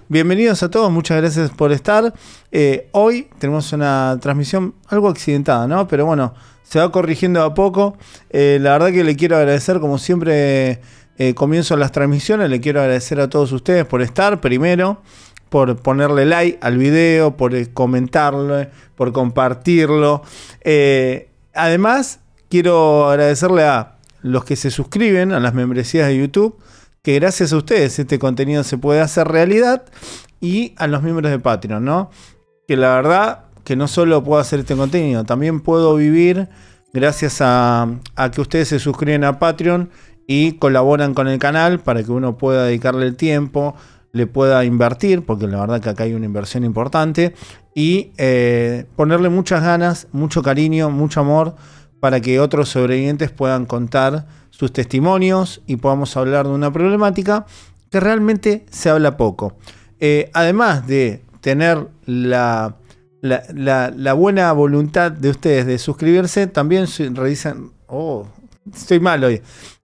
bienvenidos a todos, muchas gracias por estar. Hoy tenemos una transmisión algo accidentada, ¿no? Pero bueno, se va corrigiendo a poco. La verdad que le quiero agradecer, como siempre comienzo las transmisiones, le quiero agradecer a todos ustedes por estar, primero, por ponerle like al video, por comentarlo, por compartirlo. Además, quiero agradecerle a los que se suscriben a las membresías de YouTube, que gracias a ustedes este contenido se puede hacer realidad, y a los miembros de Patreon, ¿no? Que la verdad que no solo puedo hacer este contenido, también puedo vivir gracias a que ustedes se suscriben a Patreon y colaboran con el canal para que uno pueda dedicarle el tiempo, le pueda invertir, porque la verdad que acá hay una inversión importante, y ponerle muchas ganas, mucho cariño, mucho amor, para que otros sobrevivientes puedan contar sus testimonios y podamos hablar de una problemática que realmente se habla poco. Además de tener la buena voluntad de ustedes de suscribirse, también revisan... Oh, estoy mal hoy.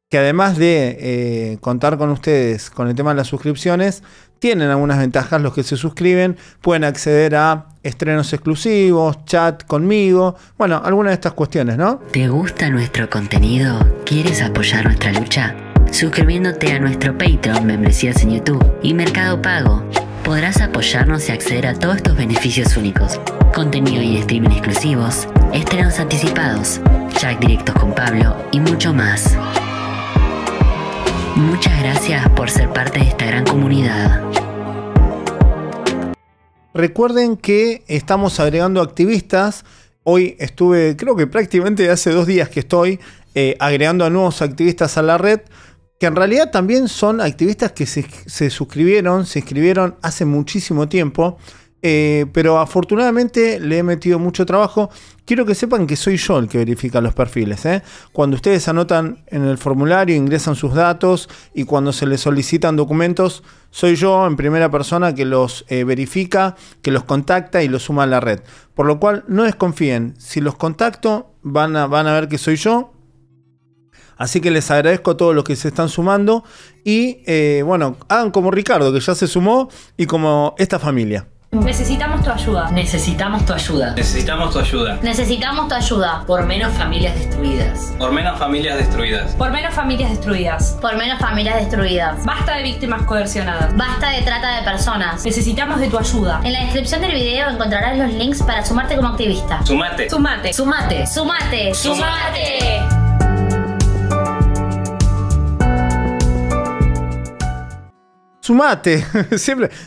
Que además de contar con ustedes con el tema de las suscripciones, tienen algunas ventajas. Los que se suscriben pueden acceder a estrenos exclusivos, chat conmigo, bueno, algunas de estas cuestiones, ¿no? ¿Te gusta nuestro contenido? ¿Quieres apoyar nuestra lucha? Suscribiéndote a nuestro Patreon, membresías en YouTube y Mercado Pago, podrás apoyarnos y acceder a todos estos beneficios únicos: contenido y streaming exclusivos, estrenos anticipados, chat directos con Pablo y mucho más. Muchas gracias por ser parte de esta gran comunidad. Recuerden que estamos agregando activistas. Hoy estuve, creo que prácticamente hace 2 días que estoy agregando a nuevos activistas a la red, que en realidad también son activistas que se suscribieron, se inscribieron hace muchísimo tiempo, pero afortunadamente le he metido mucho trabajo. Quiero que sepan que soy yo el que verifica los perfiles, ¿eh? Cuando ustedes anotan en el formulario, ingresan sus datos, y cuando se les solicitan documentos, soy yo en primera persona que los verifica, que los contacta y los suma a la red. Por lo cual no desconfíen, si los contacto van a ver que soy yo. Así que les agradezco a todos los que se están sumando, y bueno, hagan como Ricardo, que ya se sumó, y como esta familia. Necesitamos tu ayuda. Necesitamos tu ayuda. Necesitamos tu ayuda. Necesitamos tu ayuda. Por menos familias destruidas. Por menos familias destruidas. Por menos familias destruidas. Por menos familias destruidas. Basta de víctimas coercionadas. Basta de trata de personas. Necesitamos de tu ayuda. En la descripción del video encontrarás los links para sumarte como activista. Sumate. Sumate. Sumate. Sumate. Sumate. Sumate,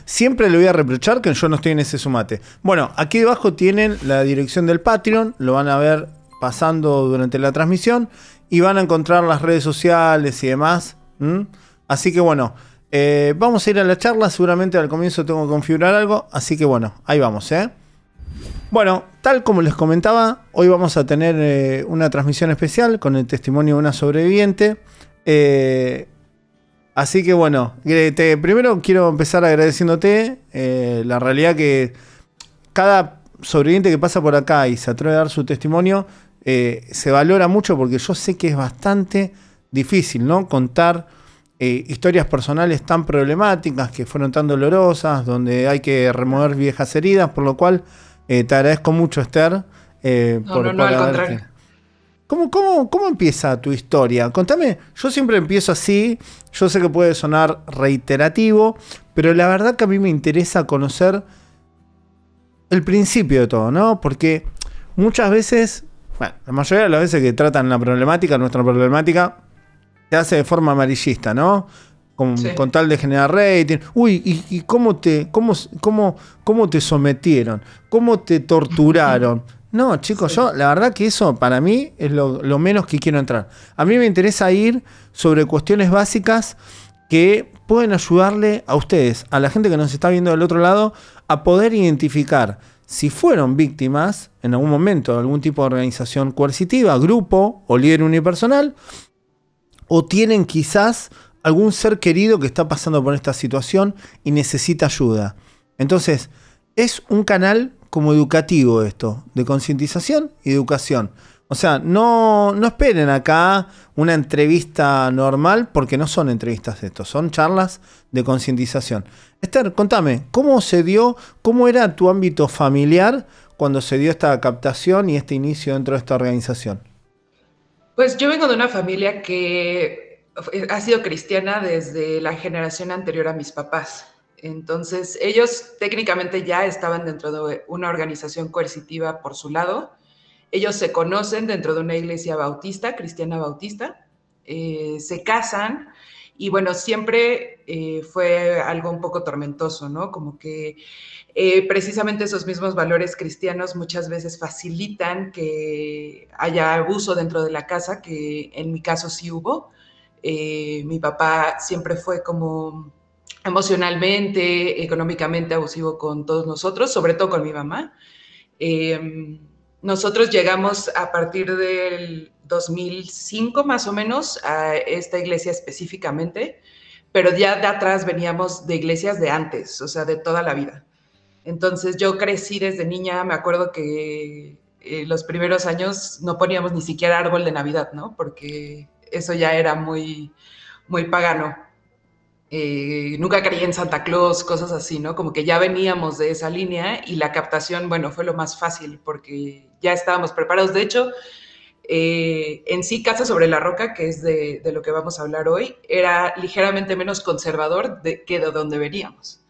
siempre le voy a reprochar que yo no estoy en ese sumate. Bueno, aquí debajo tienen la dirección del Patreon, lo van a ver pasando durante la transmisión, y van a encontrar las redes sociales y demás. Así que bueno, vamos a ir a la charla. Seguramente al comienzo tengo que configurar algo, así que bueno, ahí vamos, Bueno, tal como les comentaba, hoy vamos a tener una transmisión especial con el testimonio de una sobreviviente. Así que bueno, primero quiero empezar agradeciéndote. La realidad que cada sobreviviente que pasa por acá y se atreve a dar su testimonio se valora mucho, porque yo sé que es bastante difícil, ¿no? Contar historias personales tan problemáticas, que fueron tan dolorosas, donde hay que remover viejas heridas, por lo cual te agradezco mucho, Esther. No, al contrario. ¿Cómo empieza tu historia? Contame, yo siempre empiezo así, yo sé que puede sonar reiterativo, pero la verdad que a mí me interesa conocer el principio de todo, ¿no? Porque muchas veces, bueno, la mayoría de las veces que tratan la problemática, nuestra problemática, se hace de forma amarillista, ¿no? Con tal de generar rating. Uy, ¿y cómo te sometieron? ¿Cómo te torturaron? No, chicos, yo la verdad que eso para mí es lo menos que quiero entrar. A mí me interesa ir sobre cuestiones básicas que pueden ayudarle a ustedes, a la gente que nos está viendo del otro lado, a poder identificar si fueron víctimas en algún momento de algún tipo de organización coercitiva, grupo o líder unipersonal, o tienen quizás algún ser querido que está pasando por esta situación y necesita ayuda. Entonces, es un canal como educativo esto, de concientización y educación. O sea, no esperen acá una entrevista normal, porque no son entrevistas estos, son charlas de concientización. Esther, contame, ¿cómo se dio, cómo era tu ámbito familiar cuando se dio esta captación y este inicio dentro de esta organización? Pues yo vengo de una familia que ha sido cristiana desde la generación anterior a mis papás. Entonces, ellos técnicamente ya estaban dentro de una organización coercitiva por su lado. Ellos se conocen dentro de una iglesia bautista, cristiana bautista, se casan y bueno, siempre fue algo un poco tormentoso, ¿no? Como que precisamente esos mismos valores cristianos muchas veces facilitan que haya abuso dentro de la casa, que en mi caso sí hubo. Mi papá siempre fue como emocionalmente, económicamente abusivo con todos nosotros, sobre todo con mi mamá. Nosotros llegamos a partir del 2005 más o menos a esta iglesia específicamente, pero ya de atrás veníamos de iglesias de antes, o sea, de toda la vida. Entonces yo crecí desde niña, me acuerdo que los primeros años no poníamos ni siquiera árbol de Navidad, ¿no? Porque eso ya era muy, muy pagano. Nunca creí en Santa Claus, cosas así, ¿no? Como que ya veníamos de esa línea y la captación, bueno, fue lo más fácil porque ya estábamos preparados. De hecho, en sí, Casa sobre la Roca, que es de lo que vamos a hablar hoy, era ligeramente menos conservador que de donde veníamos.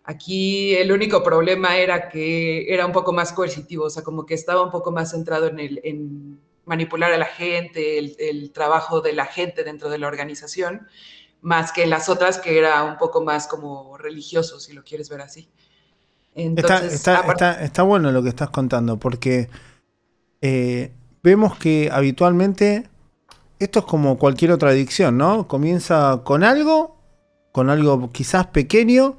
Aquí el único problema era que era un poco más coercitivo, o sea, como que estaba un poco más centrado en manipular a la gente, el trabajo de la gente dentro de la organización, más que las otras que era un poco más como religioso, si lo quieres ver así. Entonces, está bueno lo que estás contando, porque vemos que habitualmente esto es como cualquier otra adicción, ¿no? Comienza con algo quizás pequeño,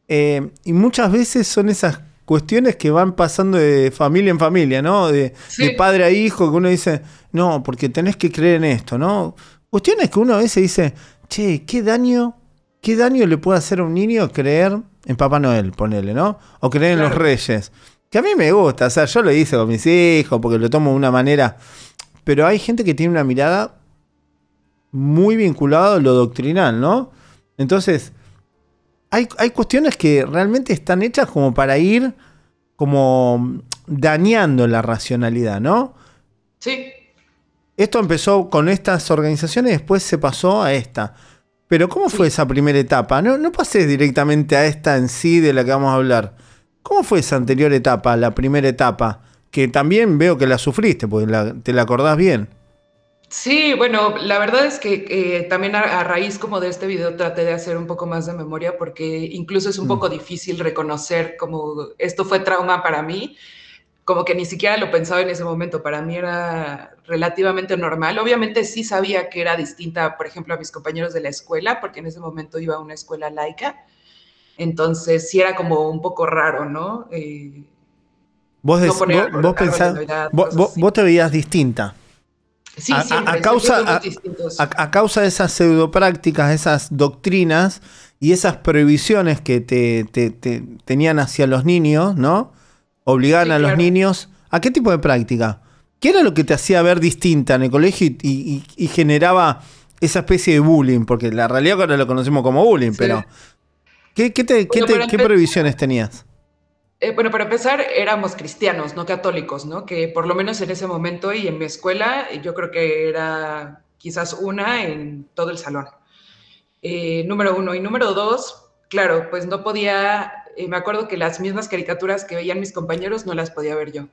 y muchas veces son esas cuestiones que van pasando de familia en familia, ¿no? De padre a hijo, que uno dice, no, porque tenés que creer en esto, ¿no? Cuestiones que uno a veces dice, che, ¿qué daño le puede hacer a un niño creer en Papá Noel, ponele, ¿no? O creer en los Reyes. Que a mí me gusta, o sea, yo lo hice con mis hijos porque lo tomo de una manera. Pero hay gente que tiene una mirada muy vinculada a lo doctrinal, ¿no? Entonces, hay cuestiones que realmente están hechas como para ir como dañando la racionalidad, ¿no? Sí. Esto empezó con estas organizaciones y después se pasó a esta. Pero ¿cómo fue esa primera etapa? No pasé directamente a esta en sí de la que vamos a hablar. ¿Cómo fue esa anterior etapa, la primera etapa? Que también veo que la sufriste, porque te la acordás bien. Sí, bueno, la verdad es que también a raíz como de este video traté de hacer un poco más de memoria porque incluso es un poco difícil reconocer como esto fue trauma para mí, como que ni siquiera lo pensaba en ese momento, para mí era relativamente normal. Obviamente sí sabía que era distinta, por ejemplo, a mis compañeros de la escuela, porque en ese momento iba a una escuela laica, entonces sí era como un poco raro, ¿no? Vos te veías distinta. Sí, siempre, a causa de esas pseudoprácticas, esas doctrinas y esas prohibiciones que te tenían hacia los niños, ¿no? Obligaban a los niños. ¿A qué tipo de práctica? ¿Qué era lo que te hacía ver distinta en el colegio y generaba esa especie de bullying? Porque la realidad ahora lo conocemos como bullying, pero ¿qué prohibiciones tenías? Bueno, para empezar, éramos cristianos, no católicos, ¿no? Que por lo menos en ese momento y en mi escuela, yo creo que era quizás una en todo el salón. Número uno. Y número dos, claro, pues no podía, me acuerdo que las mismas caricaturas que veían mis compañeros no las podía ver yo.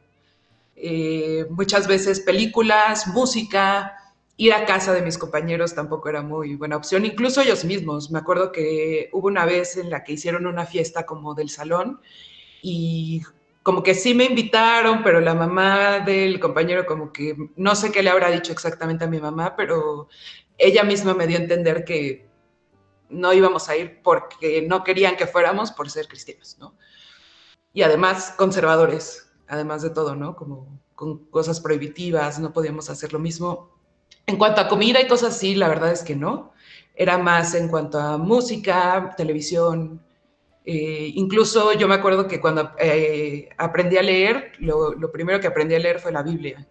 Muchas veces películas, música, ir a casa de mis compañeros tampoco era muy buena opción, incluso ellos mismos. Me acuerdo que hubo una vez en la que hicieron una fiesta como del salón, y como que sí me invitaron, pero la mamá del compañero como que no sé qué le habrá dicho exactamente a mi mamá, pero ella misma me dio a entender que no íbamos a ir porque no querían que fuéramos por ser cristianos, ¿no? Y además conservadores, además de todo, ¿no? Como con cosas prohibitivas, no podíamos hacer lo mismo. En cuanto a comida y cosas así, la verdad es que no. Era más en cuanto a música, televisión. Incluso yo me acuerdo que cuando aprendí a leer, lo primero que aprendí a leer fue la Biblia.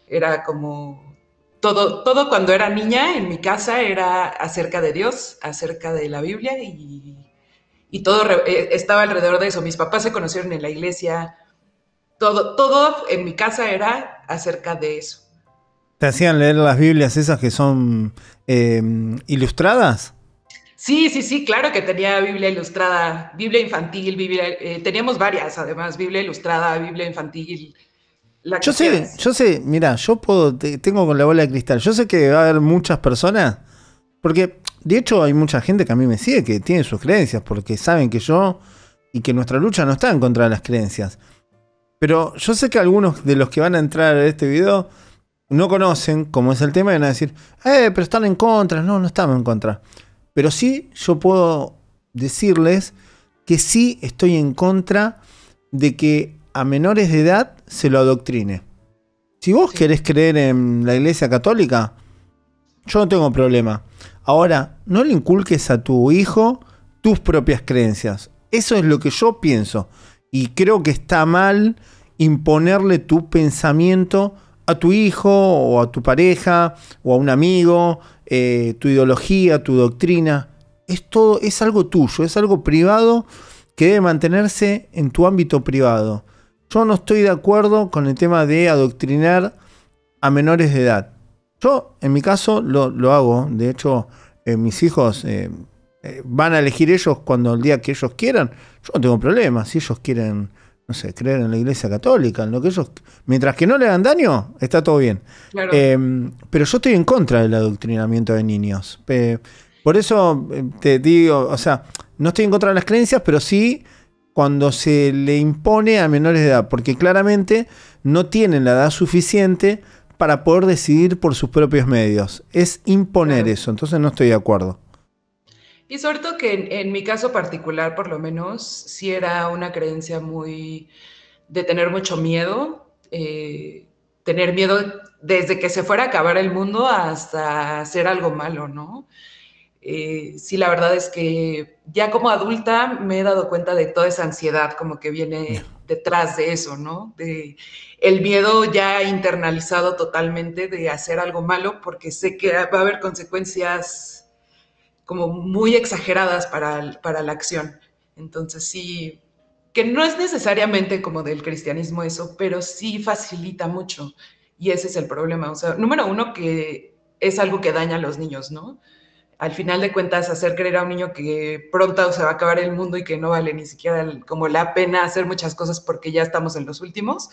Era como todo cuando era niña en mi casa era acerca de Dios, acerca de la Biblia y todo estaba alrededor de eso. Mis papás se conocieron en la iglesia, todo en mi casa era acerca de eso. ¿Te hacían leer las Biblias esas que son ilustradas? Sí, claro que tenía Biblia ilustrada, Biblia infantil, teníamos varias además, Biblia ilustrada, Biblia infantil, la que quieras. Yo sé, mira, tengo con la bola de cristal, yo sé que va a haber muchas personas, porque de hecho hay mucha gente que a mí me sigue que tiene sus creencias, porque saben que yo y que nuestra lucha no está en contra de las creencias. Pero yo sé que algunos de los que van a entrar a este video no conocen cómo es el tema y van a decir, pero están en contra. No, no estamos en contra. Pero sí yo puedo decirles que sí estoy en contra de que a menores de edad se lo adoctrine. Si vos querés creer en la Iglesia Católica, yo no tengo problema. Ahora, no le inculques a tu hijo tus propias creencias. Eso es lo que yo pienso. Y creo que está mal imponerle tu pensamiento a tu hijo o a tu pareja o a un amigo, tu ideología, tu doctrina. Es algo tuyo, es algo privado que debe mantenerse en tu ámbito privado. Yo no estoy de acuerdo con el tema de adoctrinar a menores de edad. Yo, en mi caso, lo hago. De hecho, mis hijos van a elegir ellos cuando el día que ellos quieran. Yo no tengo problema. Si ellos quieren, no sé, creer en la Iglesia Católica, en lo que ellos, mientras que no le hagan daño, está todo bien. Claro. Pero yo estoy en contra del adoctrinamiento de niños. Por eso te digo, o sea, no estoy en contra de las creencias, pero sí cuando se le impone a menores de edad, porque claramente no tienen la edad suficiente para poder decidir por sus propios medios. Es imponer eso, entonces no estoy de acuerdo. Y sobre todo que en mi caso particular, por lo menos, sí era una creencia muy de tener mucho miedo, tener miedo desde que se fuera a acabar el mundo hasta hacer algo malo, ¿no? Sí, la verdad es que ya como adulta me he dado cuenta de toda esa ansiedad como que viene detrás de eso, ¿no? De el miedo ya internalizado totalmente de hacer algo malo porque sé que va a haber consecuencias como muy exageradas para la acción. Entonces sí, que no es necesariamente como del cristianismo eso, pero sí facilita mucho. Y ese es el problema. O sea, número uno, que es algo que daña a los niños, ¿no? Al final de cuentas, hacer creer a un niño que pronto se va a acabar el mundo y que no vale ni siquiera como la pena hacer muchas cosas porque ya estamos en los últimos,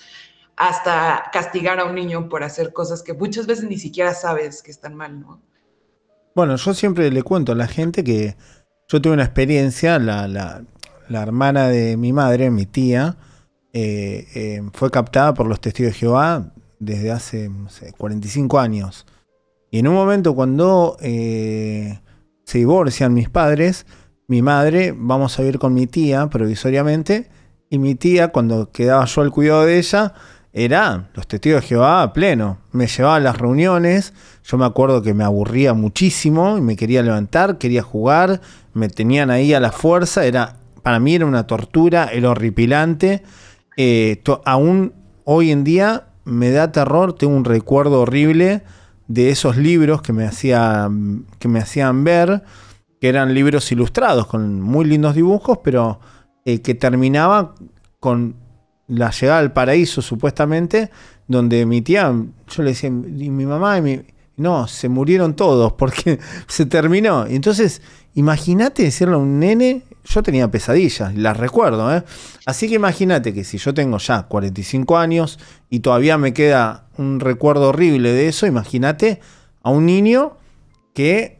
hasta castigar a un niño por hacer cosas que muchas veces ni siquiera sabes que están mal, ¿no? Bueno, yo siempre le cuento a la gente que yo tuve una experiencia, la hermana de mi madre, mi tía, fue captada por los Testigos de Jehová desde hace, no sé, 45 años. Y en un momento cuando se divorcian mis padres, mi madre, vamos a vivir con mi tía provisoriamente, y mi tía, cuando quedaba yo al cuidado de ella, era los Testigos de Jehová a pleno. Me llevaba a las reuniones, yo me acuerdo que me aburría muchísimo y me quería levantar, quería jugar, me tenían ahí a la fuerza, para mí era una tortura, era horripilante. Aún hoy en día me da terror, tengo un recuerdo horrible de esos libros que me hacían ver, que eran libros ilustrados con muy lindos dibujos, pero que terminaba con la llegada al paraíso supuestamente, donde mi tía, yo le decía, y mi mamá no, se murieron todos porque se terminó. Y entonces, imagínate decirle a un nene, yo tenía pesadillas, las recuerdo, ¿eh? Así que imagínate que si yo tengo ya 45 años y todavía me queda un recuerdo horrible de eso, imagínate a un niño que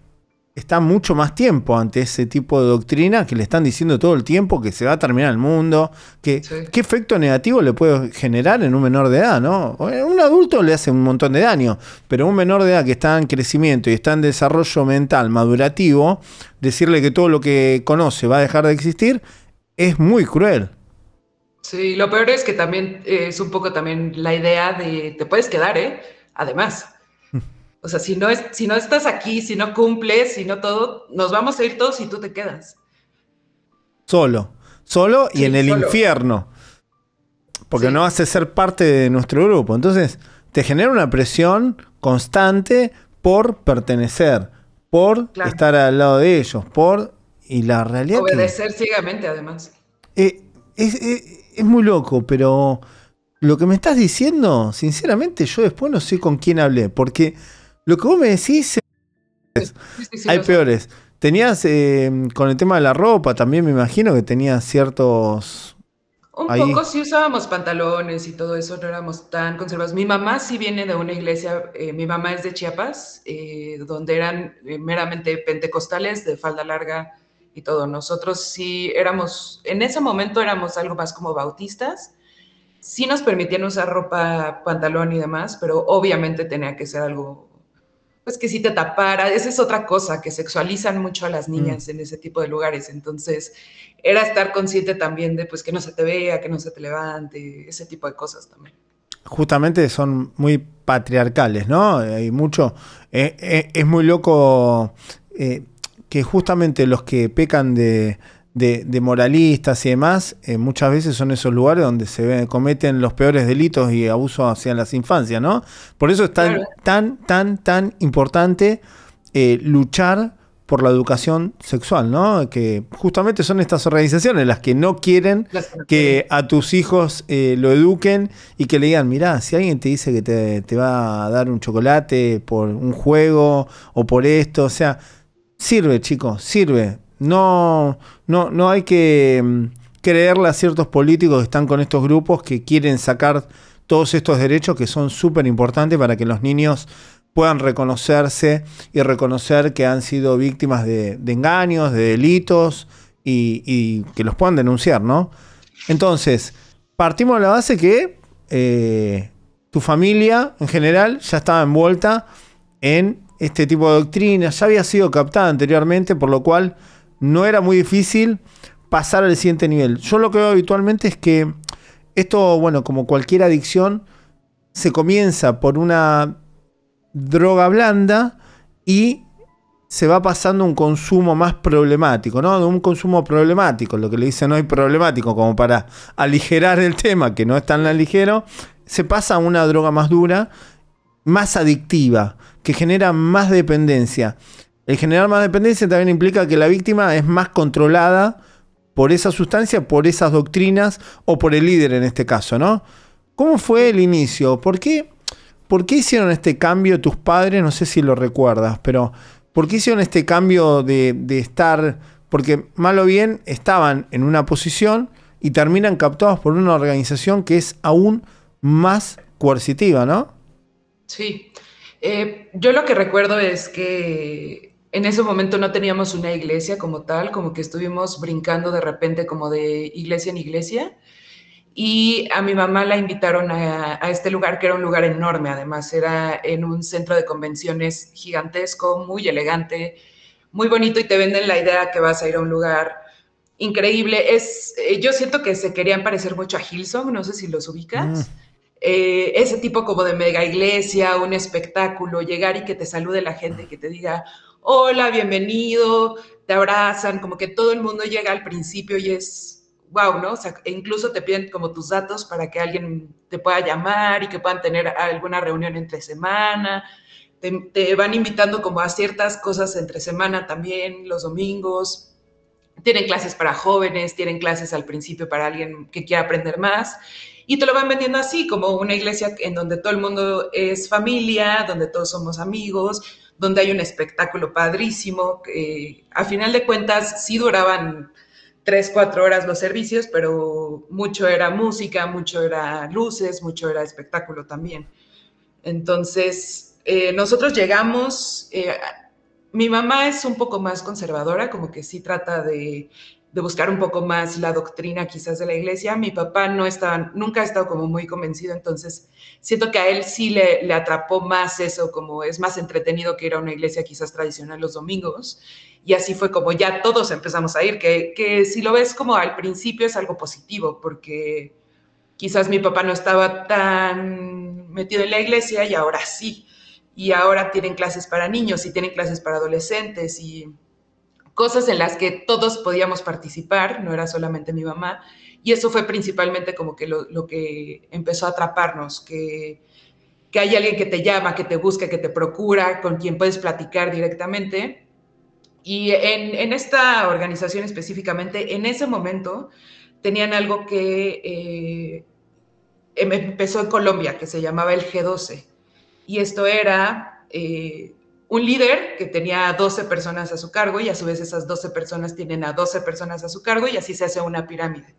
está mucho más tiempo ante ese tipo de doctrina, que le están diciendo todo el tiempo que se va a terminar el mundo, que Sí. qué efecto negativo le puede generar en un menor de edad, ¿no? A un adulto le hace un montón de daño, pero un menor de edad que está en crecimiento y está en desarrollo mental madurativo, decirle que todo lo que conoce va a dejar de existir, es muy cruel. Sí, lo peor es que también es un poco también la idea de te puedes quedar, ¿eh? Además. O sea, si no estás aquí, si no cumples, si no todo, nos vamos a ir todos y tú te quedas. Solo y Sí, en el solo. infierno, porque Sí. no vas a ser parte de nuestro grupo. Entonces, te genera una presión constante por pertenecer, por estar al lado de ellos, y la realidad obedecer ciegamente, además. Es muy loco, pero lo que me estás diciendo, sinceramente, yo después no sé con quién hablé, porque lo que vos me decís hay peores. Tenías, con el tema de la ropa, también me imagino que tenías ciertos... Un poco sí usábamos pantalones y todo eso, no éramos tan conservadores. Mi mamá sí viene de una iglesia, mi mamá es de Chiapas, donde eran meramente pentecostales, de falda larga y todo. Nosotros sí éramos, en ese momento éramos algo más como bautistas. Sí nos permitían usar ropa, pantalón y demás, pero obviamente tenía que ser algo, pues que sí te tapara. Esa es otra cosa, que sexualizan mucho a las niñas en ese tipo de lugares. Entonces, era estar consciente también de pues que no se te vea, que no se te levante, ese tipo de cosas también. Justamente son muy patriarcales, ¿no? Hay mucho... es muy loco que justamente los que pecan de moralistas y demás, muchas veces son esos lugares donde cometen los peores delitos y abusos hacia las infancias, ¿no? Por eso es tan importante luchar por la educación sexual, ¿no? Que justamente son estas organizaciones las que no quieren que a tus hijos lo eduquen y que le digan, mirá, si alguien te dice que te va a dar un chocolate por un juego o por esto, o sea, sirve, chicos, sirve. No hay que creerle a ciertos políticos que están con estos grupos que quieren sacar todos estos derechos que son súper importantes para que los niños puedan reconocerse y reconocer que han sido víctimas de engaños, de delitos y que los puedan denunciar, ¿no? Entonces, partimos de la base que tu familia en general ya estaba envuelta en este tipo de doctrinas, ya había sido captada anteriormente, por lo cual no era muy difícil pasar al siguiente nivel. Yo lo que veo habitualmente es que esto, bueno, como cualquier adicción, se comienza por una droga blanda y se va pasando a un consumo más problemático, ¿no? De un consumo problemático, lo que le dicen hoy problemático, como para aligerar el tema, que no es tan ligero, se pasa a una droga más dura, más adictiva, que genera más dependencia. El generar más dependencia también implica que la víctima es más controlada por esa sustancia, por esas doctrinas o por el líder en este caso, ¿no? ¿Cómo fue el inicio? ¿Por qué hicieron este cambio tus padres? No sé si lo recuerdas, pero ¿por qué hicieron este cambio de estar? Porque mal o bien estaban en una posición y terminan captados por una organización que es aún más coercitiva, ¿no? Sí. Yo lo que recuerdo es que en ese momento no teníamos una iglesia como tal, como que estuvimos brincando de repente como de iglesia en iglesia, y a mi mamá la invitaron a este lugar, que era un lugar enorme, además era en un centro de convenciones gigantesco, muy elegante, muy bonito, y te venden la idea que vas a ir a un lugar increíble. Yo siento que se querían parecer mucho a Hillsong, no sé si los ubicas. Ese tipo como de mega iglesia, un espectáculo, llegar y que te salude la gente, que te diga, hola, bienvenido, te abrazan, como que todo el mundo llega al principio y es wow, ¿no? O sea, e incluso te piden como tus datos para que alguien te pueda llamar y que puedan tener alguna reunión entre semana. Te van invitando como a ciertas cosas entre semana también, los domingos. Tienen clases para jóvenes, tienen clases al principio para alguien que quiera aprender más. Y te lo van vendiendo así, como una iglesia en donde todo el mundo es familia, donde todos somos amigos, donde hay un espectáculo padrísimo. A final de cuentas, sí duraban 3-4 horas los servicios, pero mucho era música, mucho era luces, mucho era espectáculo también. Entonces, nosotros llegamos, mi mamá es un poco más conservadora, como que sí trata de buscar un poco más la doctrina quizás de la iglesia. Mi papá nunca ha estado como muy convencido, entonces siento que a él sí le atrapó más eso, como es más entretenido que ir a una iglesia quizás tradicional los domingos, y así fue como ya todos empezamos a ir, que si lo ves como al principio es algo positivo, porque quizás mi papá no estaba tan metido en la iglesia y ahora sí, y ahora tienen clases para niños y tienen clases para adolescentes y cosas en las que todos podíamos participar, no era solamente mi mamá, y eso fue principalmente como que lo que empezó a atraparnos, que que hay alguien que te llama, que te busca, que te procura, con quien puedes platicar directamente. Y en esta organización específicamente, en ese momento, tenían algo que empezó en Colombia, que se llamaba el G12. Y esto era un líder que tenía 12 personas a su cargo, y a su vez esas 12 personas tienen a 12 personas a su cargo, y así se hace una pirámide.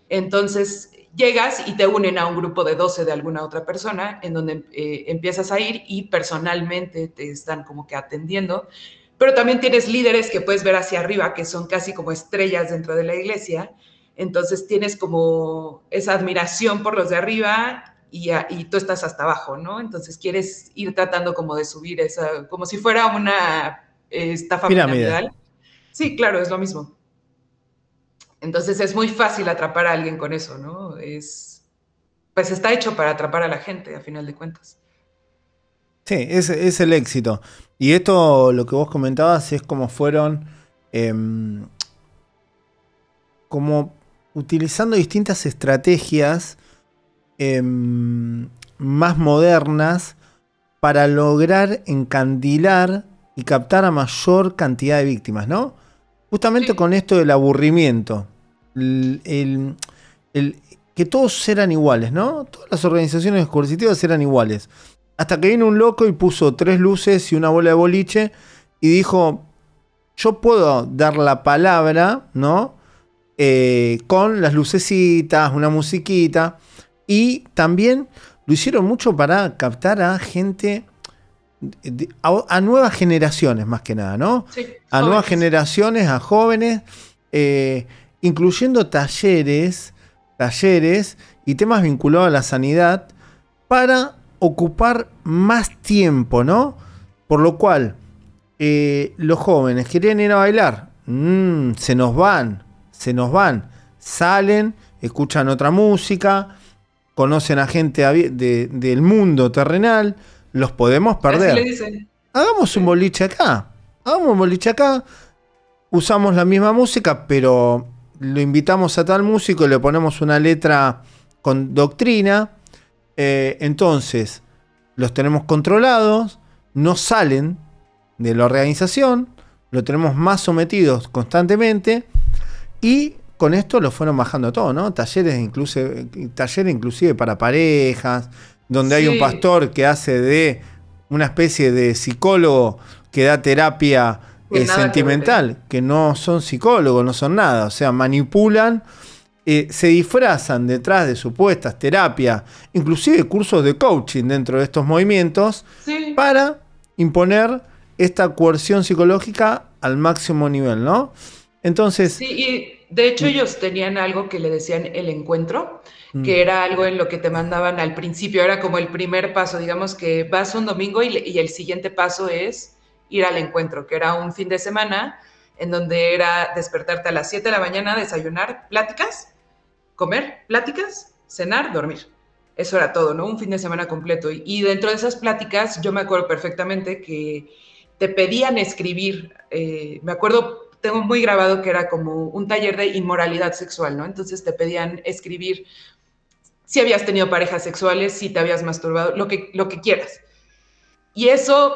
Entonces llegas y te unen a un grupo de 12 de alguna otra persona, en donde empiezas a ir y personalmente te están como que atendiendo. Pero también tienes líderes que puedes ver hacia arriba, que son casi como estrellas dentro de la iglesia. Entonces tienes como esa admiración por los de arriba y tú estás hasta abajo, ¿no? Entonces quieres ir tratando como de subir esa, como si fuera una estafa piramidal. Sí, claro, es lo mismo. Entonces es muy fácil atrapar a alguien con eso, ¿no? Pues está hecho para atrapar a la gente, a final de cuentas. Sí, es el éxito. Y esto, lo que vos comentabas, es como fueron como utilizando distintas estrategias más modernas para lograr encandilar y captar a mayor cantidad de víctimas, ¿no? Justamente con esto del aburrimiento, que todos eran iguales, ¿no? Todas las organizaciones coercitivas eran iguales. Hasta que vino un loco y puso 3 luces y una bola de boliche y dijo, yo puedo dar la palabra, ¿no? Con las lucecitas, una musiquita. Y también lo hicieron mucho para captar a gente, a nuevas generaciones más que nada, ¿no? Sí, a nuevas generaciones, a jóvenes, incluyendo talleres y temas vinculados a la sanidad para ocupar más tiempo, ¿no? Por lo cual, los jóvenes querían ir a bailar, se nos van, salen, escuchan otra música, conocen a gente del mundo terrenal, los podemos perder. Así le dicen. Hagamos un boliche acá, usamos la misma música, pero lo invitamos a tal músico y le ponemos una letra con doctrina. Entonces los tenemos controlados, no salen de la organización, lo tenemos más sometidos constantemente y con esto lo fueron bajando todo, ¿no? Talleres inclusive para parejas, donde hay un pastor que hace de una especie de psicólogo que da terapia sentimental, que no son psicólogos, no son nada, o sea, manipulan. Se disfrazan detrás de supuestas terapias, inclusive cursos de coaching dentro de estos movimientos, para imponer esta coerción psicológica al máximo nivel, ¿no? Entonces... Sí, y de hecho ellos tenían algo que le decían el encuentro, que era algo en lo que te mandaban al principio, era como el primer paso, digamos que vas un domingo y el siguiente paso es ir al encuentro, que era un fin de semana en donde era despertarte a las 7 de la mañana, desayunar, pláticas, comer, pláticas, cenar, dormir. Eso era todo, ¿no? Un fin de semana completo. Y dentro de esas pláticas, yo me acuerdo perfectamente que te pedían escribir. Me acuerdo, tengo muy grabado que era como un taller de inmoralidad sexual, ¿no? Entonces te pedían escribir si habías tenido parejas sexuales, si te habías masturbado, lo que quieras. Y eso,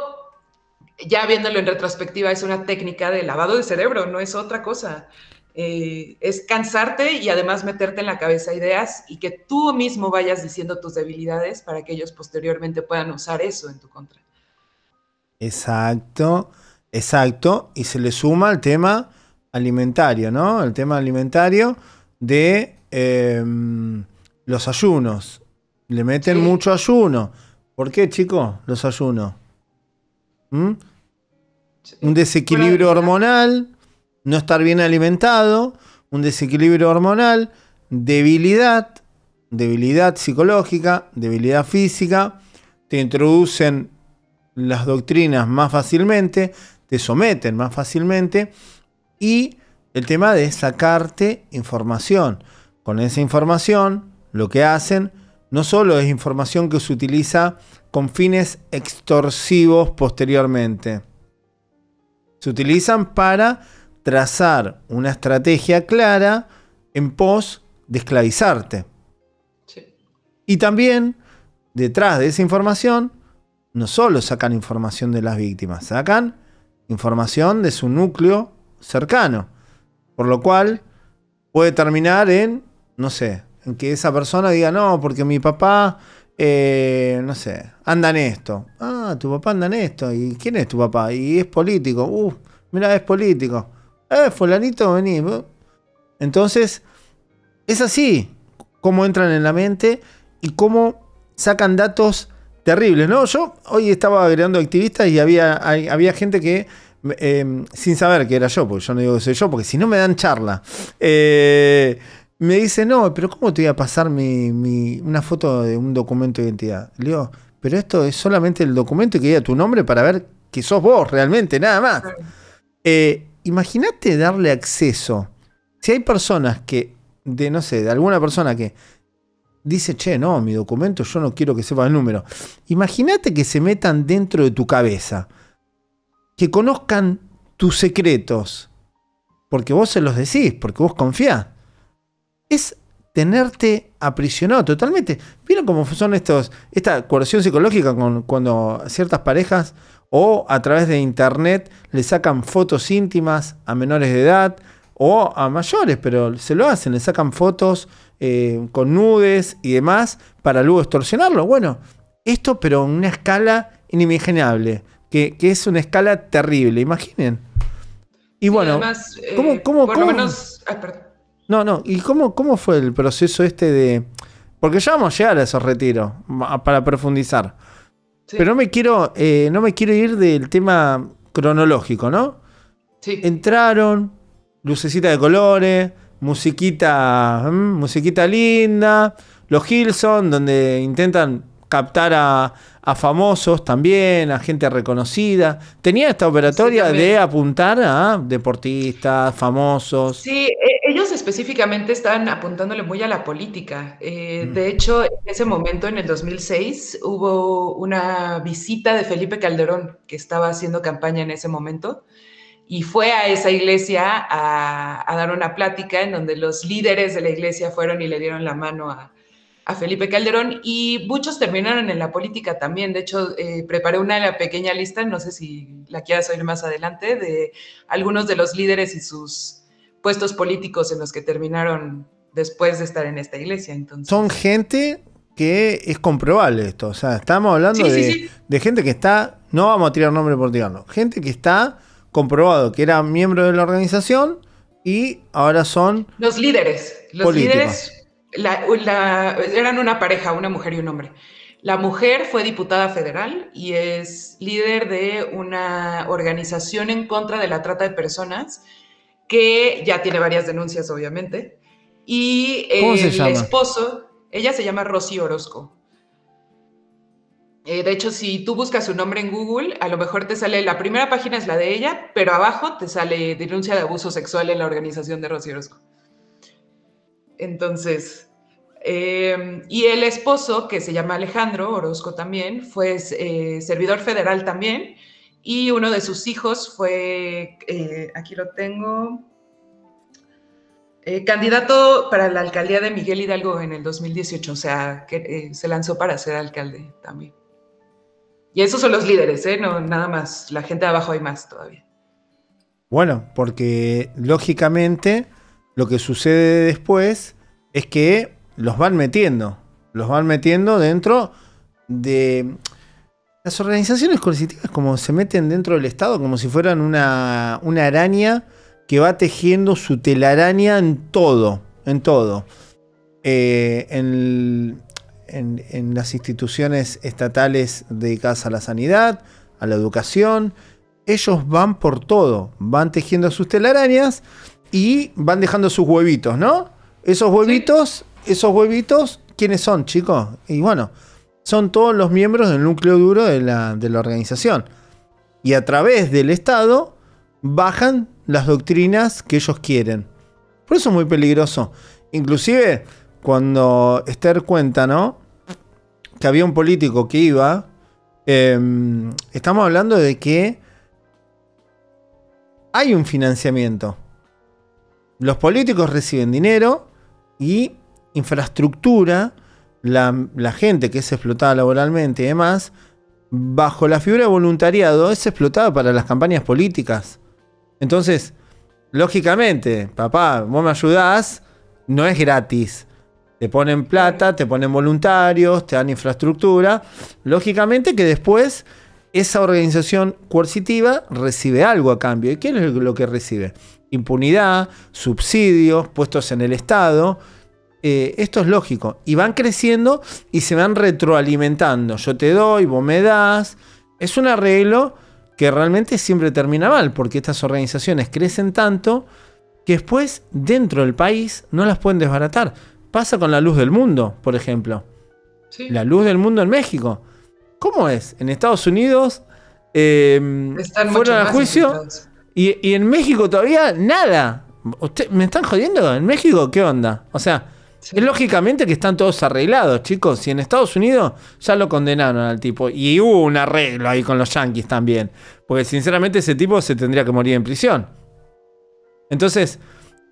ya viéndolo en retrospectiva, es una técnica de lavado de cerebro, no es otra cosa. Es cansarte y además meterte en la cabeza ideas y que tú mismo vayas diciendo tus debilidades para que ellos posteriormente puedan usar eso en tu contra. Exacto. Y se le suma el tema alimentario, ¿no? El tema alimentario de los ayunos. Le meten mucho ayuno. ¿Por qué, chicos, los ayunos? Un desequilibrio hormonal, no estar bien alimentado, un desequilibrio hormonal, debilidad psicológica, debilidad física, te introducen las doctrinas más fácilmente, te someten más fácilmente y el tema de sacarte información. Con esa información lo que hacen no solo es información que se utiliza con fines extorsivos posteriormente, se utilizan para trazar una estrategia clara en pos de esclavizarte. Sí. Y también detrás de esa información no solo sacan información de las víctimas, sacan información de su núcleo cercano. Por lo cual puede terminar en, no sé, en que esa persona diga, no, porque mi papá, no sé, anda en esto. Ah, tu papá anda en esto. ¿Y quién es tu papá? Y es político. Mira, es político. Fulanito, vení. Entonces, es así cómo entran en la mente y cómo sacan datos terribles, ¿no? Yo hoy estaba agregando activistas y había gente que, sin saber que era yo, porque yo no digo que soy yo, porque si no me dan charla, me dice, no, pero ¿cómo te voy a pasar una foto de un documento de identidad? Le digo, pero esto es solamente el documento que diga tu nombre para ver que sos vos realmente, nada más. Imagínate darle acceso. Si hay personas que, no sé, de alguna persona que dice, che, no, mi documento yo no quiero que sepa el número. Imagínate que se metan dentro de tu cabeza, que conozcan tus secretos, porque vos se los decís, porque vos confiás. Es tenerte aprisionado totalmente. ¿Vieron cómo son esta coerción psicológica cuando ciertas parejas o a través de internet le sacan fotos íntimas a menores de edad o a mayores, pero se lo hacen, le sacan fotos con nudes y demás para luego extorsionarlo? Bueno, esto pero en una escala inimaginable, que es una escala terrible, imaginen. Y bueno, además, ¿cómo? Lo menos... Ay, perdón. No, ¿y cómo fue el proceso este de...? Porque ya vamos a llegar a esos retiros para profundizar. Sí. Pero no me quiero ir del tema cronológico, ¿no? Sí. Entraron, lucecita de colores, musiquita linda, los Hilson, donde intentan captar a famosos también, a gente reconocida. Tenía esta operatoria de apuntar a deportistas, famosos. Sí, ellos específicamente están apuntándole muy a la política. De hecho, en ese momento, en el 2006, hubo una visita de Felipe Calderón, que estaba haciendo campaña en ese momento, y fue a esa iglesia a dar una plática en donde los líderes de la iglesia fueron y le dieron la mano a Felipe Calderón, y muchos terminaron en la política también. De hecho, preparé una pequeña lista, no sé si la quieras oír más adelante, de algunos de los líderes y sus puestos políticos en los que terminaron después de estar en esta iglesia. Entonces, son gente que es comprobable esto. O sea, estamos hablando de gente que está, no vamos a tirar nombre por tirarlo, gente que está comprobado que era miembro de la organización y ahora son los líderes. Los políticos. Líderes eran una pareja, una mujer y un hombre. La mujer fue diputada federal y es líder de una organización en contra de la trata de personas que ya tiene varias denuncias, obviamente. Y ¿cómo se llama? El esposo, ella se llama Rosy Orozco. De hecho, si tú buscas su nombre en Google, a lo mejor te sale, la primera página es la de ella, pero abajo te sale denuncia de abuso sexual en la organización de Rosy Orozco. Entonces, y el esposo, que se llama Alejandro Orozco también, fue servidor federal también, y uno de sus hijos fue, aquí lo tengo, candidato para la alcaldía de Miguel Hidalgo en el 2018, o sea, que se lanzó para ser alcalde también. Y esos son los líderes, no nada más, la gente de abajo hay más todavía. Bueno, porque lógicamente lo que sucede después es que los van metiendo dentro de las organizaciones coercitivas, como se meten dentro del Estado, como si fueran una araña que va tejiendo su telaraña en todo. En las instituciones estatales dedicadas a la sanidad, a la educación, ellos van por todo, van tejiendo sus telarañas y van dejando sus huevitos, ¿no? Esos huevitos, ¿quiénes son, chicos? Y bueno, son todos los miembros del núcleo duro de la organización. Y a través del Estado bajan las doctrinas que ellos quieren. Por eso es muy peligroso. Inclusive, cuando Esther cuenta, ¿no?, que había un político que iba, estamos hablando de que hay un financiamiento. Los políticos reciben dinero y infraestructura la gente que es explotada laboralmente y demás, bajo la figura de voluntariado, es explotada para las campañas políticas. Entonces, lógicamente, papá, vos me ayudás, no es gratis. Te ponen plata, te ponen voluntarios, te dan infraestructura. Lógicamente que después esa organización coercitiva recibe algo a cambio. ¿Y qué es lo que recibe? Impunidad, subsidios, puestos en el Estado. Esto es lógico. Y van creciendo y se van retroalimentando. Yo te doy, vos me das. Es un arreglo que realmente siempre termina mal, porque estas organizaciones crecen tanto que después dentro del país no las pueden desbaratar. Pasa con la Luz del Mundo, por ejemplo. Sí. La Luz del Mundo en México. ¿Cómo es? En Estados Unidos fueron a juicio y en México todavía nada. ¿Me están jodiendo? ¿En México qué onda? O sea, sí. Es lógicamente que están todos arreglados, chicos. Y en Estados Unidos ya lo condenaron al tipo. Y hubo un arreglo ahí con los yanquis también. Porque sinceramente ese tipo se tendría que morir en prisión. Entonces,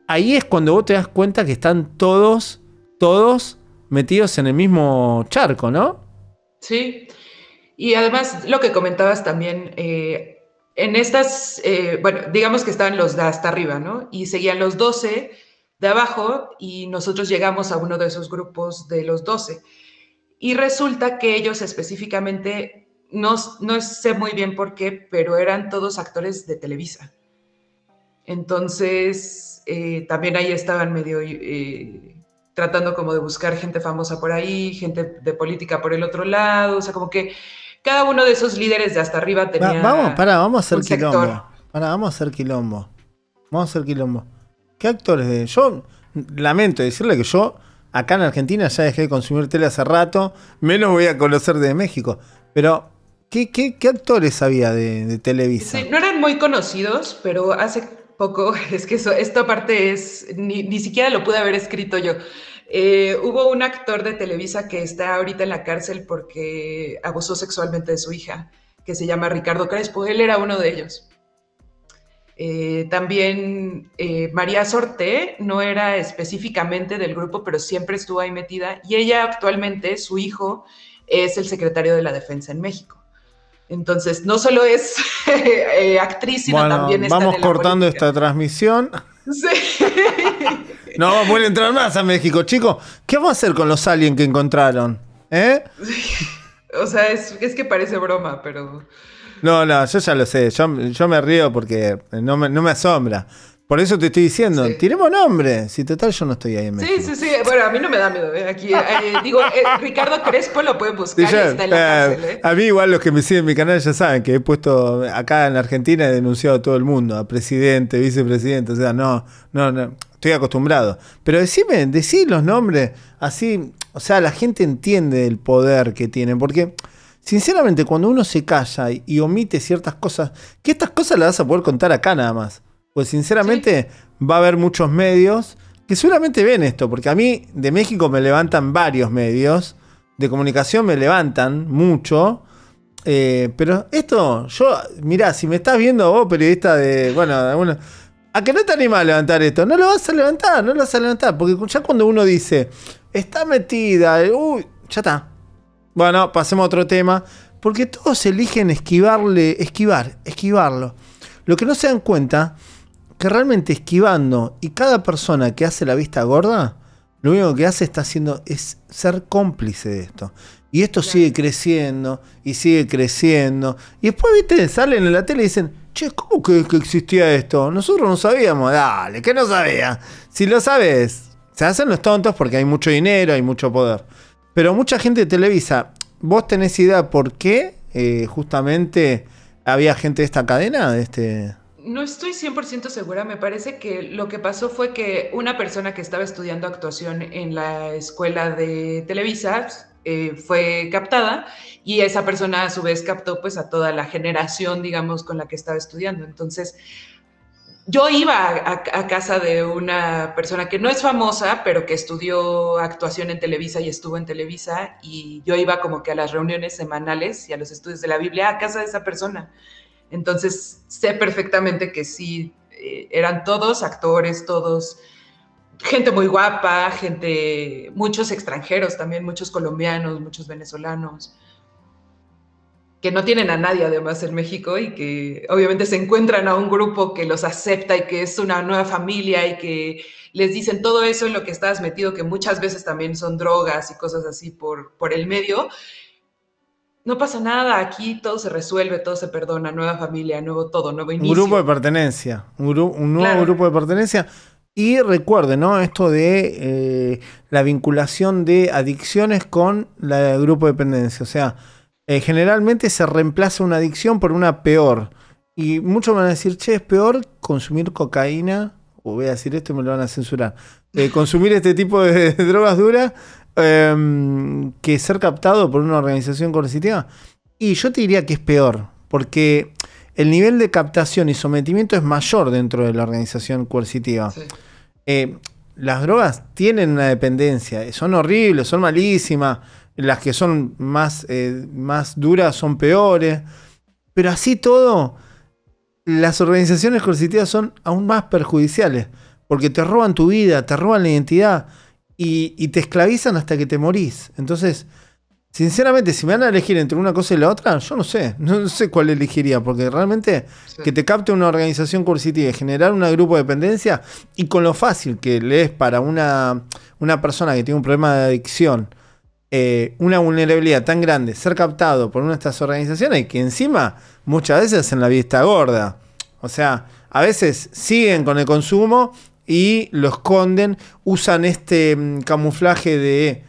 ahí es cuando vos te das cuenta que están todos metidos en el mismo charco, ¿no? Sí. Y además, lo que comentabas también, en estas, bueno, digamos que estaban los de hasta arriba, ¿no? Y seguían los 12 de abajo y nosotros llegamos a uno de esos grupos de los 12. Y resulta que ellos específicamente, no sé muy bien por qué, pero eran todos actores de Televisa. Entonces, también ahí estaban medio tratando como de buscar gente famosa por ahí, gente de política por el otro lado, o sea, como que cada uno de esos líderes de hasta arriba tenía vamos a hacer un quilombo. sector. Vamos a hacer quilombo. ¿Qué actores de...? Yo lamento decirle que yo, acá en Argentina, ya dejé de consumir tele hace rato, menos voy a conocer de México. Pero, ¿qué actores había de Televisa? Sí, no eran muy conocidos, pero hace poco, es que esta parte es, ni siquiera lo pude haber escrito yo. Hubo un actor de Televisa que está ahorita en la cárcel porque abusó sexualmente de su hija, que se llama Ricardo Crespo. Él era uno de ellos. También María Sorté no era específicamente del grupo, pero siempre estuvo ahí metida. Y ella actualmente, su hijo, es el secretario de la Defensa en México. Entonces, no solo es actriz, sino también está vamos en la cortando política. esta transmisión. Sí. No vamos a poder entrar más a México, chicos. ¿Qué vamos a hacer con los aliens que encontraron? O sea, es que parece broma, pero... No, yo ya lo sé. Yo me río porque no me asombra. Por eso te estoy diciendo, Sí. tiremos nombre. Si total yo no estoy ahí en México. Sí. Bueno, a mí no me da miedo. Aquí, digo, Ricardo Crespo lo pueden buscar y está en la cárcel. A mí igual los que me siguen en mi canal ya saben que he puesto acá en la Argentina, he denunciado a todo el mundo, a presidente, vicepresidente, o sea, no, estoy acostumbrado. Pero decí los nombres, así, o sea, la gente entiende el poder que tienen, porque sinceramente cuando uno se calla y omite ciertas cosas, que estas cosas las vas a poder contar acá nada más. Pues sinceramente va a haber muchos medios que seguramente ven esto, porque a mí de México me levantan varios medios, de comunicación me levantan mucho, pero esto, mirá, si me estás viendo vos, periodista ¿a que no te animás a levantar esto? No lo vas a levantar, porque ya cuando uno dice, está metida, uy, ya está. Bueno, pasemos a otro tema, porque todos eligen esquivarlo. Lo que no se dan cuenta que realmente esquivando y cada persona que hace la vista gorda, lo único que hace es ser cómplice de esto. Y esto sigue creciendo y sigue creciendo. Y después, viste, salen en la tele y dicen, che, ¿cómo que existía esto? Nosotros no sabíamos. Dale, ¿qué no sabía? Si lo sabes, se hacen los tontos porque hay mucho dinero, hay mucho poder. Pero mucha gente de Televisa, ¿vos tenés idea por qué justamente había gente de esta cadena? No estoy 100% segura, me parece que lo que pasó fue que una persona que estaba estudiando actuación en la escuela de Televisa fue captada y esa persona a su vez captó pues a toda la generación, digamos, con la que estaba estudiando. Entonces, yo iba a casa de una persona que no es famosa, pero que estudió actuación en Televisa y estuvo en Televisa, y yo iba como que a las reuniones semanales y a los estudios de la Biblia a casa de esa persona. Entonces sé perfectamente que sí, eran todos actores, todos gente muy guapa, muchos extranjeros también, muchos colombianos, muchos venezolanos, que no tienen a nadie además en México y que obviamente se encuentran a un grupo que los acepta y que es una nueva familia y que les dicen todo eso en lo que estás metido, que muchas veces también son drogas y cosas así por el medio. No pasa nada, aquí todo se resuelve, todo se perdona, nueva familia, nuevo todo, nuevo inicio. Un grupo de pertenencia, un nuevo Claro. grupo de pertenencia. Y recuerden, ¿no? Esto de la vinculación de adicciones con el grupo de dependencia. O sea, generalmente se reemplaza una adicción por una peor. Y muchos van a decir, che, es peor consumir cocaína, o voy a decir esto y me lo van a censurar, consumir este tipo de drogas duras que ser captado por una organización coercitiva. Y yo te diría que es peor, porque el nivel de captación y sometimiento es mayor dentro de la organización coercitiva. Sí. Las drogas tienen una dependencia, son horribles, son malísimas, las que son más duras son peores, pero así todo, las organizaciones coercitivas son aún más perjudiciales, porque te roban tu vida, te roban la identidad y te esclavizan hasta que te morís. Entonces, sinceramente, si me van a elegir entre una cosa y la otra, yo no sé cuál elegiría, porque realmente Sí. que te capte una organización coercitiva y generar un grupo de dependencia, y con lo fácil que le es para una persona que tiene un problema de adicción, una vulnerabilidad tan grande, ser captado por una de estas organizaciones, que encima muchas veces hacen la vista gorda. O sea, a veces siguen con el consumo y lo esconden, usan este camuflaje de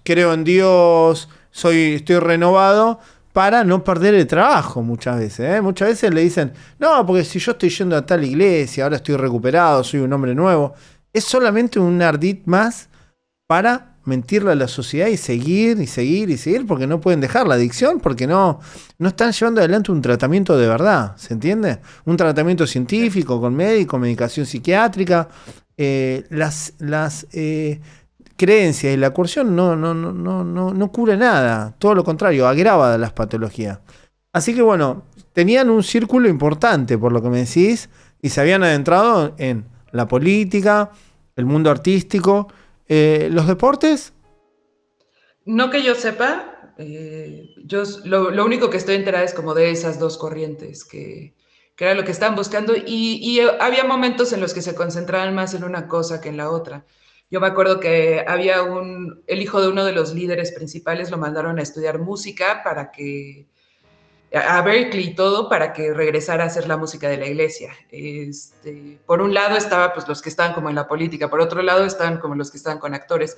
creo en Dios, estoy renovado, para no perder el trabajo muchas veces. Muchas veces le dicen, no, porque si yo estoy yendo a tal iglesia, ahora estoy recuperado, soy un hombre nuevo. Es solamente un ardid más para mentirle a la sociedad y seguir, porque no pueden dejar la adicción, porque no están llevando adelante un tratamiento de verdad, ¿se entiende? Un tratamiento científico, con médico, medicación psiquiátrica. Las creencias y la coerción no cura nada, todo lo contrario, agrava las patologías. Así que bueno, tenían un círculo importante, por lo que me decís, y se habían adentrado en la política, el mundo artístico, los deportes. No que yo sepa, lo único que estoy enterada es como de esas dos corrientes que era lo que estaban buscando y había momentos en los que se concentraban más en una cosa que en la otra. Yo me acuerdo que había el hijo de uno de los líderes principales, lo mandaron a estudiar música a Berkeley y todo, para que regresara a hacer la música de la iglesia. Por un lado estaban pues los que estaban como en la política, por otro lado estaban como los que estaban con actores.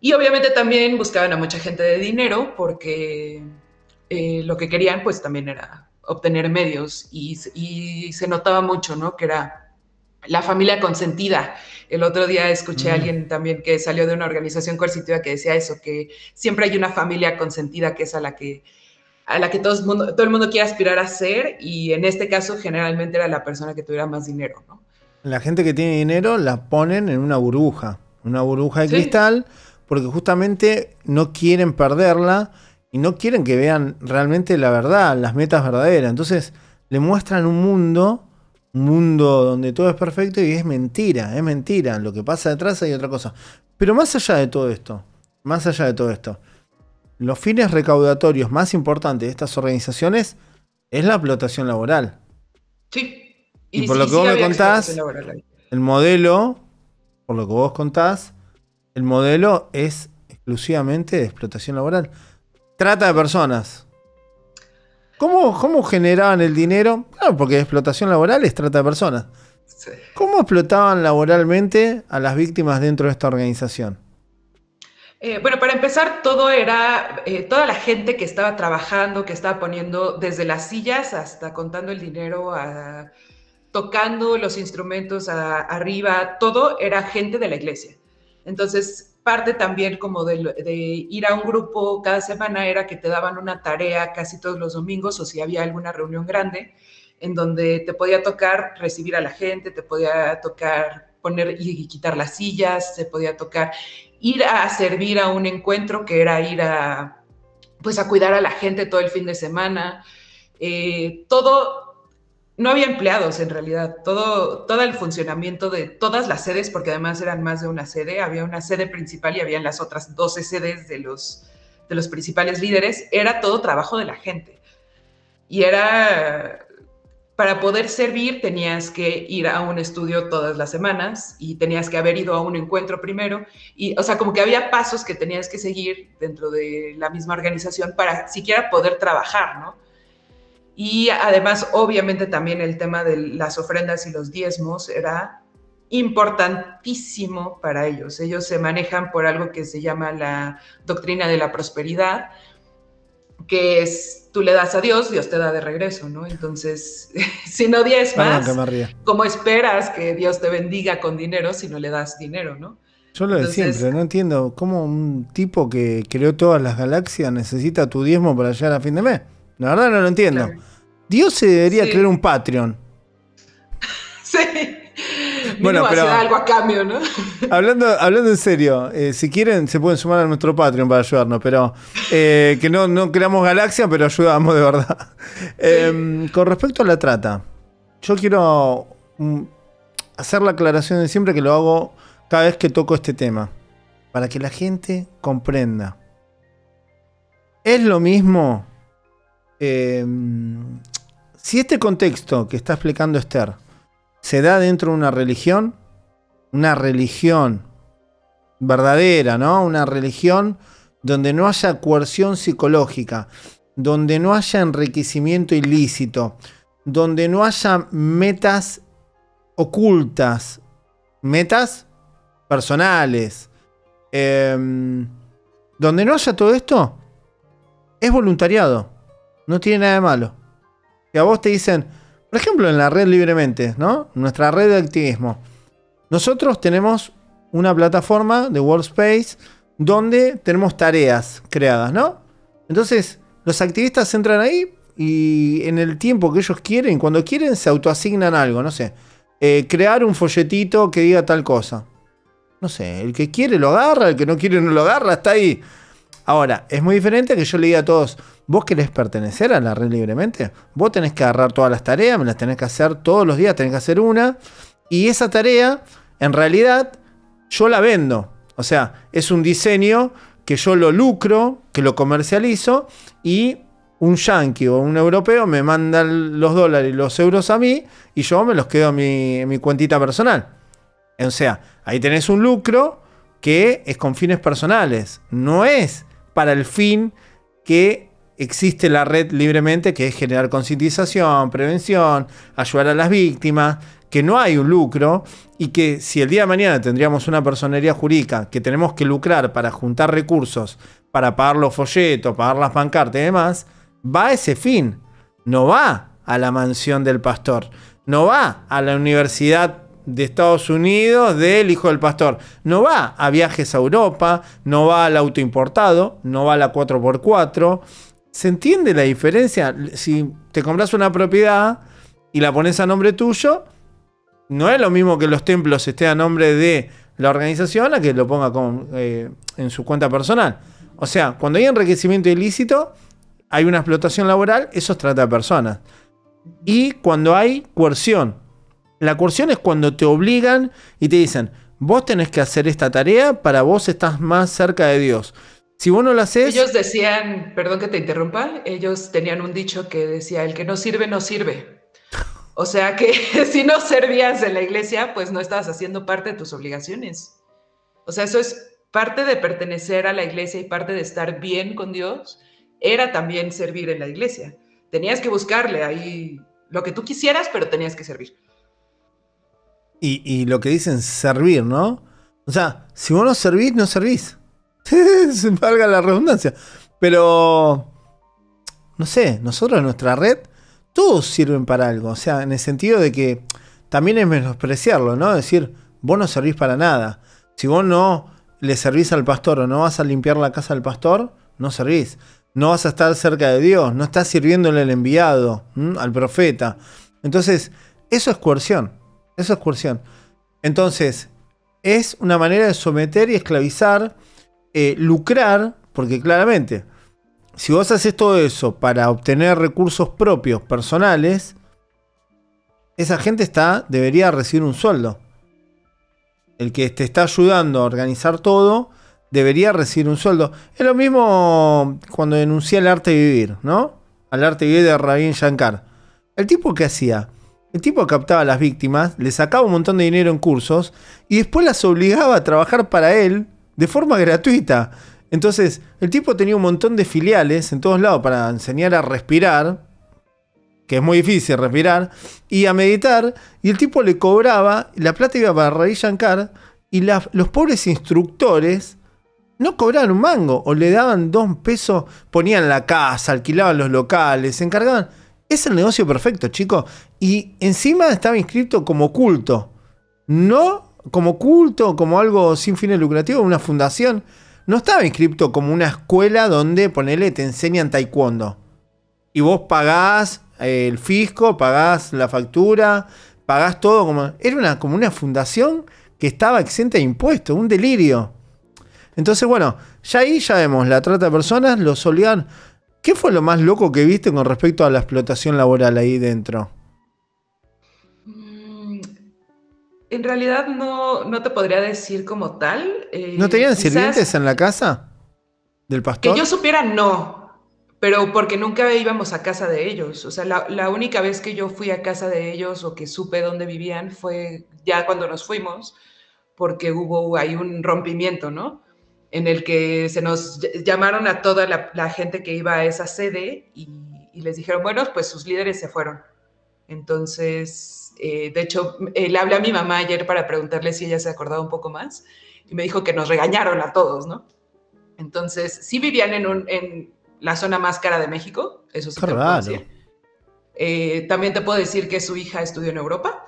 Y obviamente también buscaban a mucha gente de dinero, porque lo que querían pues también era obtener medios, y se notaba mucho, ¿no? Que era la familia consentida. El otro día escuché a alguien también que salió de una organización coercitiva que decía eso, que siempre hay una familia consentida que es a la que todo el mundo quiere aspirar a ser, y en este caso generalmente era la persona que tuviera más dinero, ¿no? La gente que tiene dinero la ponen en una burbuja de Sí. cristal, porque justamente no quieren perderla y no quieren que vean realmente la verdad, las metas verdaderas. Entonces le muestran un mundo donde todo es perfecto y es mentira. Lo que pasa detrás hay otra cosa. Pero más allá de todo esto, los fines recaudatorios más importantes de estas organizaciones es la explotación laboral. Sí. Y por lo que vos me había contás, explotación laboral ahí. el modelo, por lo que vos contás, el modelo es exclusivamente de explotación laboral. Trata de personas. ¿Cómo generaban el dinero? Claro, porque explotación laboral es trata de personas. Sí. ¿Cómo explotaban laboralmente a las víctimas dentro de esta organización? Bueno, para empezar, todo era toda la gente que estaba trabajando, que estaba poniendo desde las sillas hasta contando el dinero, tocando los instrumentos arriba, todo era gente de la iglesia. Entonces, parte también como de ir a un grupo cada semana era que te daban una tarea casi todos los domingos, o si había alguna reunión grande, en donde te podía tocar recibir a la gente, te podía tocar poner y quitar las sillas, te podía tocar ir a servir a un encuentro, que era ir a cuidar a la gente todo el fin de semana. Todo no había empleados en realidad. Todo el funcionamiento de todas las sedes, porque además eran más de una sede, había una sede principal y habían las otras 12 sedes de los principales líderes, era todo trabajo de la gente. Y era, para poder servir tenías que ir a un estudio todas las semanas y tenías que haber ido a un encuentro primero. Y, o sea, como que había pasos que tenías que seguir dentro de la misma organización para siquiera poder trabajar, ¿no? Y además, obviamente, también el tema de las ofrendas y los diezmos era importantísimo para ellos. Ellos se manejan por algo que se llama la doctrina de la prosperidad, que es, tú le das a Dios, Dios te da de regreso, ¿no? Entonces, si no diezmas, ¿cómo esperas que Dios te bendiga con dinero si no le das dinero, ¿no? Yo lo de siempre, no entiendo cómo un tipo que creó todas las galaxias necesita tu diezmo para llegar a fin de mes. La verdad no lo entiendo. Claro. Dios se debería crear un Patreon. Sí. Bueno, pero algo a cambio, ¿no? Hablando en serio, si quieren se pueden sumar a nuestro Patreon para ayudarnos, pero que no creamos galaxia, pero ayudamos de verdad. Con respecto a la trata, yo quiero hacer la aclaración de siempre, que lo hago cada vez que toco este tema, para que la gente comprenda. Es lo mismo si este contexto que está explicando Esther se da dentro de una religión verdadera, ¿no? Una religión donde no haya coerción psicológica, donde no haya enriquecimiento ilícito, donde no haya metas ocultas, metas personales, donde no haya todo esto, es voluntariado, no tiene nada de malo. Que a vos te dicen, por ejemplo, en la red Libremente, ¿no? Nuestra red de activismo. Nosotros tenemos una plataforma de Workspace donde tenemos tareas creadas, ¿no? Entonces, los activistas entran ahí y en el tiempo que ellos quieren, cuando quieren, se autoasignan algo, no sé. Crear un folletito que diga tal cosa. No sé, el que quiere lo agarra, el que no quiere no lo agarra, está ahí. Ahora, es muy diferente que yo le diga a todos, vos querés pertenecer a la red Libremente, vos tenés que agarrar todas las tareas, me las tenés que hacer todos los días, tenés que hacer una, y esa tarea, en realidad, yo la vendo. O sea, es un diseño que yo lo lucro, que lo comercializo, y un yanqui o un europeo me manda los dólares y los euros a mí, y yo me los quedo en mi cuentita personal. O sea, ahí tenés un lucro que es con fines personales, no es para el fin que existe la red Libremente, que es generar concientización, prevención, ayudar a las víctimas, que no hay un lucro, y que si el día de mañana tendríamos una personería jurídica que tenemos que lucrar para juntar recursos, para pagar los folletos, pagar las pancartas y demás, va a ese fin, no va a la mansión del pastor, no va a la universidad de Estados Unidos del hijo del pastor, no va a viajes a Europa, no va al auto importado, no va a la 4x4. ¿Se entiende la diferencia? Si te compras una propiedad y la pones a nombre tuyo, no es lo mismo que los templos estén a nombre de la organización a que lo ponga en su cuenta personal. O sea, cuando hay enriquecimiento ilícito, hay una explotación laboral, eso es trata de personas. Y cuando hay coerción. La coerción es cuando te obligan y te dicen, vos tenés que hacer esta tarea, para vos estás más cerca de Dios. Si vos no lo haces... Ellos decían, perdón que te interrumpa, ellos tenían un dicho que decía, el que no sirve, no sirve. O sea que si no servías en la iglesia, pues no estabas haciendo parte de tus obligaciones. O sea, eso es parte de pertenecer a la iglesia y parte de estar bien con Dios, era también servir en la iglesia. Tenías que buscarle ahí lo que tú quisieras, pero tenías que servir. Y lo que dicen, servir, ¿no? O sea, si vos no servís, no servís. Valga la redundancia. Pero, no sé, nosotros en nuestra red, todos sirven para algo. O sea, en el sentido de que también es menospreciarlo, ¿no? Decir, vos no servís para nada. Si vos no le servís al pastor o no vas a limpiar la casa del pastor, no servís. No vas a estar cerca de Dios, no estás sirviéndole al enviado, al profeta. Entonces, eso es coerción. Eso es coerción. Entonces, es una manera de someter y esclavizar, lucrar, porque claramente, si vos haces todo eso para obtener recursos propios, personales, esa gente debería recibir un sueldo. El que te está ayudando a organizar todo debería recibir un sueldo. Es lo mismo cuando denuncié el arte de vivir, ¿no? Al arte de vivir de Ravi Shankar. El tipo que hacía, el tipo captaba a las víctimas, le sacaba un montón de dinero en cursos y después las obligaba a trabajar para él de forma gratuita. Entonces, el tipo tenía un montón de filiales en todos lados para enseñar a respirar, que es muy difícil respirar, y a meditar, y el tipo le cobraba, la plata iba para Ravi Shankar, y los pobres instructores no cobraban un mango, o le daban 2 pesos, ponían la casa, alquilaban los locales, se encargaban. Es el negocio perfecto, chicos. Y encima estaba inscrito como culto. No como culto, como algo sin fines lucrativos, una fundación. No estaba inscrito como una escuela donde, ponele, te enseñan taekwondo. Y vos pagás el fisco, pagás la factura, pagás todo. Era como una fundación que estaba exenta de impuestos, un delirio. Entonces, bueno, ya ahí ya vemos la trata de personas, los obligan. ¿Qué fue lo más loco que viste con respecto a la explotación laboral ahí dentro? En realidad no te podría decir como tal. ¿No tenían sirvientes en la casa del pastor? Que yo supiera, no. Pero porque nunca íbamos a casa de ellos. O sea, la única vez que yo fui a casa de ellos o que supe dónde vivían fue ya cuando nos fuimos, porque hubo ahí un rompimiento, ¿no? En el que se nos llamaron a toda la gente que iba a esa sede y les dijeron, bueno, pues sus líderes se fueron. Entonces, de hecho, le hablé a mi mamá ayer para preguntarle si ella se acordaba un poco más y me dijo que nos regañaron a todos, ¿no? Entonces, sí vivían en la zona más cara de México, eso sí te puedo decir. También te puedo decir que su hija estudió en Europa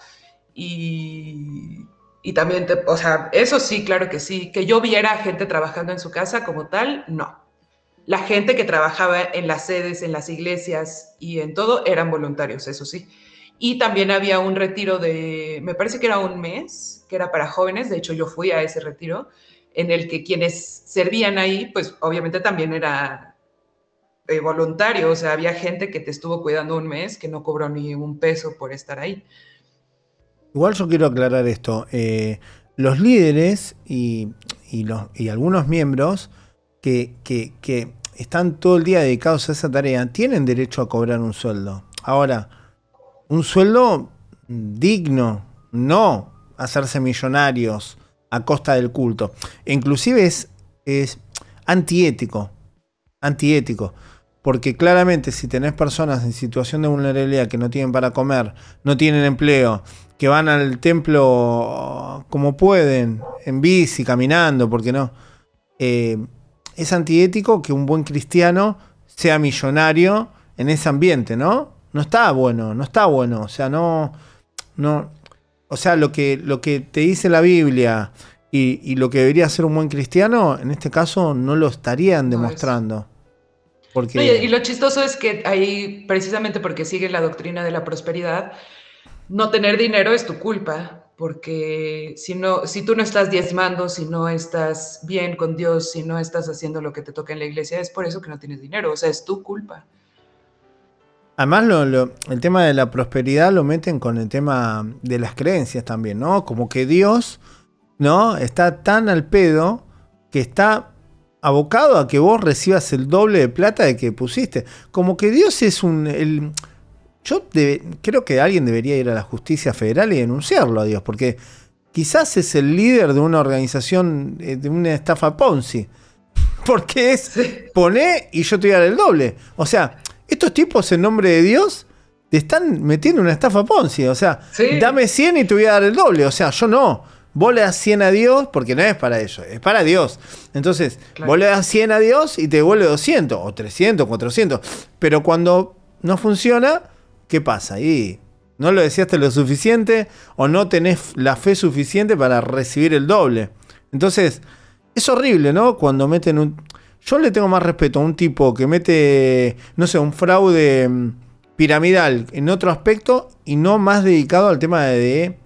y también, o sea, eso sí, claro que sí. Que yo viera gente trabajando en su casa como tal, no. La gente que trabajaba en las sedes, en las iglesias y en todo, eran voluntarios, eso sí. Y también había un retiro me parece que era un mes, que era para jóvenes, de hecho yo fui a ese retiro, en el que quienes servían ahí, pues obviamente también era voluntario, o sea, había gente que te estuvo cuidando un mes que no cobró ni un peso por estar ahí. Igual yo quiero aclarar esto. Los líderes y algunos miembros que están todo el día dedicados a esa tarea tienen derecho a cobrar un sueldo. Ahora, un sueldo digno, no hacerse millonarios a costa del culto. Inclusive es antiético. Porque claramente si tenés personas en situación de vulnerabilidad que no tienen para comer, no tienen empleo, que van al templo como pueden, en bici, caminando, porque no. Es antiético que un buen cristiano sea millonario en ese ambiente, ¿no? No está bueno. O sea, no. O sea, lo que te dice la Biblia y lo que debería ser un buen cristiano, en este caso no lo estarían demostrando. Porque... No, y lo chistoso es que ahí, precisamente porque sigue la doctrina de la prosperidad, no tener dinero es tu culpa, porque si tú no estás diezmando, si no estás bien con Dios, si no estás haciendo lo que te toca en la iglesia, es por eso que no tienes dinero, o sea, es tu culpa. Además, el tema de la prosperidad lo meten con el tema de las creencias también, ¿no? Como que Dios, ¿no? Está tan al pedo que está abocado a que vos recibas el doble de plata de que pusiste. Como que Dios es creo que alguien debería ir a la justicia federal y denunciarlo a Dios, porque quizás es el líder de una organización, de una estafa Ponzi. Porque poné y yo te voy a dar el doble. O sea, estos tipos en nombre de Dios te están metiendo una estafa Ponzi. O sea, dame 100 y te voy a dar el doble. O sea, yo no. Vos le das 100 a Dios porque no es para ellos, es para Dios. Entonces, vos le das 100 a Dios y te devuelve 200 o 300, 400. Pero cuando no funciona, ¿qué pasa? Y no lo deseaste lo suficiente o no tenés la fe suficiente para recibir el doble. Entonces, es horrible, ¿no? Cuando meten yo le tengo más respeto a un tipo que mete, no sé, un fraude piramidal en otro aspecto y no más dedicado al tema de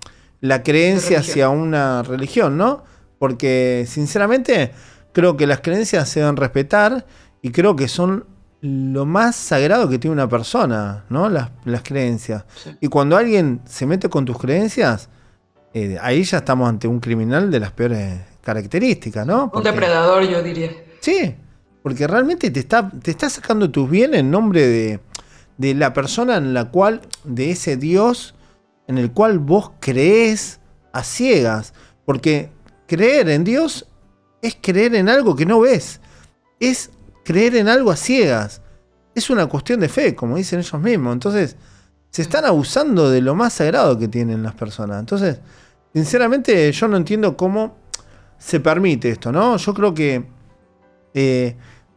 la creencia hacia una religión, ¿no? Porque, sinceramente, creo que las creencias se deben respetar y creo que son lo más sagrado que tiene una persona, ¿no? Las creencias. Sí. Y cuando alguien se mete con tus creencias, ahí ya estamos ante un criminal de las peores características, ¿no? Un depredador, yo diría. Sí, porque realmente te está sacando tus bienes en nombre de la persona en la cual, de ese Dios en el cual vos creés a ciegas. Porque creer en Dios es creer en algo que no ves. Es creer en algo a ciegas. Es una cuestión de fe, como dicen ellos mismos. Entonces, se están abusando de lo más sagrado que tienen las personas. Entonces, sinceramente, yo no entiendo cómo se permite esto, ¿no? Yo creo que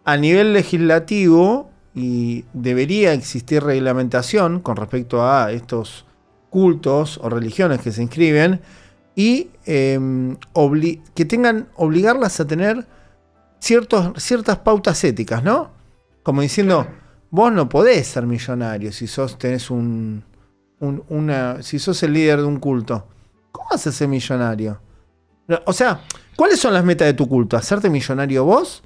a nivel legislativo y debería existir reglamentación con respecto a estos cultos o religiones que se inscriben y que tengan, obligarlas a tener ciertas pautas éticas, ¿no? Como diciendo, vos no podés ser millonario si tenés si sos el líder de un culto. ¿Cómo vas a ser millonario? O sea, ¿cuáles son las metas de tu culto? ¿Hacerte millonario vos?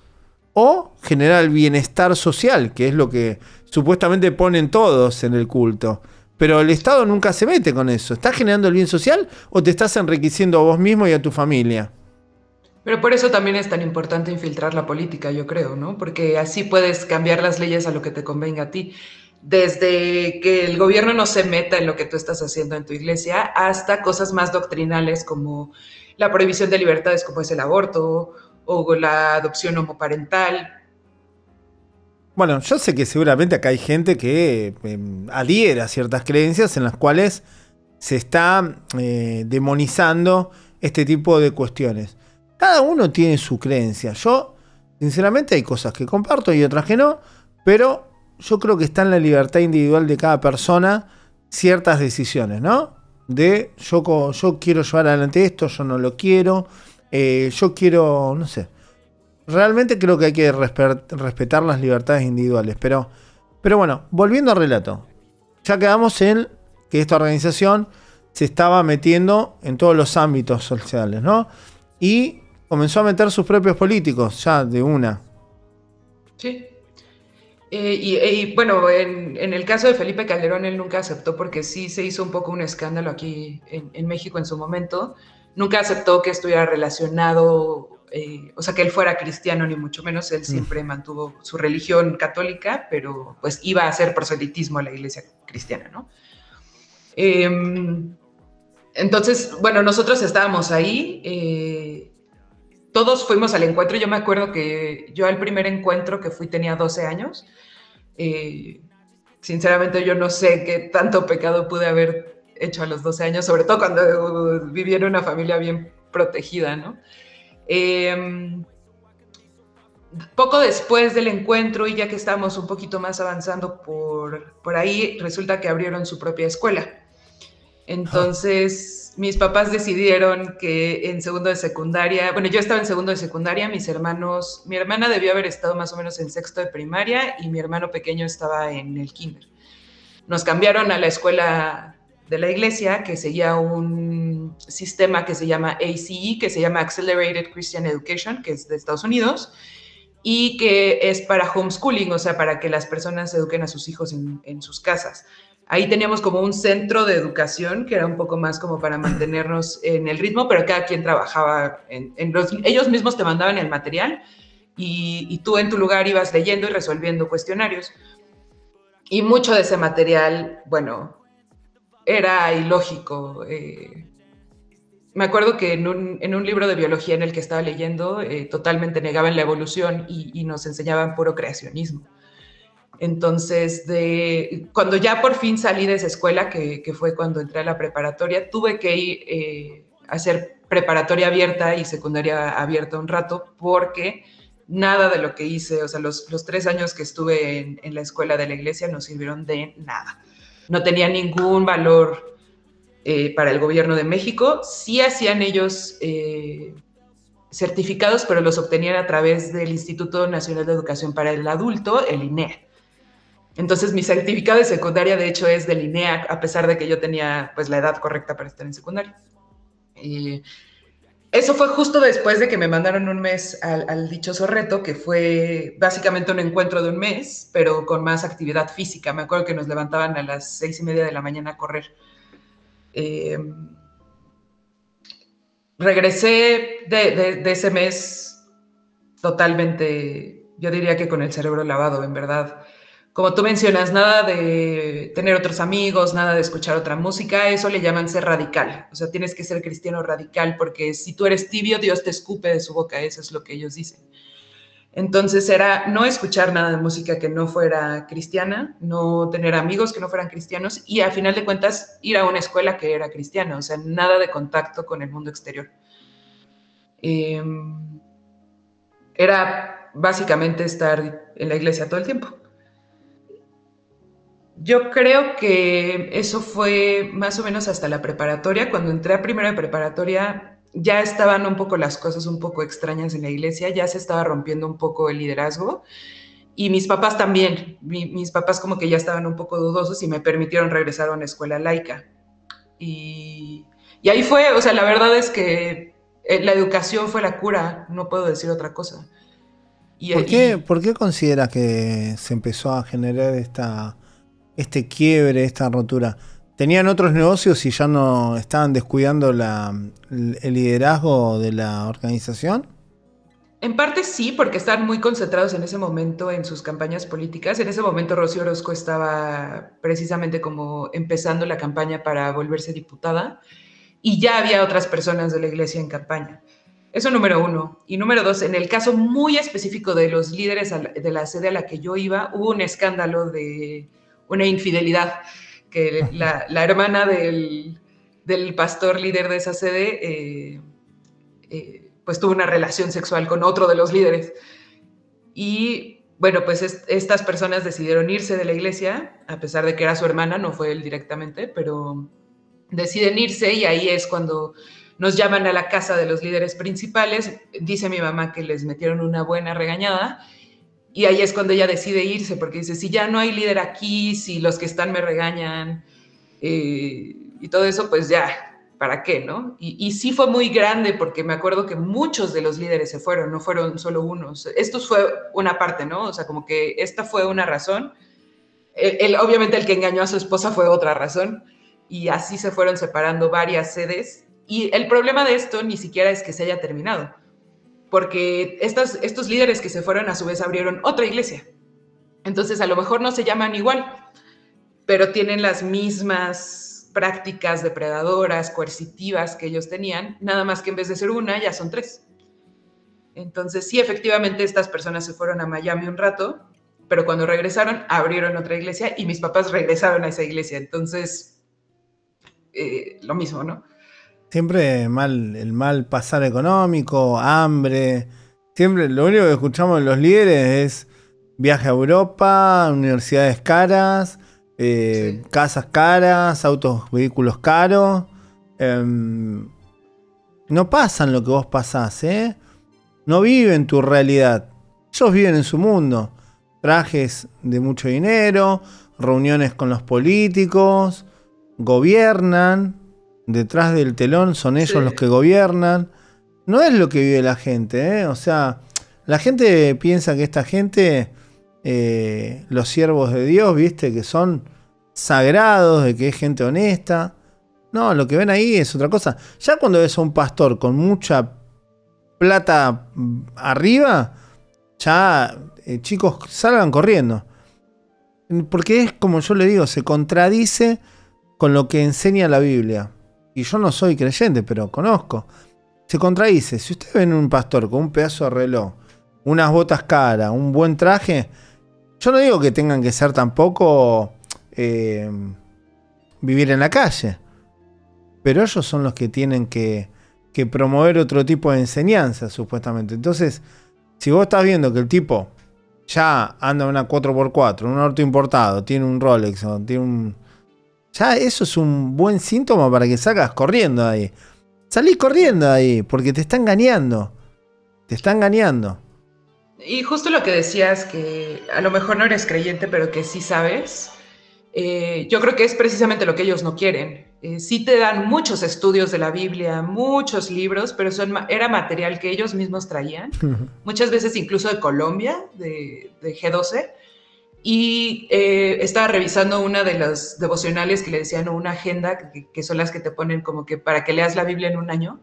¿O generar el bienestar social? Que es lo que supuestamente ponen todos en el culto. Pero el Estado nunca se mete con eso. ¿Estás generando el bien social o te estás enriqueciendo a vos mismo y a tu familia? Pero por eso también es tan importante infiltrar la política, yo creo, ¿no? Porque así puedes cambiar las leyes a lo que te convenga a ti. Desde que el gobierno no se meta en lo que tú estás haciendo en tu iglesia, hasta cosas más doctrinales como la prohibición de libertades como es el aborto o la adopción homoparental. Bueno, yo sé que seguramente acá hay gente que adhiere a ciertas creencias en las cuales se está demonizando este tipo de cuestiones. Cada uno tiene su creencia. Yo, sinceramente, hay cosas que comparto y otras que no, pero yo creo que está en la libertad individual de cada persona ciertas decisiones, ¿no? De yo quiero llevar adelante esto, yo no lo quiero, yo quiero, no sé. Realmente creo que hay que respetar las libertades individuales. Pero bueno, volviendo al relato. Ya quedamos en que esta organización se estaba metiendo en todos los ámbitos sociales, ¿no? Y comenzó a meter sus propios políticos, ya de una. Sí. Y bueno, en el caso de Felipe Calderón, él nunca aceptó porque sí se hizo un poco un escándalo aquí en México en su momento. Nunca aceptó que estuviera relacionado, o sea, que él fuera cristiano, ni mucho menos. Él siempre mantuvo su religión católica, pero pues iba a hacer proselitismo a la iglesia cristiana, ¿no? Entonces, bueno, nosotros estábamos ahí, todos fuimos al encuentro. Yo me acuerdo que yo al primer encuentro que fui tenía 12 años. Sinceramente yo no sé qué tanto pecado pude haber hecho a los 12 años, sobre todo cuando viví en una familia bien protegida, ¿no? Poco después del encuentro, y ya que estábamos un poquito más avanzando por ahí, resulta que abrieron su propia escuela. Entonces, mis papás decidieron que en segundo de secundaria, bueno, yo estaba en segundo de secundaria, mi hermana debió haber estado más o menos en sexto de primaria y mi hermano pequeño estaba en el kinder. Nos cambiaron a la escuela de la iglesia, que seguía un sistema que se llama ACE, que se llama Accelerated Christian Education, que es de Estados Unidos, y que es para homeschooling, o sea, para que las personas eduquen a sus hijos en sus casas. Ahí teníamos como un centro de educación que era un poco más como para mantenernos en el ritmo, pero cada quien trabajaba ellos mismos te mandaban el material y tú en tu lugar ibas leyendo y resolviendo cuestionarios. Y mucho de ese material, bueno, era ilógico. Me acuerdo que en un libro de biología en el que estaba leyendo, totalmente negaban la evolución y nos enseñaban puro creacionismo. Entonces, cuando ya por fin salí de esa escuela, que fue cuando entré a la preparatoria, tuve que ir a hacer preparatoria abierta y secundaria abierta un rato, porque nada de lo que hice, o sea, los 3 años que estuve en la escuela de la iglesia no sirvieron de nada. No tenía ningún valor para el gobierno de México. Sí hacían ellos certificados, pero los obtenían a través del Instituto Nacional de Educación para el Adulto, el INEA. Entonces, mi certificado de secundaria, de hecho, es del INEA, a pesar de que yo tenía pues, la edad correcta para estar en secundaria. Eso fue justo después de que me mandaron un mes al dichoso reto, que fue básicamente un encuentro de un mes, pero con más actividad física. Me acuerdo que nos levantaban a las 6:30 de la mañana a correr. Regresé de ese mes totalmente, yo diría que con el cerebro lavado, en verdad. Como tú mencionas, nada de tener otros amigos, nada de escuchar otra música, eso le llaman ser radical. O sea, tienes que ser cristiano radical porque si tú eres tibio, Dios te escupe de su boca, eso es lo que ellos dicen. Entonces era no escuchar nada de música que no fuera cristiana, no tener amigos que no fueran cristianos y al final de cuentas ir a una escuela que era cristiana, o sea, nada de contacto con el mundo exterior. Era básicamente estar en la iglesia todo el tiempo. Yo creo que eso fue más o menos hasta la preparatoria. Cuando entré a primero de preparatoria ya estaban un poco las cosas un poco extrañas en la iglesia, ya se estaba rompiendo un poco el liderazgo y mis papás también, mis papás como que ya estaban un poco dudosos y me permitieron regresar a una escuela laica. Y ahí fue, o sea, la verdad es que la educación fue la cura, no puedo decir otra cosa. ¿Por qué consideras que se empezó a generar este quiebre, esta rotura? ¿Tenían otros negocios y ya no estaban descuidando el liderazgo de la organización? En parte sí, porque estaban muy concentrados en ese momento en sus campañas políticas. En ese momento Rocío Orozco estaba precisamente como empezando la campaña para volverse diputada y ya había otras personas de la iglesia en campaña. Eso número uno. Y número dos, en el caso muy específico de los líderes de la sede a la que yo iba, hubo un escándalo de una infidelidad, que la hermana del pastor líder de esa sede pues tuvo una relación sexual con otro de los líderes. Y bueno, pues estas personas decidieron irse de la iglesia, a pesar de que era su hermana, no fue él directamente, pero deciden irse y ahí es cuando nos llaman a la casa de los líderes principales. Dice mi mamá que les metieron una buena regañada y ahí es cuando ella decide irse, porque dice, si ya no hay líder aquí, si los que están me regañan y todo eso, pues ya, ¿para qué, no? Y sí fue muy grande, porque me acuerdo que muchos de los líderes se fueron, no fueron solo unos. Esto fue una parte, ¿no? O sea, como que esta fue una razón. Obviamente el que engañó a su esposa fue otra razón, y así se fueron separando varias sedes. Y el problema de esto ni siquiera es que se haya terminado, porque estos líderes que se fueron a su vez abrieron otra iglesia. Entonces a lo mejor no se llaman igual, pero tienen las mismas prácticas depredadoras, coercitivas que ellos tenían, nada más que en vez de ser una, ya son 3. Entonces sí, efectivamente estas personas se fueron a Miami un rato, pero cuando regresaron abrieron otra iglesia y mis papás regresaron a esa iglesia. Entonces, lo mismo, ¿no? Siempre el mal pasar económico, hambre. Siempre lo único que escuchamos de los líderes es viaje a Europa, universidades caras, sí, casas caras, vehículos caros. No pasan lo que vos pasás, ¿eh? No viven tu realidad. Ellos viven en su mundo. Trajes de mucho dinero, reuniones con los políticos, gobiernan. Detrás del telón son ellos, sí, los que gobiernan. No es lo que vive la gente, ¿eh? O sea, la gente piensa que esta gente, los siervos de Dios, ¿viste? Que son sagrados, de que es gente honesta. No, lo que ven ahí es otra cosa. Ya cuando ves a un pastor con mucha plata arriba, ya, chicos, salgan corriendo. Porque es como yo le digo, se contradice con lo que enseña la Biblia. Y yo no soy creyente, pero conozco. Se contradice. Si ustedes ven un pastor con un pedazo de reloj, unas botas caras, un buen traje, yo no digo que tengan que ser tampoco vivir en la calle. Pero ellos son los que tienen que promover otro tipo de enseñanza, supuestamente. Entonces, si vos estás viendo que el tipo ya anda en una 4x4, un auto importado, tiene un Rolex, o tiene un... Ya eso es un buen síntoma para que salgas corriendo de ahí. Salís corriendo de ahí, porque te está engañando. Te está engañando. Y justo lo que decías, que a lo mejor no eres creyente, pero que sí sabes, yo creo que es precisamente lo que ellos no quieren. Sí te dan muchos estudios de la Biblia, muchos libros, pero era material que ellos mismos traían, muchas veces incluso de Colombia, de G12. Y estaba revisando una de las devocionales que le decían, o una agenda, que son las que te ponen como que para que leas la Biblia en un año.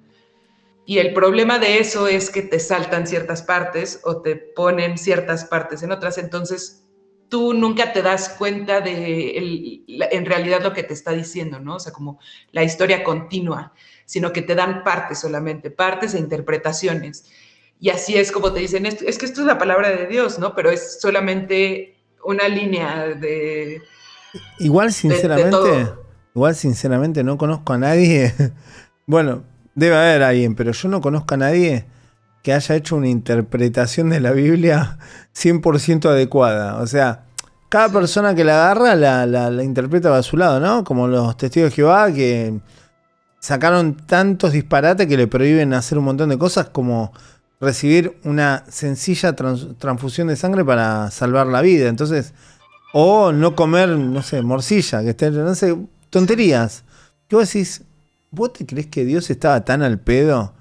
Y el problema de eso es que te saltan ciertas partes o te ponen ciertas partes en otras. Entonces, tú nunca te das cuenta de en realidad lo que te está diciendo, ¿no? O sea, como la historia continua, sino que te dan partes solamente, partes e interpretaciones. Y así es como te dicen, es que esto es la palabra de Dios, ¿no? Pero es solamente una línea de... Igual, sinceramente, no conozco a nadie. Bueno, debe haber alguien, pero yo no conozco a nadie que haya hecho una interpretación de la Biblia 100% adecuada. O sea, cada persona que la agarra la interpreta a su lado, ¿no? Como los testigos de Jehová que sacaron tantos disparates que le prohíben hacer un montón de cosas como recibir una sencilla transfusión de sangre para salvar la vida. Entonces, o no comer, no sé, morcilla, que esté, no sé, tonterías. ¿Qué vos decís? ¿Vos te crees que Dios estaba tan al pedo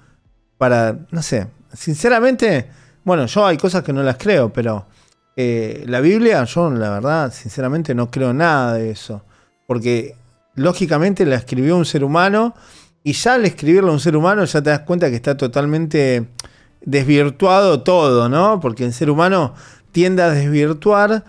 para, no sé, sinceramente, bueno, yo hay cosas que no las creo, pero la Biblia, yo la verdad, sinceramente no creo nada de eso, porque lógicamente la escribió un ser humano y ya al escribirlo a un ser humano ya te das cuenta que está totalmente desvirtuado todo, ¿no? Porque el ser humano tiende a desvirtuar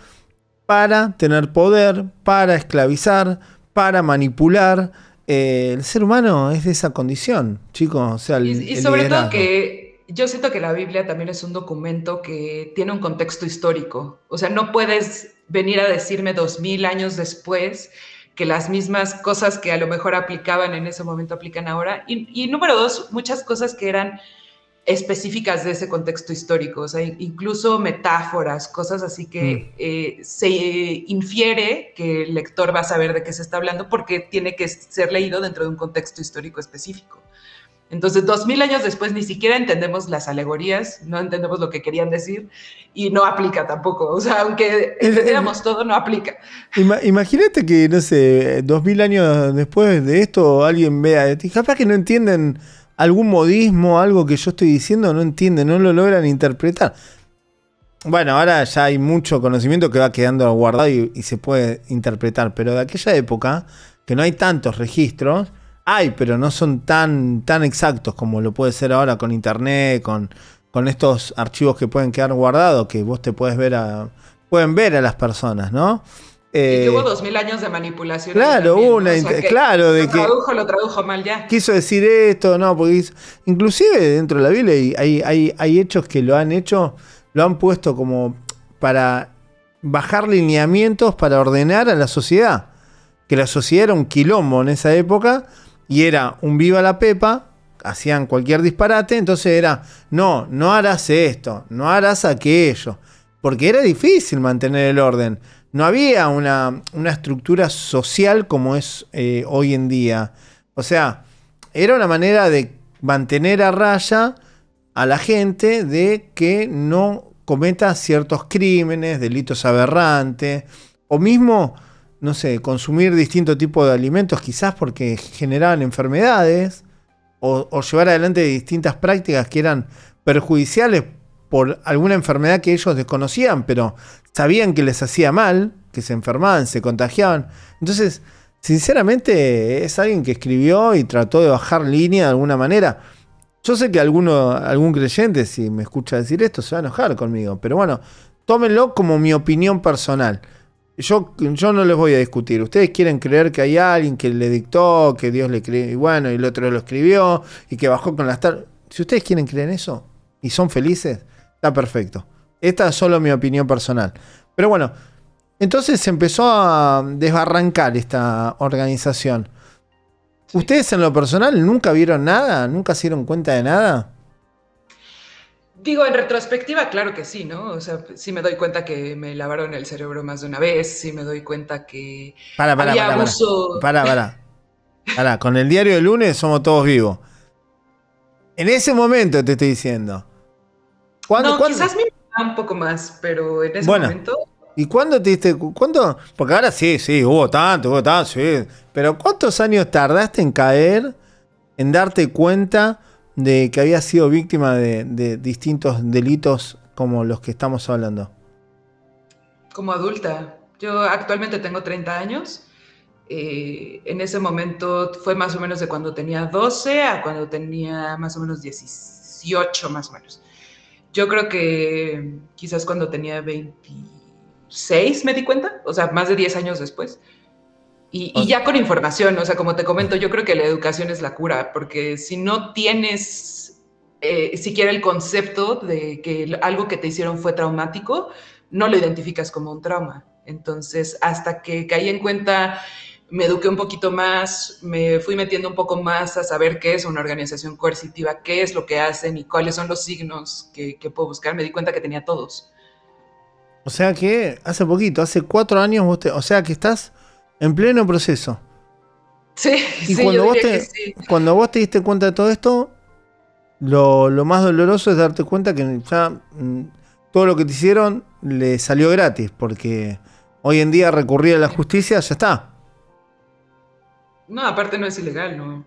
para tener poder, para esclavizar, para manipular. El ser humano es de esa condición, chicos. O sea, y sobre todo que yo siento que la Biblia también es un documento que tiene un contexto histórico. O sea, no puedes venir a decirme 2000 años después que las mismas cosas que a lo mejor aplicaban en ese momento aplican ahora. Y número dos, muchas cosas que eran específicas de ese contexto histórico, o sea, incluso metáforas, cosas así que se infiere que el lector va a saber de qué se está hablando porque tiene que ser leído dentro de un contexto histórico específico. Entonces, 2000 años después ni siquiera entendemos las alegorías, no entendemos lo que querían decir y no aplica tampoco. O sea, aunque entendiéramos todo, no aplica. Imagínate que, no sé, 2000 años después de esto alguien vea, capaz que no entienden algún modismo, algo que yo estoy diciendo, no entienden, no lo logran interpretar. Bueno, ahora ya hay mucho conocimiento que va quedando guardado y se puede interpretar, pero de aquella época, que no hay tantos registros, hay, pero no son tan exactos como lo puede ser ahora con internet, con estos archivos que pueden quedar guardados, que vos te pueden ver a las personas, ¿no? Y que hubo 2000 años de manipulación. Claro, también, hubo ¿no? O sea, claro, de que lo tradujo mal ya. Quiso decir esto, no, porque inclusive dentro de la Biblia hay hechos que lo han puesto como para bajar lineamientos para ordenar a la sociedad. Que la sociedad era un quilombo en esa época y era un viva la pepa, hacían cualquier disparate, entonces era, no harás esto, no harás aquello, porque era difícil mantener el orden. No había una estructura social como es hoy en día. O sea, era una manera de mantener a raya a la gente de que no cometa ciertos crímenes, delitos aberrantes, o mismo, no sé, consumir distintos tipos de alimentos, quizás porque generaban enfermedades, o llevar adelante distintas prácticas que eran perjudiciales por alguna enfermedad que ellos desconocían, pero sabían que les hacía mal, que se enfermaban, se contagiaban. Entonces, sinceramente, es alguien que escribió y trató de bajar línea de alguna manera. Yo sé que algún creyente, si me escucha decir esto, se va a enojar conmigo, pero bueno, tómenlo como mi opinión personal. Yo no les voy a discutir. Ustedes quieren creer que hay alguien que le dictó, que Dios le creyó, y bueno, y el otro lo escribió, y que bajó con las Si ustedes quieren creer en eso y son felices, está perfecto. Esta es solo mi opinión personal. Pero bueno, entonces se empezó a desbarrancar esta organización. Sí. ¿Ustedes en lo personal nunca vieron nada? ¿Nunca se dieron cuenta de nada? Digo, en retrospectiva, claro que sí, ¿no? O sea, sí me doy cuenta que me lavaron el cerebro más de una vez, sí me doy cuenta que había abuso... Para, con el diario del lunes somos todos vivos. En ese momento te estoy diciendo. ¿Cuándo? Quizás me un poco más, pero en ese momento... ¿Y cuándo te diste cuánto? Porque ahora sí, hubo tanto, sí. Pero ¿cuántos años tardaste en caer, en darte cuenta de que habías sido víctima de distintos delitos como los que estamos hablando? Como adulta. Yo actualmente tengo 30 años. En ese momento fue más o menos de cuando tenía 12 a cuando tenía más o menos 18, más o menos. Yo creo que quizás cuando tenía 26 me di cuenta, o sea, más de 10 años después. Y ya con información, o sea, como te comento, yo creo que la educación es la cura, porque si no tienes siquiera el concepto de que algo que te hicieron fue traumático, no lo identificas como un trauma. Entonces, hasta que caí en cuenta, me eduqué un poquito más, me fui metiendo un poco más a saber qué es una organización coercitiva, qué es lo que hacen y cuáles son los signos que puedo buscar, me di cuenta que tenía todos. O sea que hace poquito, hace 4 años, o sea que estás en pleno proceso. Sí, y sí, cuando vos te diste cuenta de todo esto, lo más doloroso es darte cuenta que ya todo lo que te hicieron le salió gratis, porque hoy en día recurrir a la justicia ya está. No, aparte no es ilegal, no.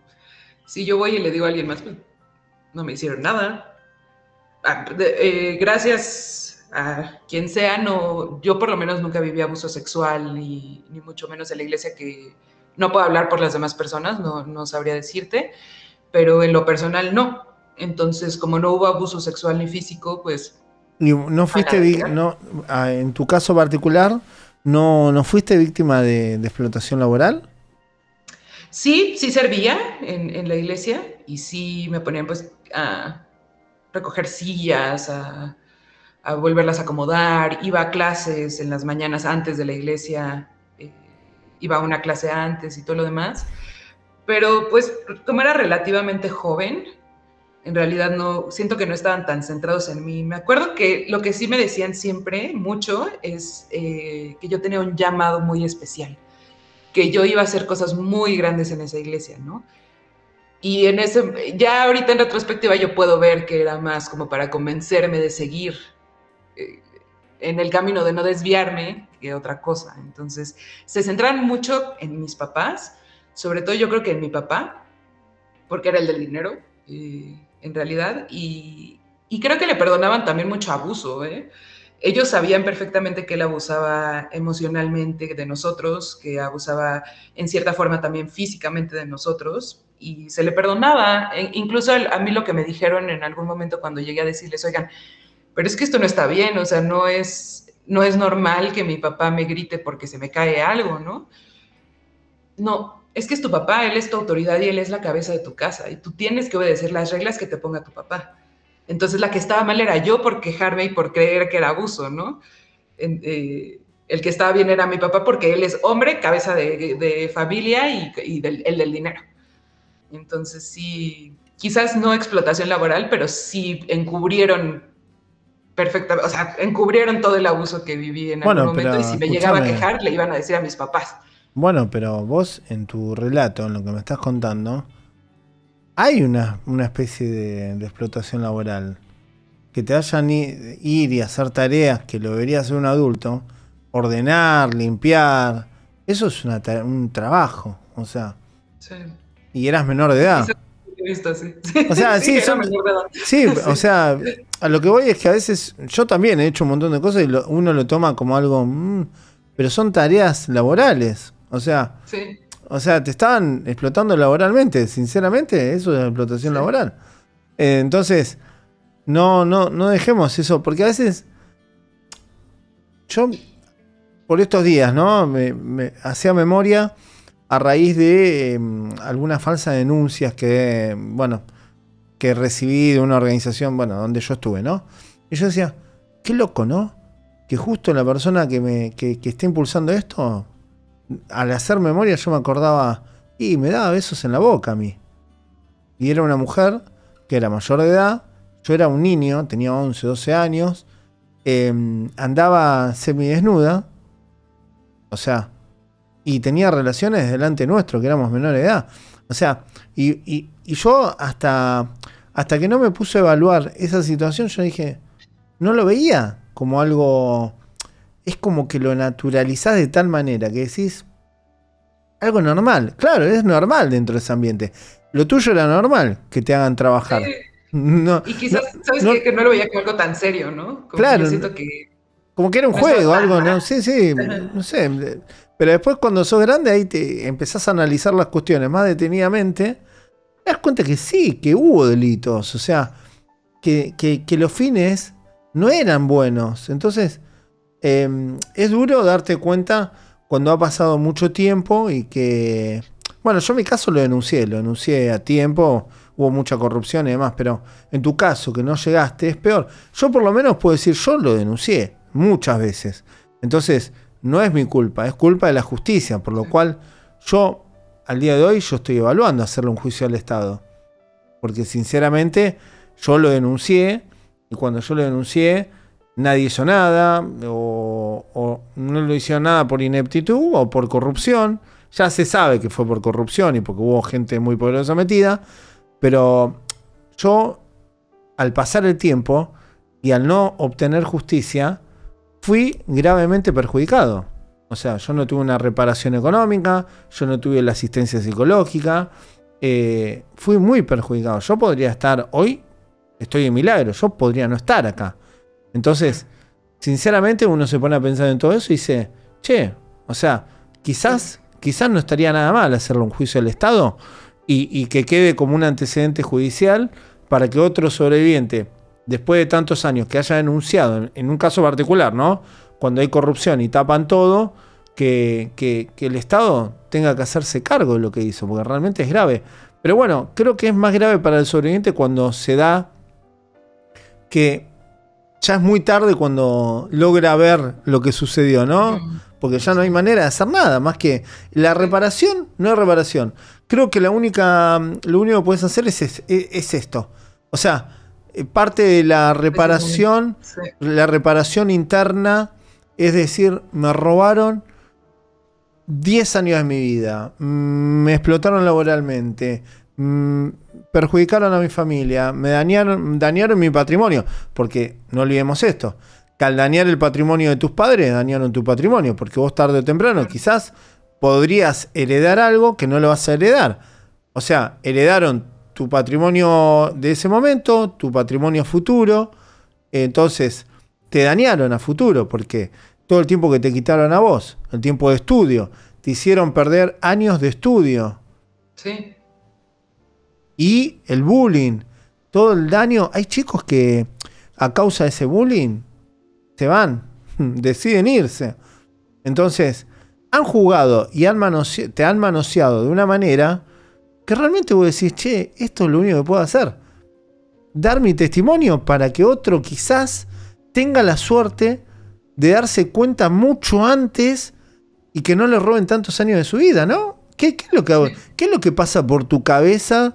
Si yo voy y le digo a alguien más, pues no me hicieron nada. Gracias a quien sea, no, yo por lo menos nunca viví abuso sexual, ni mucho menos en la iglesia, que no puedo hablar por las demás personas, no sabría decirte, pero en lo personal no. Entonces, como no hubo abuso sexual ni físico, pues... ¿Y no fuiste, en tu caso particular, no fuiste víctima de explotación laboral? Sí servía en la iglesia y sí me ponían pues a recoger sillas, a volverlas a acomodar, iba a clases en las mañanas antes de la iglesia, iba a una clase antes y todo lo demás, pero pues como era relativamente joven, en realidad no, siento que no estaban tan centrados en mí. Me acuerdo que lo que sí me decían siempre mucho es que yo tenía un llamado muy especial, que yo iba a hacer cosas muy grandes en esa iglesia, ¿no? Y en ese, ya ahorita en retrospectiva yo puedo ver que era más como para convencerme de seguir en el camino, de no desviarme, que otra cosa. Entonces, se centraron mucho en mis papás, sobre todo yo creo que en mi papá, porque era el del dinero, en realidad, y creo que le perdonaban también mucho abuso, ¿eh? Ellos sabían perfectamente que él abusaba emocionalmente de nosotros, que abusaba en cierta forma también físicamente de nosotros, y se le perdonaba. Incluso a mí lo que me dijeron en algún momento cuando llegué a decirles, oigan, pero es que esto no está bien, o sea, no es normal que mi papá me grite porque se me cae algo, ¿no? No, es que es tu papá, él es tu autoridad y él es la cabeza de tu casa, y tú tienes que obedecer las reglas que te ponga tu papá. Entonces la que estaba mal era yo por quejarme y por creer que era abuso, ¿no? El que estaba bien era mi papá porque él es hombre, cabeza de familia y el del dinero. Entonces sí, quizás no explotación laboral, pero sí encubrieron perfectamente, o sea, encubrieron todo el abuso que viví en algún momento, y si me llegaba a quejar le iban a decir a mis papás. Bueno, pero vos en tu relato, en lo que me estás contando, hay una especie de explotación laboral. Que te hayan ir y hacer tareas que lo debería hacer un adulto, ordenar, limpiar, eso es un trabajo, o sea. Sí. Y eras menor de edad. Visto, sí. O sea, sí, o sea, a lo que voy es que a veces yo también he hecho un montón de cosas y uno lo toma como algo, pero son tareas laborales, o sea. Sí. O sea, te estaban explotando laboralmente, sinceramente, eso es explotación laboral. Entonces, no dejemos eso, porque a veces yo, por estos días, ¿no? Me hacía memoria a raíz de algunas falsas denuncias que recibí de una organización, donde yo estuve, ¿no? Y yo decía, qué loco, ¿no? Que justo la persona que está impulsando esto, al hacer memoria yo me acordaba, y me daba besos en la boca a mí. Y era una mujer que era mayor de edad, yo era un niño, tenía 11, 12 años, andaba semidesnuda, o sea, y tenía relaciones delante nuestro, que éramos menores de edad. O sea, y yo hasta que no me puse a evaluar esa situación, yo dije, no lo veía como algo... es como que lo naturalizás de tal manera que decís algo normal. Claro, es normal dentro de ese ambiente. Lo tuyo era normal que te hagan trabajar. Sí. No, Y quizás, no, ¿sabes no, qué? Que no lo veía como algo tan serio, ¿no? Como claro, que yo siento que como que era un no estaba juego, tan algo, ¿no? mal. Sí, sí, Ajá. no sé. Pero después cuando sos grande ahí te empezás a analizar las cuestiones más detenidamente, te das cuenta que sí, que hubo delitos, o sea, que los fines no eran buenos. Entonces, es duro darte cuenta cuando ha pasado mucho tiempo y que, bueno, yo en mi caso lo denuncié a tiempo, hubo mucha corrupción y demás, pero en tu caso que no llegaste es peor. Yo por lo menos puedo decir, yo lo denuncié muchas veces. Entonces, no es mi culpa, es culpa de la justicia, por lo cual yo, al día de hoy, yo estoy evaluando hacerle un juicio al Estado. Porque sinceramente, yo lo denuncié, y cuando yo lo denuncié, nadie hizo nada, o no lo hicieron nada por ineptitud o por corrupción. Ya se sabe que fue por corrupción y porque hubo gente muy poderosa metida, pero yo, al pasar el tiempo y al no obtener justicia, fui gravemente perjudicado. O sea, yo no tuve una reparación económica, yo no tuve la asistencia psicológica, fui muy perjudicado. Yo podría estar hoy, estoy en Milagro, yo podría no estar acá. Entonces, sinceramente uno se pone a pensar en todo eso y dice, che, o sea, quizás no estaría nada mal hacerle un juicio al Estado y que quede como un antecedente judicial para que otro sobreviviente, después de tantos años que haya denunciado, en un caso particular, ¿no? Cuando hay corrupción y tapan todo, que el Estado tenga que hacerse cargo de lo que hizo, porque realmente es grave. Pero bueno, creo que es más grave para el sobreviviente cuando se da que ya es muy tarde cuando logra ver lo que sucedió, ¿no? Porque ya no hay manera de hacer nada, más que la reparación, no es reparación. Creo que lo único que puedes hacer es esto. O sea, parte de la reparación interna, es decir, me robaron 10 años de mi vida, me explotaron laboralmente, perjudicaron a mi familia, me dañaron mi patrimonio, porque no olvidemos esto, que al dañar el patrimonio de tus padres, dañaron tu patrimonio, porque vos tarde o temprano quizás podrías heredar algo que no lo vas a heredar. O sea, heredaron tu patrimonio de ese momento, tu patrimonio futuro, entonces te dañaron a futuro, porque todo el tiempo que te quitaron a vos, el tiempo de estudio, te hicieron perder años de estudio. Sí. Y el bullying, todo el daño. Hay chicos que a causa de ese bullying se van, deciden irse. Entonces, han jugado y te han manoseado de una manera que realmente vos decís, che, esto es lo único que puedo hacer. Dar mi testimonio para que otro quizás tenga la suerte de darse cuenta mucho antes y que no le roben tantos años de su vida, ¿no? ¿Qué es lo que pasa por tu cabeza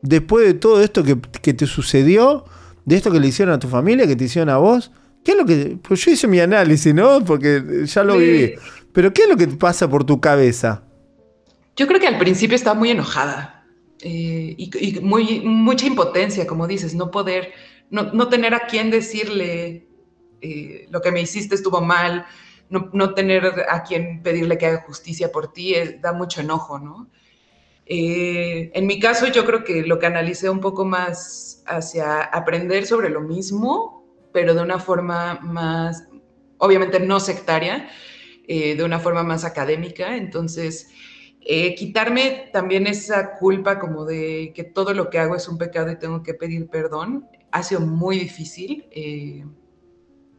después de todo esto que te sucedió, de esto que le hicieron a tu familia, que te hicieron a vos? ¿Qué es lo que...? Pues yo hice mi análisis, ¿no? Porque ya lo viví. Pero ¿qué es lo que te pasa por tu cabeza? Yo creo que al principio estaba muy enojada y mucha impotencia, como dices, no poder, no tener a quién decirle lo que me hiciste estuvo mal, no tener a quien pedirle que haga justicia por ti, da mucho enojo, ¿no? En mi caso, yo creo que lo canalicé un poco más hacia aprender sobre lo mismo, pero de una forma más, obviamente no sectaria, de una forma más académica. Entonces, quitarme también esa culpa como de que todo lo que hago es un pecado y tengo que pedir perdón, ha sido muy difícil.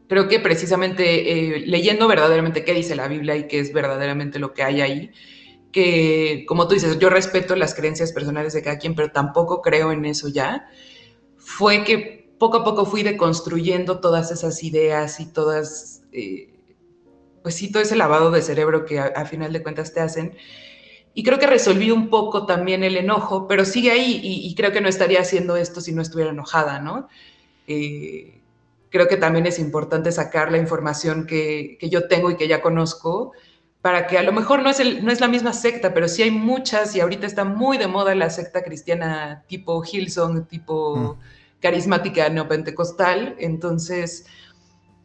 Creo que precisamente leyendo verdaderamente qué dice la Biblia y qué es verdaderamente lo que hay ahí, que como tú dices, yo respeto las creencias personales de cada quien, pero tampoco creo en eso ya, fue que poco a poco fui deconstruyendo todas esas ideas y todas, pues sí, todo ese lavado de cerebro que a final de cuentas te hacen. Y creo que resolví un poco también el enojo, pero sigue ahí y creo que no estaría haciendo esto si no estuviera enojada, ¿no? Creo que también es importante sacar la información que yo tengo y que ya conozco, para que a lo mejor no es la misma secta, pero sí hay muchas, y ahorita está muy de moda la secta cristiana tipo Hillsong, tipo carismática neopentecostal. Entonces,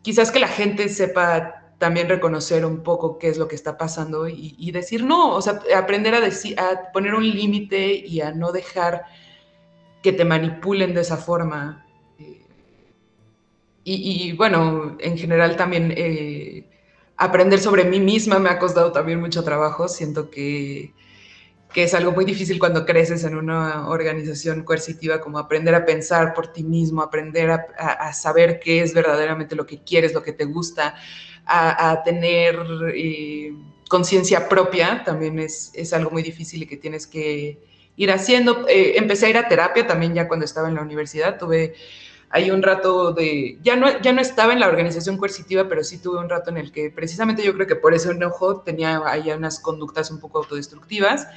quizás que la gente sepa también reconocer un poco qué es lo que está pasando y decir no, o sea, aprender a poner un límite y a no dejar que te manipulen de esa forma. Y bueno, en general también aprender sobre mí misma me ha costado también mucho trabajo. Siento que es algo muy difícil cuando creces en una organización coercitiva, como aprender a pensar por ti mismo, aprender a saber qué es verdaderamente lo que quieres, lo que te gusta, a tener conciencia propia, también es algo muy difícil y que tienes que ir haciendo. Empecé a ir a terapia también ya cuando estaba en la universidad, tuve ahí un rato de, ya no estaba en la organización coercitiva, pero sí tuve un rato en el que precisamente yo creo que por ese enojo tenía ahí unas conductas un poco autodestructivas.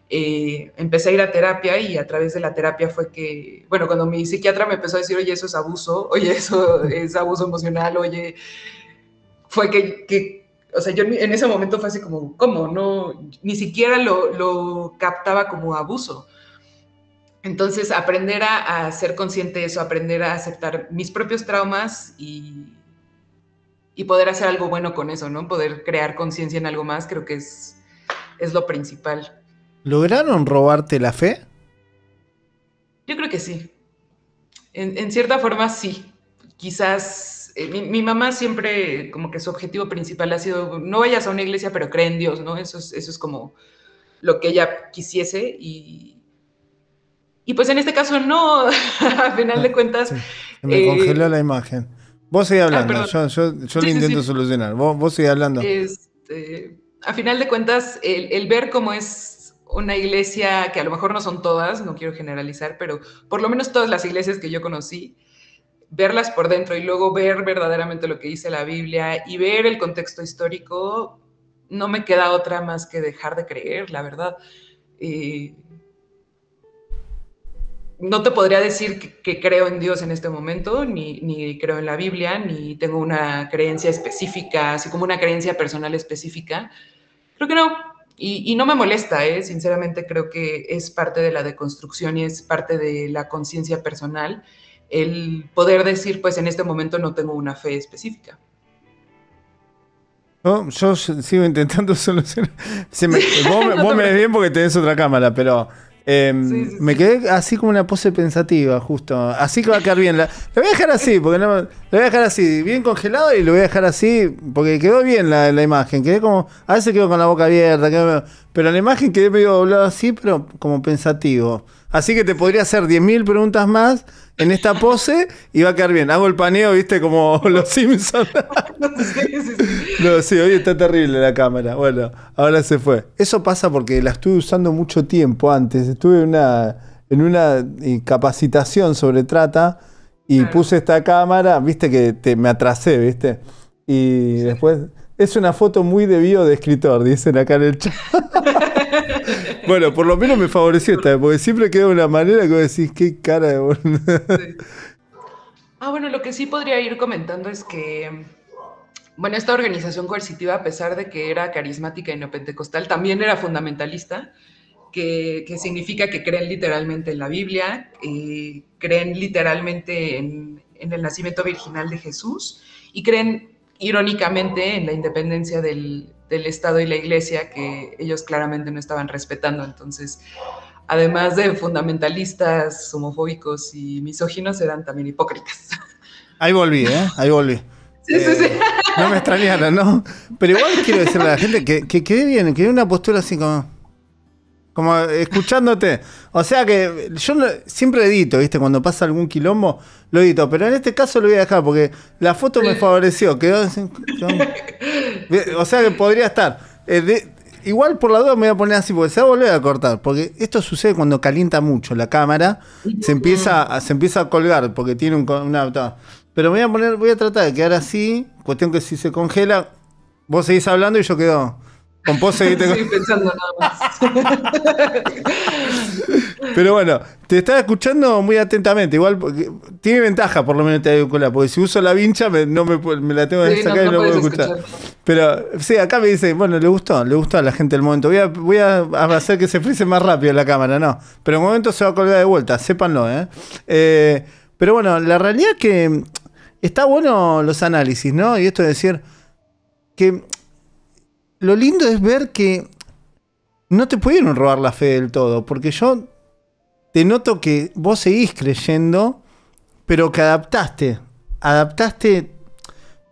Empecé a ir a terapia y a través de la terapia fue que, bueno, cuando mi psiquiatra me empezó a decir, oye, eso es abuso, oye, eso es abuso emocional, oye, fue que o sea, yo en ese momento fue así como, ¿cómo? No, ni siquiera lo captaba como abuso. Entonces, aprender a ser consciente de eso, aprender a aceptar mis propios traumas y poder hacer algo bueno con eso, ¿no? Poder crear conciencia en algo más, creo que es lo principal. ¿Lograron robarte la fe? Yo creo que sí. En cierta forma, sí. Quizás mi mamá siempre, como que su objetivo principal ha sido, no vayas a una iglesia, pero cree en Dios, ¿no? Eso es como lo que ella quisiese y pues en este caso no, a final de cuentas... Sí. Se me congeló la imagen. Vos seguís hablando, yo sí, lo intento solucionar. Vos seguís hablando. A final de cuentas, el ver cómo es una iglesia, que a lo mejor no son todas, no quiero generalizar, pero por lo menos todas las iglesias que yo conocí, verlas por dentro y luego ver verdaderamente lo que dice la Biblia y ver el contexto histórico, no me queda otra más que dejar de creer, la verdad. No te podría decir que creo en Dios en este momento, ni creo en la Biblia, ni tengo una creencia específica, así como una creencia personal específica. Creo que no. Y no me molesta, sinceramente creo que es parte de la deconstrucción y es parte de la conciencia personal el poder decir, pues en este momento no tengo una fe específica. No, yo sigo intentando solucionar. Vos me ves bien porque tenés otra cámara, pero sí. Me quedé así como una pose pensativa, justo. Así que va a quedar bien. Lo voy a dejar así, porque no, lo voy a dejar así, bien congelado y lo voy a dejar así, porque quedó bien la imagen. Quedé como, a veces quedo con la boca abierta, pero la imagen quedé medio doblado así, pero como pensativo. Así que te podría hacer 10.000 preguntas más en esta pose y va a quedar bien. Hago el paneo, viste, como los Simpsons. No, sí, hoy está terrible la cámara. Bueno, ahora se fue. Eso pasa porque la estuve usando mucho tiempo antes. Estuve en una capacitación sobre trata y puse esta cámara, viste que me atrasé, viste. Y después... Es una foto muy de bio de escritor, dicen acá en el chat. Bueno, por lo menos me favoreció esta, porque siempre queda de una manera que vos decís, qué cara de... Sí. Bueno, lo que sí podría ir comentando es que, bueno, esta organización coercitiva, a pesar de que era carismática y neopentecostal, también era fundamentalista, que significa que creen literalmente en la Biblia, creen literalmente en el nacimiento virginal de Jesús y creen irónicamente en la independencia del Estado y la Iglesia, que ellos claramente no estaban respetando. Entonces, además de fundamentalistas, homofóbicos y misóginos, eran también hipócritas. Ahí volví, ahí volví. Sí. No me extrañaron, ¿no? Pero igual quiero decirle a la gente que quede bien, que dé una postura así como escuchándote. O sea que yo siempre edito, ¿viste? Cuando pasa algún quilombo, lo edito. Pero en este caso lo voy a dejar porque la foto me favoreció. O sea que podría estar. Igual por la duda me voy a poner así porque se va a volver a cortar. Porque esto sucede cuando calienta mucho la cámara. Se empieza a colgar porque tiene una... Pero voy a tratar de quedar así. Cuestión que si se congela, vos seguís hablando y yo quedo... Con pose y estoy pensando nada más. Pero bueno, te estaba escuchando muy atentamente. Igual porque tiene ventaja, por lo menos te digo, porque si uso la vincha me la tengo que sacar y no puedo escuchar. Pero sí, acá me dice, bueno, le gustó a la gente el momento. Voy a hacer que se frise más rápido la cámara, no. Pero en un momento se va a colgar de vuelta, sépanlo, Pero bueno, la realidad es que está bueno los análisis, ¿no? Y esto de decir, que lo lindo es ver que no te pudieron robar la fe del todo, porque yo te noto que vos seguís creyendo, pero que adaptaste,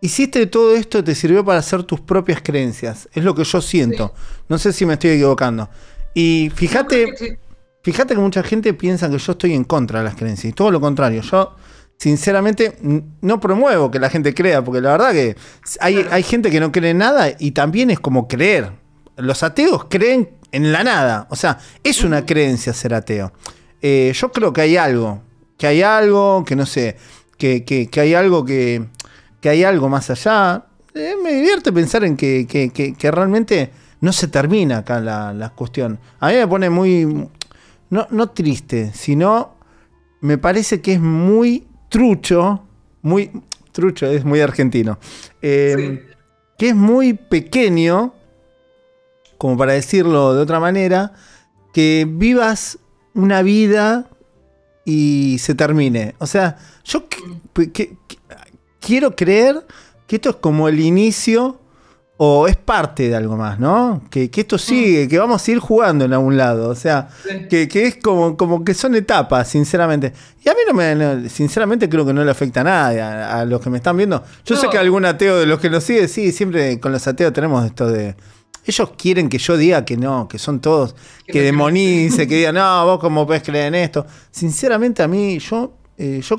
hiciste todo esto, te sirvió para hacer tus propias creencias, es lo que yo siento, no sé si me estoy equivocando. Y fíjate que mucha gente piensa que yo estoy en contra de las creencias, y todo lo contrario, yo sinceramente no promuevo que la gente crea, porque la verdad que hay gente que no cree en nada y también es como creer. Los ateos creen en la nada, o sea, es una creencia ser ateo. Yo creo que hay algo, que no sé, que hay algo que hay algo más allá. Me divierte pensar en que realmente no se termina acá la cuestión. A mí me pone muy, no triste, sino me parece que es muy trucho, es muy argentino, que es muy pequeño, como para decirlo de otra manera, que vivas una vida y se termine. O sea, yo quiero creer que esto es como el inicio o es parte de algo más, ¿no? Que esto sigue, que vamos a ir jugando en algún lado. O sea, que es como que son etapas, sinceramente. Y a mí sinceramente creo que no le afecta a nadie, a los que me están viendo. Yo sé que algún ateo de los que nos sigue, sí, siempre con los ateos tenemos esto de... Ellos quieren que yo diga que no, que son todos, que demonice, que digan, no, vos cómo podés creer en esto. Sinceramente a mí, yo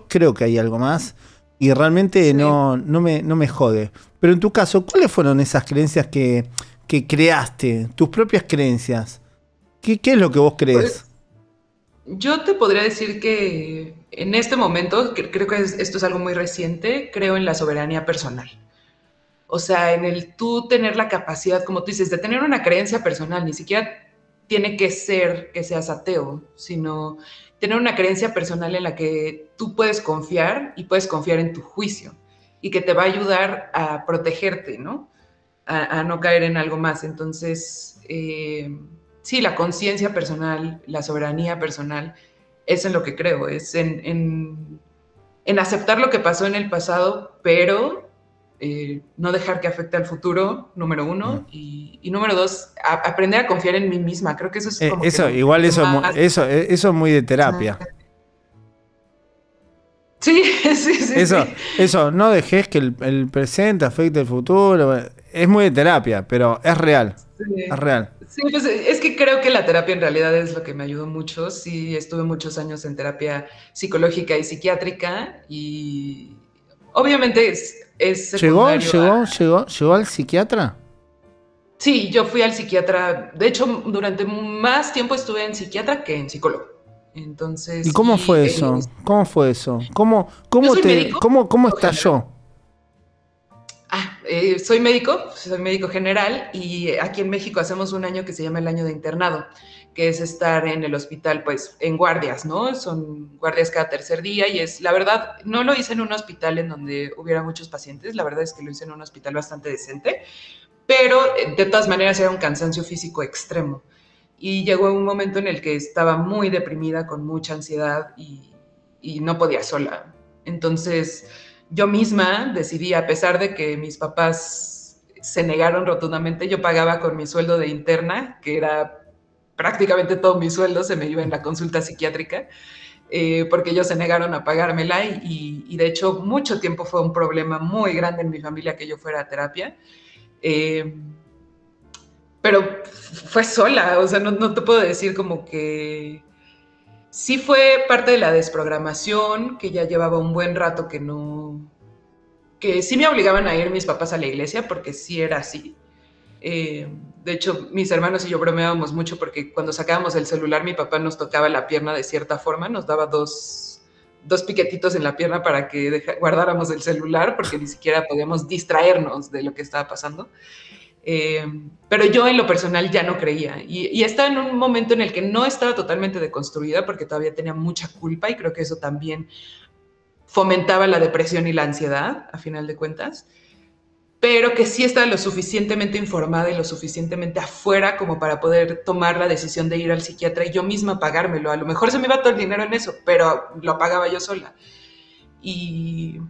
creo que hay algo más y realmente no me jode. Pero en tu caso, ¿cuáles fueron esas creencias que creaste? Tus propias creencias. ¿Qué es lo que vos crees? Pues, yo te podría decir que en este momento, creo que esto es algo muy reciente, creo en la soberanía personal. O sea, en el tú tener la capacidad, como tú dices, de tener una creencia personal, ni siquiera tiene que ser que seas ateo, sino tener una creencia personal en la que tú puedes confiar y puedes confiar en tu juicio y que te va a ayudar a protegerte, ¿no? A no caer en algo más. Entonces, sí, la conciencia personal, la soberanía personal, es en lo que creo, es en aceptar lo que pasó en el pasado, pero... no dejar que afecte al futuro, número uno, y número dos, aprender a confiar en mí misma. Creo que eso es como eso es muy de terapia. Sí. Eso, no dejes que el presente afecte el futuro. Es muy de terapia, pero es real. Sí. Es real. Sí, pues es que creo que la terapia en realidad es lo que me ayudó mucho. Sí, estuve muchos años en terapia psicológica y psiquiátrica y obviamente es secundario. ¿Llegó al psiquiatra? Sí, yo fui al psiquiatra. De hecho, durante más tiempo estuve en psiquiatra que en psicólogo. Entonces. ¿Y cómo fue eso? ¿Cómo fue eso? ¿Cómo estalló? Soy médico general y aquí en México hacemos un año que se llama el año de internado, que es estar en el hospital, pues, en guardias, ¿no? Son guardias cada tercer día y la verdad, no lo hice en un hospital en donde hubiera muchos pacientes, la verdad es que lo hice en un hospital bastante decente, pero de todas maneras era un cansancio físico extremo. Y llegó un momento en el que estaba muy deprimida, con mucha ansiedad y no podía sola. Entonces, yo misma decidí, a pesar de que mis papás se negaron rotundamente, yo pagaba con mi sueldo de interna, que era prácticamente todo mi sueldo, se me iba en la consulta psiquiátrica, porque ellos se negaron a pagármela y de hecho mucho tiempo fue un problema muy grande en mi familia que yo fuera a terapia. Pero fue sola, o sea, no te puedo decir como que... Sí fue parte de la desprogramación, que ya llevaba un buen rato que sí me obligaban a ir mis papás a la iglesia, porque sí era así. De hecho, mis hermanos y yo bromeábamos mucho porque cuando sacábamos el celular, mi papá nos tocaba la pierna de cierta forma, nos daba dos piquetitos en la pierna para que guardáramos el celular, porque ni siquiera podíamos distraernos de lo que estaba pasando. Pero yo en lo personal ya no creía y estaba en un momento en el que no estaba totalmente deconstruida porque todavía tenía mucha culpa y creo que eso también fomentaba la depresión y la ansiedad a final de cuentas, pero que sí estaba lo suficientemente informada y lo suficientemente afuera como para poder tomar la decisión de ir al psiquiatra y yo misma pagármelo. A lo mejor se me iba todo el dinero en eso, pero lo pagaba yo sola. Y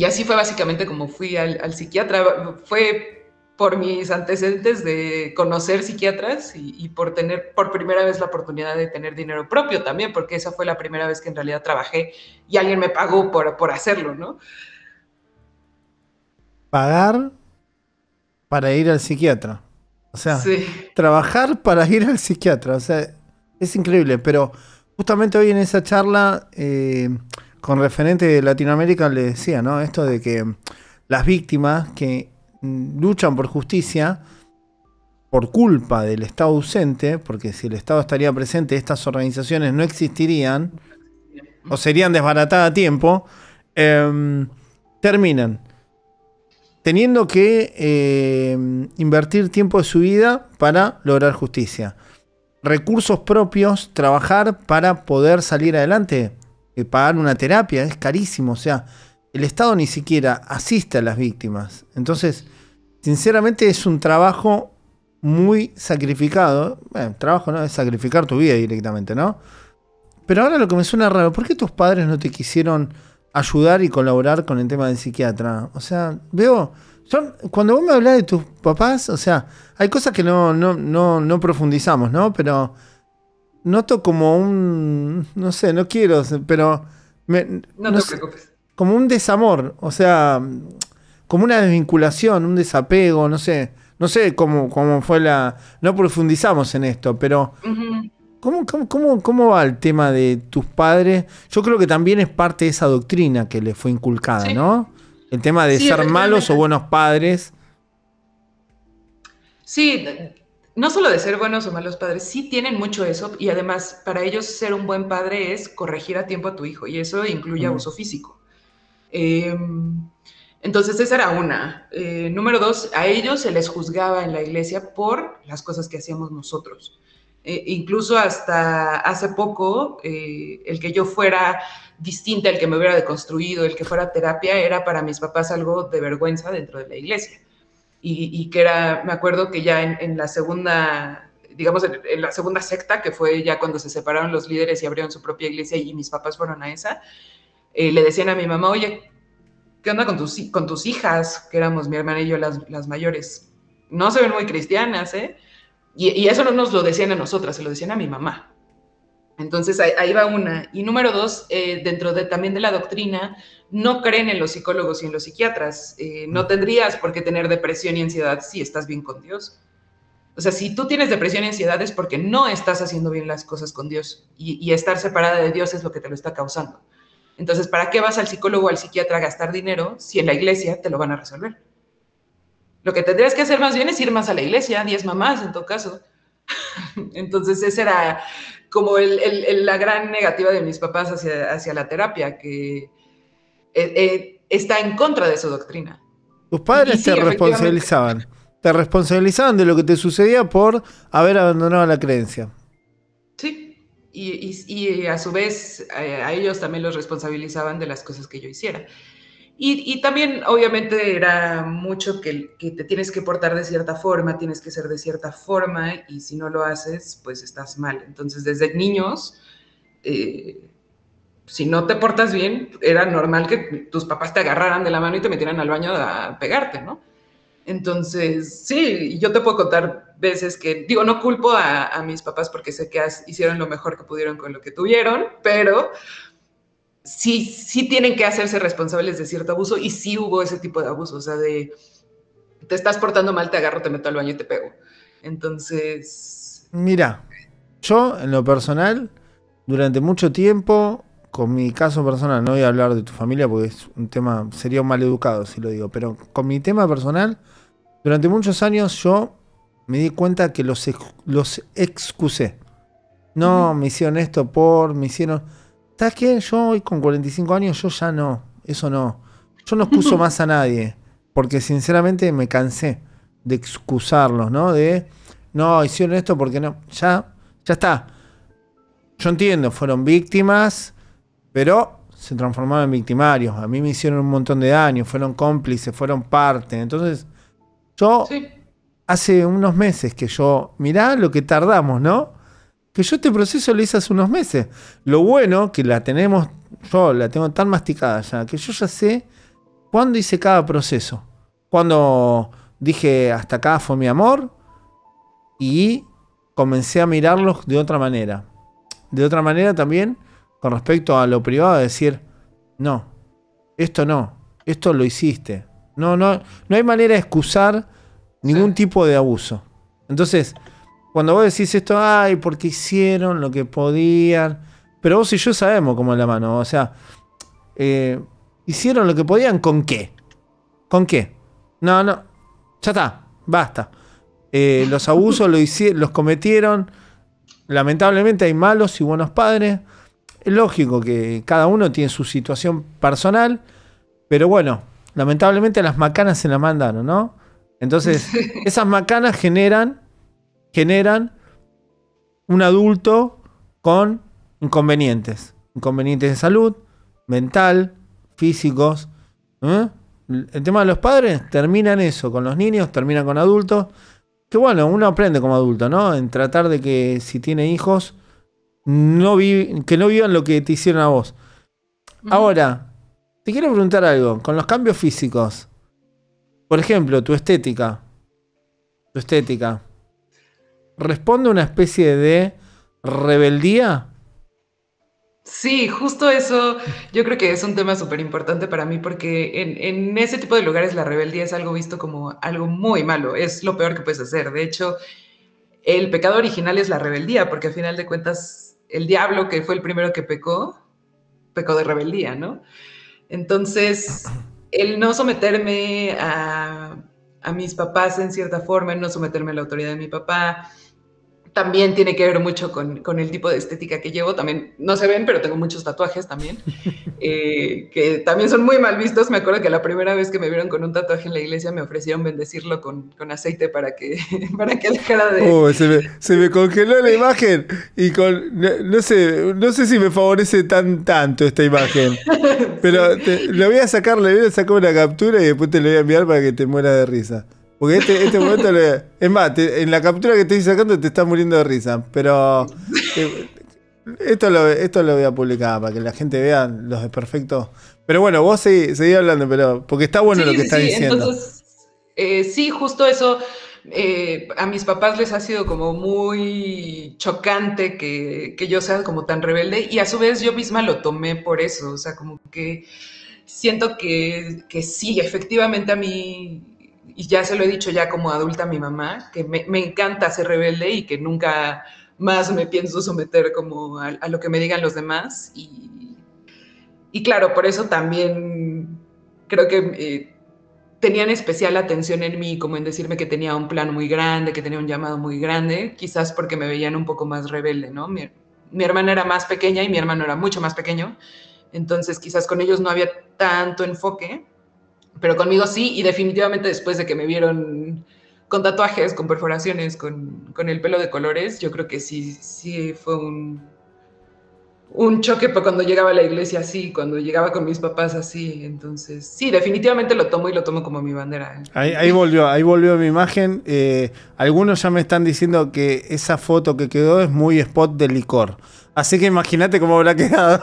así fue básicamente como fui al psiquiatra. Fue por mis antecedentes de conocer psiquiatras y por tener por primera vez la oportunidad de tener dinero propio también, porque esa fue la primera vez que en realidad trabajé y alguien me pagó por hacerlo, ¿no? Pagar para ir al psiquiatra. O sea, Sí. trabajar para ir al psiquiatra. O sea, es increíble. Pero justamente hoy en esa charla con referente de Latinoamérica le decía, ¿no? Esto de que las víctimas que luchan por justicia por culpa del Estado ausente, porque si el Estado estaría presente, estas organizaciones no existirían o serían desbaratadas a tiempo, terminan teniendo que invertir tiempo de su vida para lograr justicia. Recursos propios, trabajar para poder salir adelante, pagar una terapia, es carísimo. O sea, el Estado ni siquiera asiste a las víctimas. Entonces, sinceramente es un trabajo muy sacrificado. Bueno, trabajo no es sacrificar tu vida directamente, ¿no? Pero ahora lo que me suena raro, ¿por qué tus padres no te quisieron ayudar y colaborar con el tema del psiquiatra? O sea, cuando vos me hablás de tus papás, o sea, hay cosas que no profundizamos, ¿no? Pero noto como no sé, no quiero, pero No te preocupes. como un desamor, o sea, como una desvinculación, un desapego, no sé cómo fue no profundizamos en esto, pero Uh-huh. ¿Cómo va el tema de tus padres? Yo creo que también es parte de esa doctrina que les fue inculcada, Sí. ¿no? El tema de Sí, ser malos efectivamente. o buenos padres. Sí, no solo de ser buenos o malos padres, sí tienen mucho eso y además para ellos ser un buen padre es corregir a tiempo a tu hijo y eso incluye abuso físico. Entonces esa era una. Número dos, a ellos se les juzgaba en la iglesia por las cosas que hacíamos nosotros. Incluso hasta hace poco, el que yo fuera distinta, el que me hubiera deconstruido, el que fuera a terapia, era para mis papás algo de vergüenza dentro de la iglesia. Y que era, me acuerdo que ya en la segunda, digamos, en la segunda secta, que fue ya cuando se separaron los líderes y abrieron su propia iglesia y mis papás fueron a esa, le decían a mi mamá, oye, ¿qué onda con tus hijas? Que éramos mi hermana y yo las mayores. No se ven muy cristianas, ¿eh? Y eso no nos lo decían a nosotras, se lo decían a mi mamá. Entonces ahí va una. Y número dos, dentro también de la doctrina, no creen en los psicólogos y en los psiquiatras. No tendrías por qué tener depresión y ansiedad si estás bien con Dios. O sea, si tú tienes depresión y ansiedad es porque no estás haciendo bien las cosas con Dios. Y estar separada de Dios es lo que te lo está causando. Entonces, ¿para qué vas al psicólogo o al psiquiatra a gastar dinero si en la iglesia te lo van a resolver? Lo que tendrías que hacer más bien es ir más a la iglesia, diezma más en todo caso. Entonces esa era como la gran negativa de mis papás hacia la terapia, que está en contra de su doctrina. Tus padres Y sí, te responsabilizaban. Te responsabilizaban de lo que te sucedía por haber abandonado la creencia. Sí, y a su vez a ellos también los responsabilizaban de las cosas que yo hiciera. Y también, obviamente, era mucho que te tienes que portar de cierta forma, tienes que ser de cierta forma, y si no lo haces, pues estás mal. Entonces, desde niños, si no te portas bien, era normal que tus papás te agarraran de la mano y te metieran al baño a pegarte, ¿no? Entonces, sí, yo te puedo contar veces que, digo, no culpo a mis papás porque sé que hicieron lo mejor que pudieron con lo que tuvieron, pero sí tienen que hacerse responsables de cierto abuso y sí hubo ese tipo de abuso, o sea, de te estás portando mal, te agarro, te meto al baño y te pego. Entonces... Mira, yo en lo personal, durante mucho tiempo, con mi caso personal, no voy a hablar de tu familia porque es un tema, sería un maleducado si lo digo, pero con mi tema personal, durante muchos años yo me di cuenta que los excusé. No, me hicieron esto me hicieron... ¿Sabes qué? Yo hoy con 45 años, yo ya no, eso no. Yo no excuso más a nadie, porque sinceramente me cansé de excusarlos, ¿no? No, hicieron esto porque no, ya está. Yo entiendo, fueron víctimas, pero se transformaron en victimarios. A mí me hicieron un montón de daño, fueron cómplices, fueron parte. Entonces, hace unos meses que mirá lo que tardamos, ¿no? Que yo este proceso lo hice hace unos meses. Lo bueno que yo la tengo tan masticada ya, que yo ya sé cuándo hice cada proceso. Cuándo dije, hasta acá fue mi amor, y comencé a mirarlos de otra manera. De otra manera también, con respecto a lo privado, decir, no, esto lo hiciste. No hay manera de excusar ningún tipo de abuso. Entonces, cuando vos decís esto, ay, porque hicieron lo que podían, pero vos y yo sabemos cómo es la mano, o sea, hicieron lo que podían, ¿con qué? ¿Con qué? No, ya está, basta. Los abusos los cometieron. Lamentablemente hay malos y buenos padres. Es lógico que cada uno tiene su situación personal, pero bueno, lamentablemente las macanas se las mandaron, ¿no? Entonces, esas macanas generan un adulto con inconvenientes de salud, mental, físicos. El tema de los padres termina en eso, con los niños, termina con adultos. Que bueno, uno aprende como adulto, ¿no? En tratar de que si tiene hijos, que no vivan lo que te hicieron a vos. Ahora, te quiero preguntar algo. Con los cambios físicos, por ejemplo, tu estética, ¿responde a una especie de rebeldía? Sí, justo eso yo creo que es un tema súper importante para mí porque en ese tipo de lugares la rebeldía es algo visto como algo muy malo, es lo peor que puedes hacer. De hecho, el pecado original es la rebeldía, porque al final de cuentas el diablo, que fue el primero que pecó de rebeldía, ¿no? Entonces, el no someterme a mis papás en cierta forma, el no someterme a la autoridad de mi papá, también tiene que ver mucho con el tipo de estética que llevo. También no se ven, pero tengo muchos tatuajes también, que también son muy mal vistos. Me acuerdo que la primera vez que me vieron con un tatuaje en la iglesia me ofrecieron bendecirlo con aceite para que dejara de... Se me congeló la imagen y no sé si me favorece tanto esta imagen. Pero le voy a sacar una captura y después te lo voy a enviar para que te mueras de risa. Porque este momento, es más, en la captura que estoy sacando te estás muriendo de risa. Pero esto lo voy a publicar para que la gente vea los desperfectos. Pero bueno, vos seguí hablando, pero porque está bueno lo que estás diciendo. Entonces, sí, justo eso. A mis papás les ha sido como muy chocante que yo sea como tan rebelde, y a su vez yo misma lo tomé por eso. O sea, como que siento que sí, efectivamente a mí... Y ya se lo he dicho ya como adulta a mi mamá, que me encanta ser rebelde y que nunca más me pienso someter como a lo que me digan los demás. Y claro, por eso también creo que tenían especial atención en mí, como en decirme que tenía un plan muy grande, que tenía un llamado muy grande, quizás porque me veían un poco más rebelde, ¿no? Mi hermana era más pequeña y mi hermano era mucho más pequeño, entonces quizás con ellos no había tanto enfoque, pero conmigo sí, y definitivamente después de que me vieron con tatuajes, con perforaciones, con el pelo de colores, yo creo que sí fue un choque cuando llegaba a la iglesia así, cuando llegaba con mis papás así. Entonces, sí, definitivamente lo tomo como mi bandera. Ahí volvió mi imagen. Algunos ya me están diciendo que esa foto que quedó es muy spot de licor. Así que imagínate cómo habrá quedado.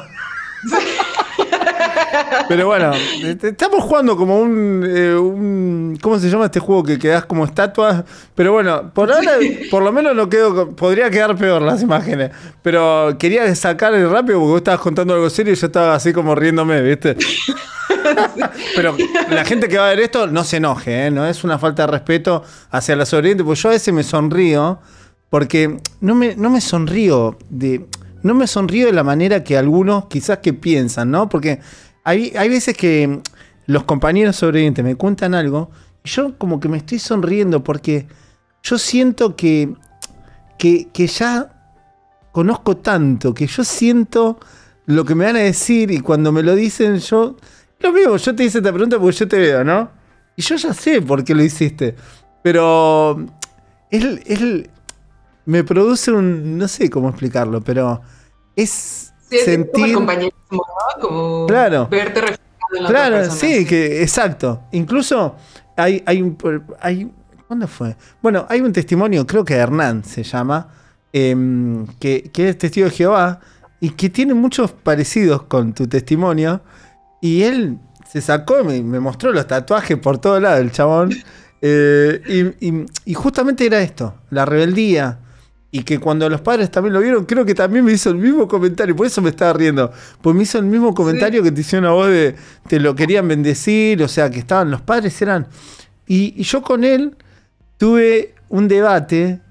Pero bueno, estamos jugando como un ¿cómo se llama este juego que quedás como estatua? Pero bueno, por ahora por lo menos no podría quedar peor las imágenes. Pero quería destacar rápido porque vos estabas contando algo serio y yo estaba así como riéndome, ¿viste? Pero la gente que va a ver esto no se enoje, ¿eh? No es una falta de respeto hacia la sobreviviente, porque yo a veces me sonrío porque no me sonrío de la manera que algunos quizás que piensan, ¿no? Porque hay veces que los compañeros sobrevivientes me cuentan algo y yo como que me estoy sonriendo porque yo siento que ya conozco tanto, que yo siento lo que me van a decir y cuando me lo dicen yo lo veo, yo te hice esta pregunta porque yo te veo, ¿no? Y yo ya sé por qué lo hiciste, pero él me produce no sé cómo explicarlo, pero es... Sí, sentir como el compañerismo, ¿no? Como claro, verte reflejado en la otra persona. Sí, que exacto. Incluso hay ¿cuándo fue? Bueno, hay un testimonio, creo que Hernán se llama, que es testigo de Jehová y que tiene muchos parecidos con tu testimonio. Y él se sacó, me mostró los tatuajes por todos lados, el chabón. Y justamente era esto, la rebeldía. Y que cuando los padres también lo vieron, creo que también me hizo el mismo comentario. Por eso me estaba riendo. Pues me hizo el mismo comentario que te hicieron a vos de te lo querían bendecir. O sea, que estaban, los padres eran... Y yo con él tuve un debate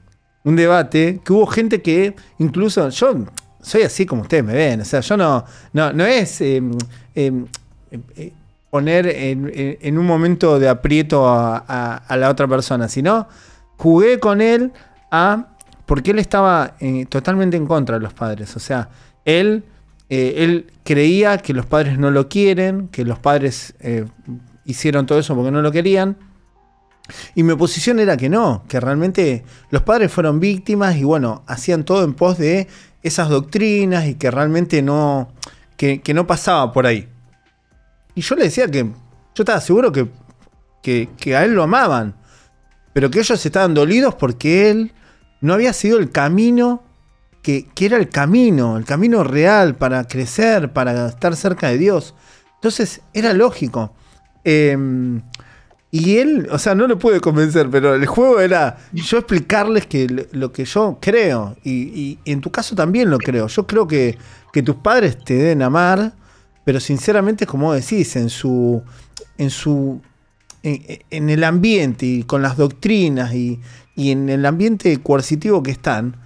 que hubo gente que incluso... Yo soy así como ustedes me ven. O sea, yo no es poner en un momento de aprieto a la otra persona, sino jugué con él porque él estaba totalmente en contra de los padres. O sea, él creía que los padres no lo quieren, que los padres hicieron todo eso porque no lo querían. Y mi posición era que no, que realmente los padres fueron víctimas y bueno, hacían todo en pos de esas doctrinas y que realmente no pasaba por ahí. Y yo le decía que yo estaba seguro que a él lo amaban, pero que ellos estaban dolidos porque él no había sido el camino que era el camino real para crecer, para estar cerca de Dios. Entonces era lógico. Y él, o sea, no lo pude convencer, pero el juego era yo explicarles que lo que yo creo, y en tu caso también lo creo. Yo creo que tus padres te deben amar, pero sinceramente, como decís, en el ambiente y con las doctrinas y en el ambiente coercitivo que están,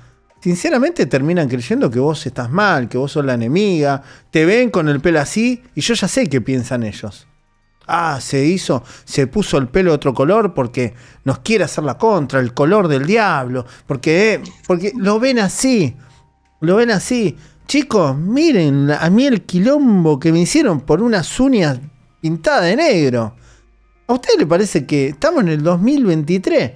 sinceramente terminan creyendo que vos estás mal, que vos sos la enemiga, te ven con el pelo así, y yo ya sé qué piensan ellos. Se puso el pelo de otro color porque nos quiere hacer la contra, el color del diablo, porque lo ven así. Chicos, miren a mí el quilombo que me hicieron por unas uñas pintadas de negro. ¿A usted le parece que estamos en el 2023?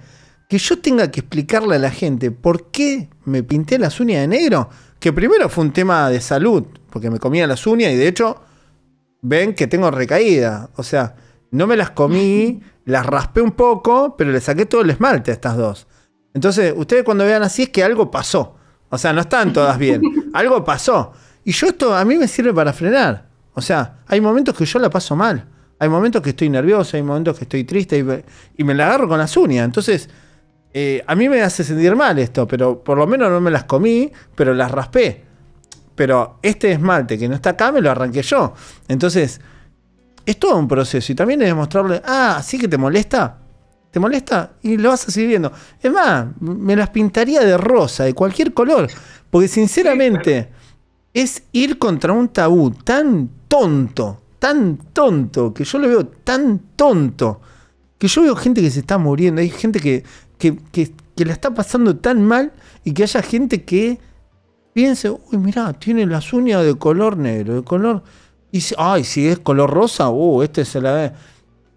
Que yo tenga que explicarle a la gente por qué me pinté las uñas de negro, que primero fue un tema de salud, porque me comía las uñas y de hecho ven que tengo recaída. O sea, no me las comí, las raspé un poco, pero le saqué todo el esmalte a estas dos. Entonces, ustedes cuando vean así es que algo pasó. O sea, no están todas bien. Algo pasó. Y yo esto a mí me sirve para frenar. O sea, hay momentos que yo la paso mal. Hay momentos que estoy nervioso, hay momentos que estoy triste y me la agarro con las uñas. Entonces, a mí me hace sentir mal esto, pero por lo menos no me las comí, pero las raspé. Pero este esmalte que no está acá me lo arranqué yo. Entonces, es todo un proceso. Y también es demostrarle, ¿sí que te molesta? ¿Te molesta? Y lo vas a seguir viendo. Es más, me las pintaría de rosa, de cualquier color. Porque sinceramente, es ir contra un tabú tan tonto, que yo lo veo tan tonto, que yo veo gente que se está muriendo, hay gente que la está pasando tan mal y que haya gente que piense, uy, mirá, tiene las uñas de color negro, de color... Y si es color rosa, este se la ve.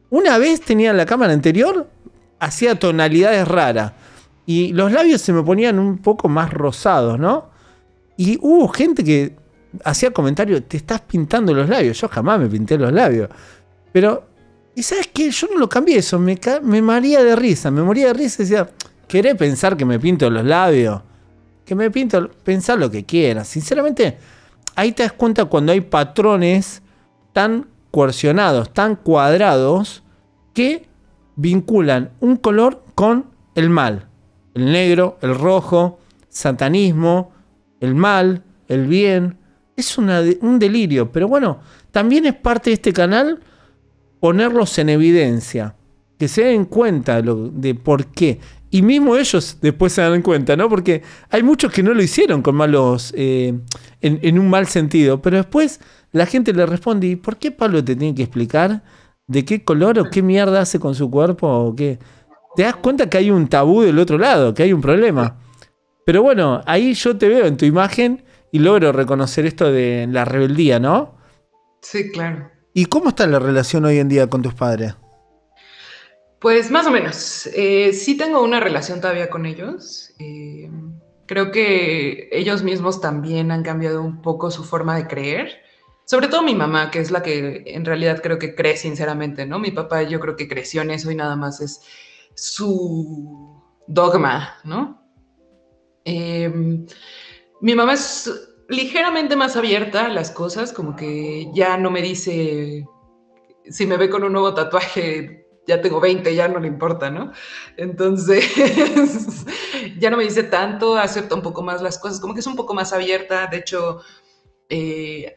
Una vez tenía la cámara anterior, hacía tonalidades raras. Y los labios se me ponían un poco más rosados, ¿no? Y hubo gente que hacía comentarios, te estás pintando los labios. Yo jamás me pinté los labios. Pero, ¿y sabes qué? Yo no lo cambié eso, me moría de risa. Me moría de risa y decía, ¿querés pensar que me pinto los labios? Que me pinto, pensar lo que quieras. Sinceramente, ahí te das cuenta cuando hay patrones tan coercionados, tan cuadrados, que vinculan un color con el mal. El negro, el rojo, satanismo, el mal, el bien. Es un delirio, pero bueno, también es parte de este canal ponerlos en evidencia, que se den cuenta de por qué. Y mismo ellos después se dan cuenta, ¿no? Porque hay muchos que no lo hicieron con malos, en un mal sentido, pero después la gente le responde, ¿y por qué Pablo te tiene que explicar de qué color o qué mierda hace con su cuerpo o qué? Te das cuenta que hay un tabú del otro lado, que hay un problema. Pero bueno, ahí yo te veo en tu imagen y logro reconocer esto de la rebeldía, ¿no? Sí, claro. ¿Y cómo está la relación hoy en día con tus padres? Pues más o menos. Sí tengo una relación todavía con ellos. Creo que ellos mismos también han cambiado un poco su forma de creer. Sobre todo mi mamá, que es la que en realidad creo que cree sinceramente, ¿no? Mi papá yo creo que creció en eso y nada más es su dogma, ¿no? Mi mamá es ligeramente más abierta a las cosas, como que ya no me dice, si me ve con un nuevo tatuaje, ya tengo 20, ya no le importa, ¿no? Entonces, ya no me dice tanto, acepta un poco más las cosas, como que es un poco más abierta. De hecho,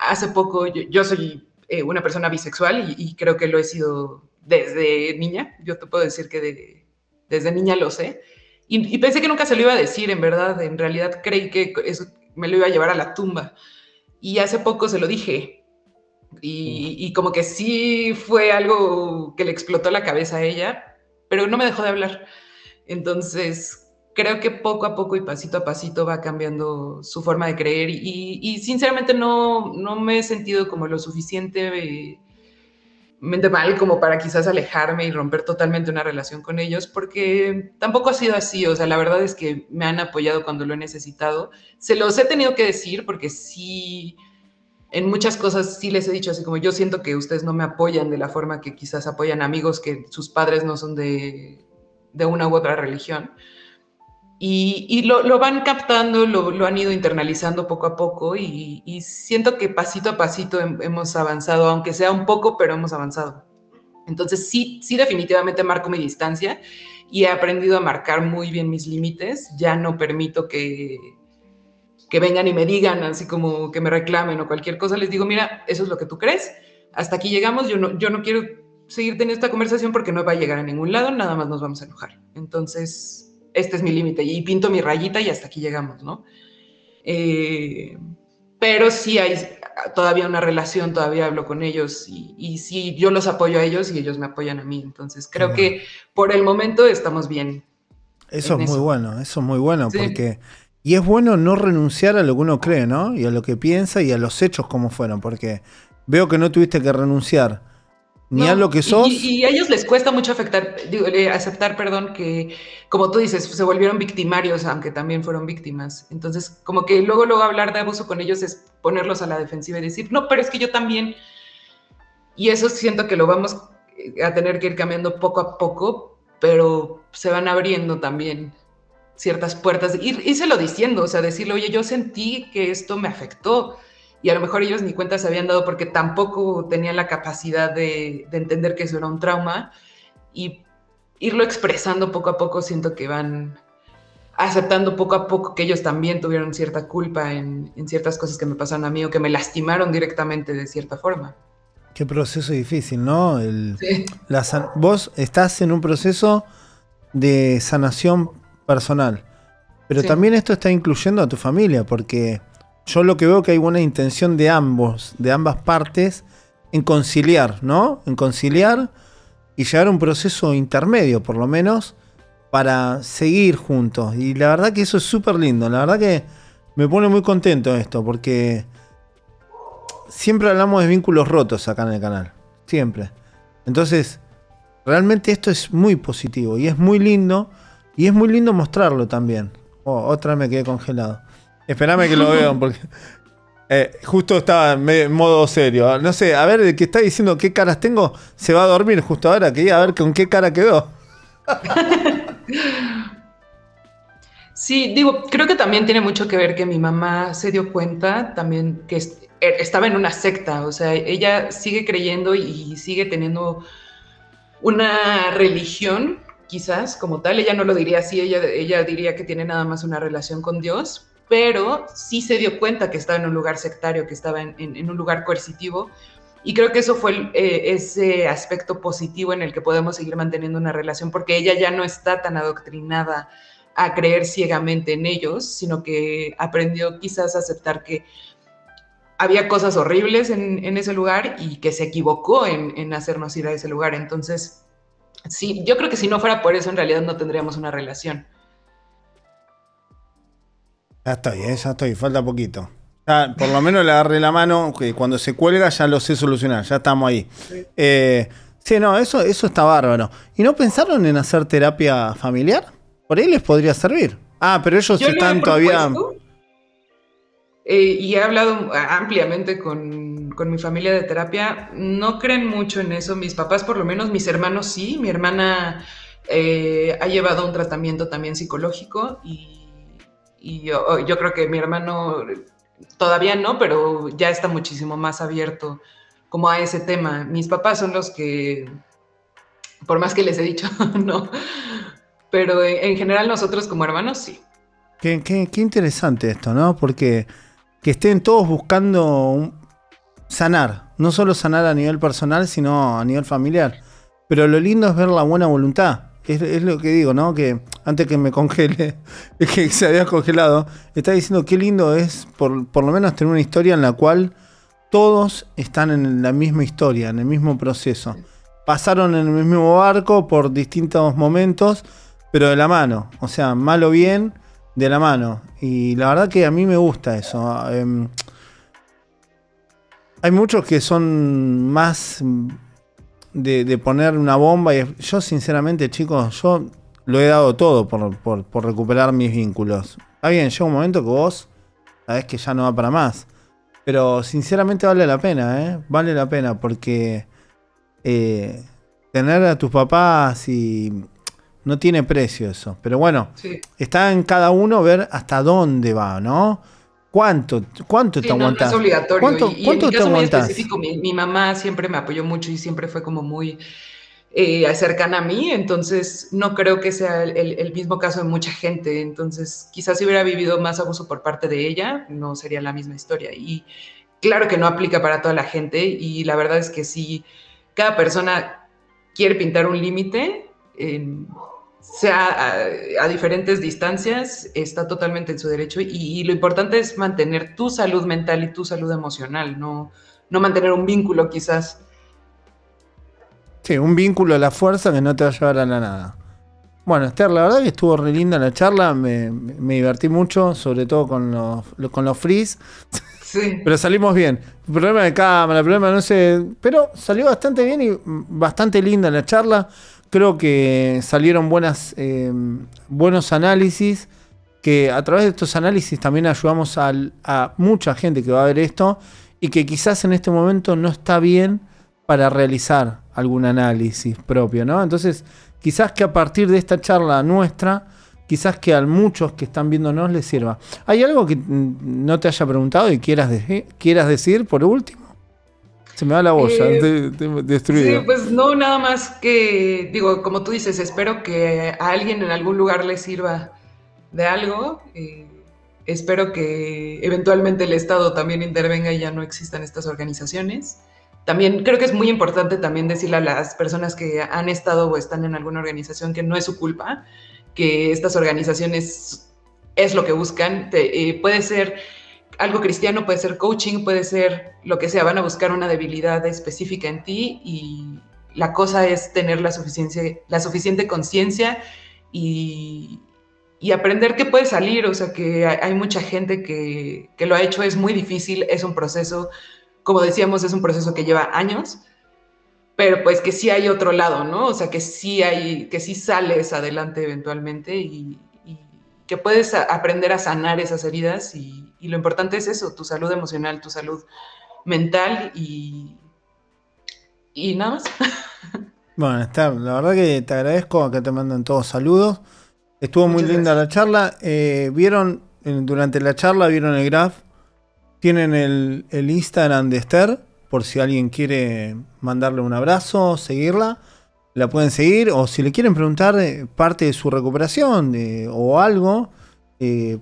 hace poco yo soy una persona bisexual y creo que lo he sido desde niña. Yo te puedo decir que desde niña lo sé. Y pensé que nunca se lo iba a decir, en verdad. En realidad creí que eso me lo iba a llevar a la tumba. Y hace poco se lo dije. Y como que sí fue algo que le explotó la cabeza a ella, pero no me dejó de hablar. Entonces, creo que poco a poco y pasito a pasito va cambiando su forma de creer y sinceramente no me he sentido como lo suficientemente mal como para quizás alejarme y romper totalmente una relación con ellos, porque tampoco ha sido así. O sea, la verdad es que me han apoyado cuando lo he necesitado. Se los he tenido que decir porque sí, en muchas cosas sí les he dicho así como yo siento que ustedes no me apoyan de la forma que quizás apoyan amigos que sus padres no son de una u otra religión. Y lo van captando, lo han ido internalizando poco a poco y siento que pasito a pasito hemos avanzado, aunque sea un poco, pero hemos avanzado. Entonces sí definitivamente marco mi distancia y he aprendido a marcar muy bien mis límites. Ya no permito que vengan y me digan así como que me reclamen o cualquier cosa. Les digo, mira, eso es lo que tú crees, hasta aquí llegamos, yo no quiero seguir teniendo esta conversación porque no va a llegar a ningún lado, nada más nos vamos a enojar. Entonces este es mi límite y pinto mi rayita y hasta aquí llegamos, ¿no? Pero sí hay todavía una relación, todavía hablo con ellos y sí, yo los apoyo a ellos y ellos me apoyan a mí. Entonces creo que por el momento estamos bien. Eso es muy bueno, sí. Porque... Y es bueno no renunciar a lo que uno cree, ¿no? Y a lo que piensa y a los hechos como fueron, porque veo que no tuviste que renunciar ni a lo que sos. Y a ellos les cuesta mucho aceptar, que, como tú dices, se volvieron victimarios, aunque también fueron víctimas. Entonces, como que luego hablar de abuso con ellos es ponerlos a la defensiva y decir, no, pero es que yo también. Y eso siento que lo vamos a tener que ir cambiando poco a poco, pero se van abriendo también ciertas puertas, írselo diciendo, o sea, decirle, oye, yo sentí que esto me afectó, y a lo mejor ellos ni cuenta se habían dado porque tampoco tenían la capacidad de entender que eso era un trauma, y irlo expresando poco a poco. Siento que van aceptando poco a poco que ellos también tuvieron cierta culpa en ciertas cosas que me pasaron a mí o que me lastimaron directamente de cierta forma. Qué proceso difícil, ¿no? Sí. Vos estás en un proceso de sanación personal, pero sí, también esto está incluyendo a tu familia, porque yo lo que veo que hay buena intención de ambas partes en conciliar, ¿no? En conciliar y llegar a un proceso intermedio, por lo menos, para seguir juntos. Y la verdad que eso es súper lindo, la verdad que me pone muy contento esto, porque siempre hablamos de vínculos rotos acá en el canal, siempre. Entonces, realmente esto es muy positivo y es muy lindo. Y es muy lindo mostrarlo también. Otra vez me quedé congelado. Esperame que lo vean porque justo estaba en modo serio. No sé, a ver, el que está diciendo qué caras tengo se va a dormir justo ahora. Quería ver con qué cara quedó. Sí, digo, creo que también tiene mucho que ver que mi mamá se dio cuenta también que estaba en una secta. O sea, ella sigue creyendo y sigue teniendo una religión, quizás, como tal. Ella no lo diría así, ella diría que tiene nada más una relación con Dios, pero sí se dio cuenta que estaba en un lugar sectario, que estaba en un lugar coercitivo, y creo que eso fue ese aspecto positivo en el que podemos seguir manteniendo una relación, porque ella ya no está tan adoctrinada a creer ciegamente en ellos, sino que aprendió quizás a aceptar que había cosas horribles en ese lugar y que se equivocó en hacernos ir a ese lugar. Entonces, sí, yo creo que si no fuera por eso, en realidad no tendríamos una relación. Ya estoy, falta poquito. Ya, por lo menos le agarré la mano, que cuando se cuelga ya lo sé solucionar, ya estamos ahí. Sí, no, eso está bárbaro. ¿Y no pensaron en hacer terapia familiar? Por ahí les podría servir. Ah, pero ellos están todavía... Y he hablado ampliamente con mi familia de terapia. No creen mucho en eso. Mis papás, por lo menos, mis hermanos sí. Mi hermana ha llevado un tratamiento también psicológico y yo creo que mi hermano todavía no, pero ya está muchísimo más abierto como a ese tema. Mis papás son los que por más que les he dicho, no. Pero en general nosotros como hermanos sí. Qué interesante esto, ¿no? Porque que estén todos buscando sanar, no solo sanar a nivel personal, sino a nivel familiar. Pero lo lindo es ver la buena voluntad. Es lo que digo, ¿no? Que antes que me congele, es que se había congelado, está diciendo qué lindo es por lo menos tener una historia en la cual todos están en la misma historia, en el mismo proceso. Pasaron en el mismo barco por distintos momentos, pero de la mano. O sea, mal o bien, de la mano. Y la verdad que a mí me gusta eso. Hay muchos que son más de poner una bomba. Y yo, sinceramente, chicos, yo lo he dado todo por recuperar mis vínculos. Está bien, llega un momento que vos sabés que ya no va para más. Pero sinceramente vale la pena, ¿eh? Vale la pena porque tener a tus papás y no tiene precio eso. Pero bueno, sí, está en cada uno ver hasta dónde va, ¿no? ¿Cuánto Sí, te no, no aguantás? es obligatorio. ¿Cuánto Y en mi te caso muy aguantás? específico, mi mamá siempre me apoyó mucho y siempre fue como muy cercana a mí, entonces no creo que sea el mismo caso de mucha gente. Entonces, quizás si hubiera vivido más abuso por parte de ella, no sería la misma historia. Y claro que no aplica para toda la gente y la verdad es que si cada persona quiere pintar un límite, sea a diferentes distancias, está totalmente en su derecho y lo importante es mantener tu salud mental y tu salud emocional, no mantener un vínculo quizás. Sí, un vínculo a la fuerza que no te va a llevar a la nada. Bueno, Esther, la verdad que estuvo re linda la charla, me divertí mucho, sobre todo con los freeze. Sí. Pero salimos bien. El problema de cámara, el problema no sé. Pero salió bastante bien y bastante linda la charla. Creo que salieron buenos análisis. Que a través de estos análisis también ayudamos a mucha gente que va a ver esto. Y que quizás en este momento no está bien para realizar algún análisis propio, ¿no? Entonces, quizás que a partir de esta charla nuestra, quizás que a muchos que están viéndonos les sirva. ¿Hay algo que no te haya preguntado y quieras decir por último? Se me va la olla, destruido. Sí, pues no, nada más que, digo, como tú dices, espero que a alguien en algún lugar le sirva de algo. Espero que eventualmente el Estado también intervenga y ya no existan estas organizaciones. También creo que es muy importante también decirle a las personas que han estado o están en alguna organización que no es su culpa, que estas organizaciones es lo que buscan. Puede ser algo cristiano, puede ser coaching, puede ser lo que sea. Van a buscar una debilidad específica en ti y la cosa es tener la suficiente conciencia y aprender que puede salir. O sea, que hay mucha gente que lo ha hecho. Es muy difícil, es un proceso. Como decíamos, es un proceso que lleva años, pero pues que sí hay otro lado, ¿no? O sea, que sí sales adelante eventualmente y que puedes aprender a sanar esas heridas y lo importante es eso, tu salud emocional, tu salud mental y nada más. Bueno, Esther, la verdad que te agradezco, acá te mandan todos saludos. Estuvo muy linda la charla. Durante la charla vieron el graph. Tienen el Instagram de Esther, por si alguien quiere mandarle un abrazo, seguirla, la pueden seguir, o si le quieren preguntar parte de su recuperación o algo,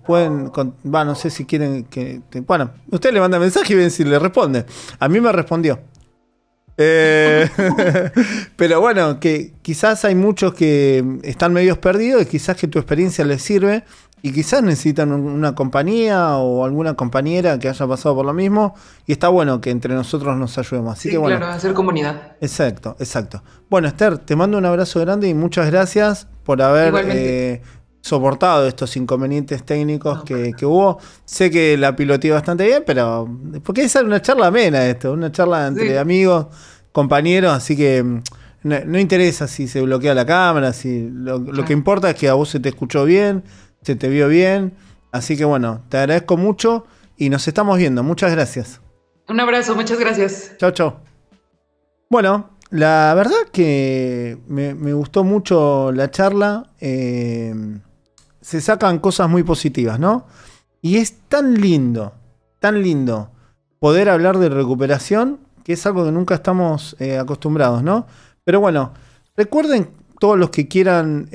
pueden, no sé si quieren bueno, usted le manda mensaje y ven si le responde. A mí me respondió. Pero bueno, que quizás hay muchos que están medios perdidos y quizás que tu experiencia les sirve. Y quizás necesitan una compañía o alguna compañera que haya pasado por lo mismo. Y está bueno que entre nosotros nos ayudemos. Así que bueno. Claro, hacer comunidad. Exacto. Bueno, Esther, te mando un abrazo grande y muchas gracias por haber soportado estos inconvenientes técnicos que hubo. Sé que la piloteé bastante bien, pero porque es una charla amena esto, una charla entre amigos, compañeros, así que no interesa si se bloquea la cámara, lo que importa es que a vos se te escuchó bien, se te vio bien, así que bueno, te agradezco mucho y nos estamos viendo. Muchas gracias. Un abrazo, muchas gracias. Chao. Bueno, la verdad que me gustó mucho la charla. Se sacan cosas muy positivas, ¿no? Y es tan lindo poder hablar de recuperación, que es algo que nunca estamos acostumbrados, ¿no? Pero bueno, Recuerden, todos los que quieran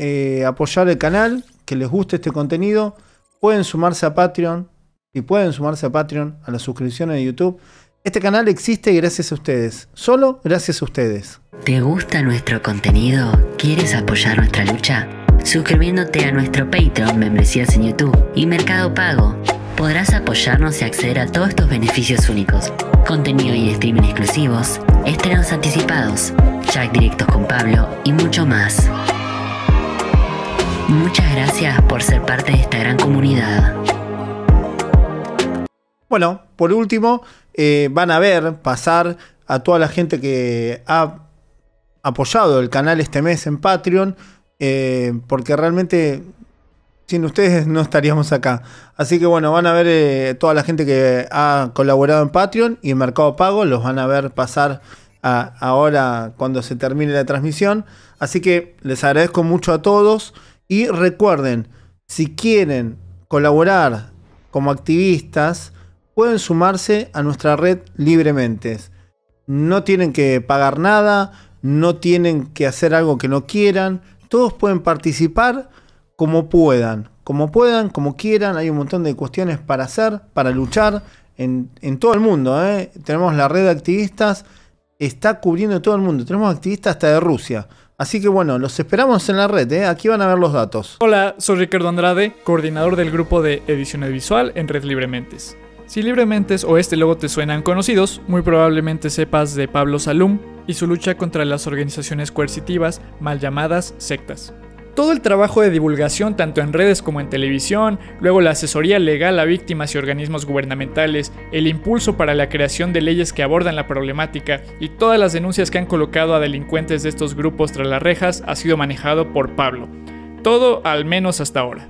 apoyar el canal, que les guste este contenido, pueden sumarse a Patreon. Y pueden sumarse a Patreon, a la suscripción de YouTube. Este canal existe gracias a ustedes. Solo gracias a ustedes. ¿Te gusta nuestro contenido? ¿Quieres apoyar nuestra lucha? Suscribiéndote a nuestro Patreon, membresías en YouTube y Mercado Pago, podrás apoyarnos y acceder a todos estos beneficios únicos. Contenido y streaming exclusivos, estrenos anticipados, chat directos con Pablo y mucho más. Muchas gracias por ser parte de esta gran comunidad. Bueno, por último, van a ver pasar a toda la gente que ha apoyado el canal este mes en Patreon, porque realmente sin ustedes no estaríamos acá. Así que bueno, van a ver toda la gente que ha colaborado en Patreon y en Mercado Pago, los van a ver pasar ahora cuando se termine la transmisión. Así que les agradezco mucho a todos y recuerden, si quieren colaborar como activistas, pueden sumarse a nuestra red libremente. No tienen que pagar nada, no tienen que hacer algo que no quieran. Todos pueden participar como puedan, como quieran. Hay un montón de cuestiones para hacer, para luchar en todo el mundo. Tenemos la red de activistas, está cubriendo todo el mundo. Tenemos activistas hasta de Rusia. Así que bueno, los esperamos en la red. Aquí van a ver los datos. Hola, soy Ricardo Andrade, coordinador del grupo de edición audiovisual en Red Librementes. Si Librementes o este logo te suenan conocidos, muy probablemente sepas de Pablo Salum y su lucha contra las organizaciones coercitivas mal llamadas sectas. Todo el trabajo de divulgación tanto en redes como en televisión, luego la asesoría legal a víctimas y organismos gubernamentales, el impulso para la creación de leyes que abordan la problemática y todas las denuncias que han colocado a delincuentes de estos grupos tras las rejas ha sido manejado por Pablo. Todo al menos hasta ahora.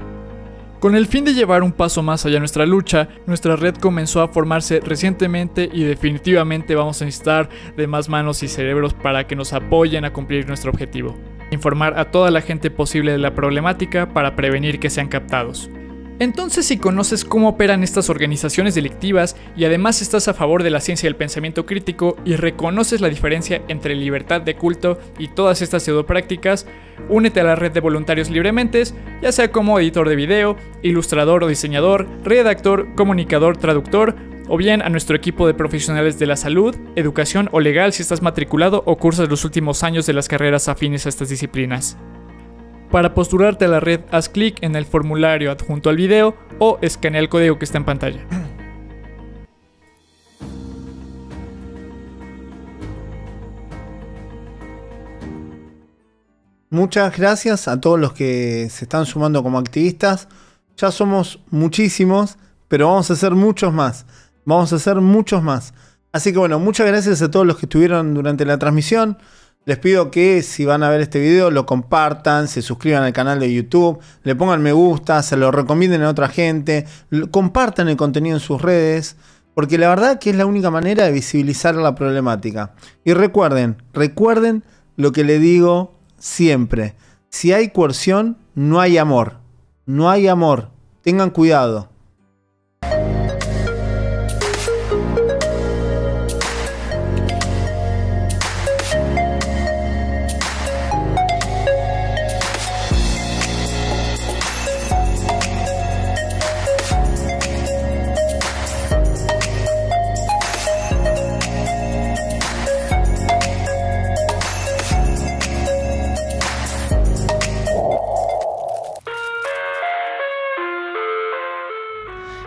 Con el fin de llevar un paso más allá nuestra lucha, nuestra red comenzó a formarse recientemente y definitivamente vamos a necesitar de más manos y cerebros para que nos apoyen a cumplir nuestro objetivo. Informar a toda la gente posible de la problemática para prevenir que sean captados. Entonces, si conoces cómo operan estas organizaciones delictivas y además estás a favor de la ciencia y el pensamiento crítico y reconoces la diferencia entre libertad de culto y todas estas pseudoprácticas, únete a la red de voluntarios Librementes, ya sea como editor de video, ilustrador o diseñador, redactor, comunicador, traductor, o bien a nuestro equipo de profesionales de la salud, educación o legal si estás matriculado o cursas los últimos años de las carreras afines a estas disciplinas. Para postularte a la red, haz clic en el formulario adjunto al video o escanea el código que está en pantalla. Muchas gracias a todos los que se están sumando como activistas. Ya somos muchísimos, pero vamos a hacer muchos más. Así que bueno, muchas gracias a todos los que estuvieron durante la transmisión. Les pido que si van a ver este video lo compartan, se suscriban al canal de YouTube, le pongan me gusta, se lo recomienden a otra gente, compartan el contenido en sus redes, porque la verdad que es la única manera de visibilizar la problemática. Y recuerden lo que le digo siempre: si hay coerción, no hay amor. No hay amor. Tengan cuidado.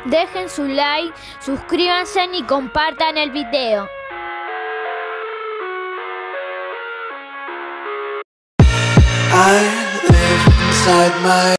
Dejen su like, suscríbanse y compartan el video. I live inside my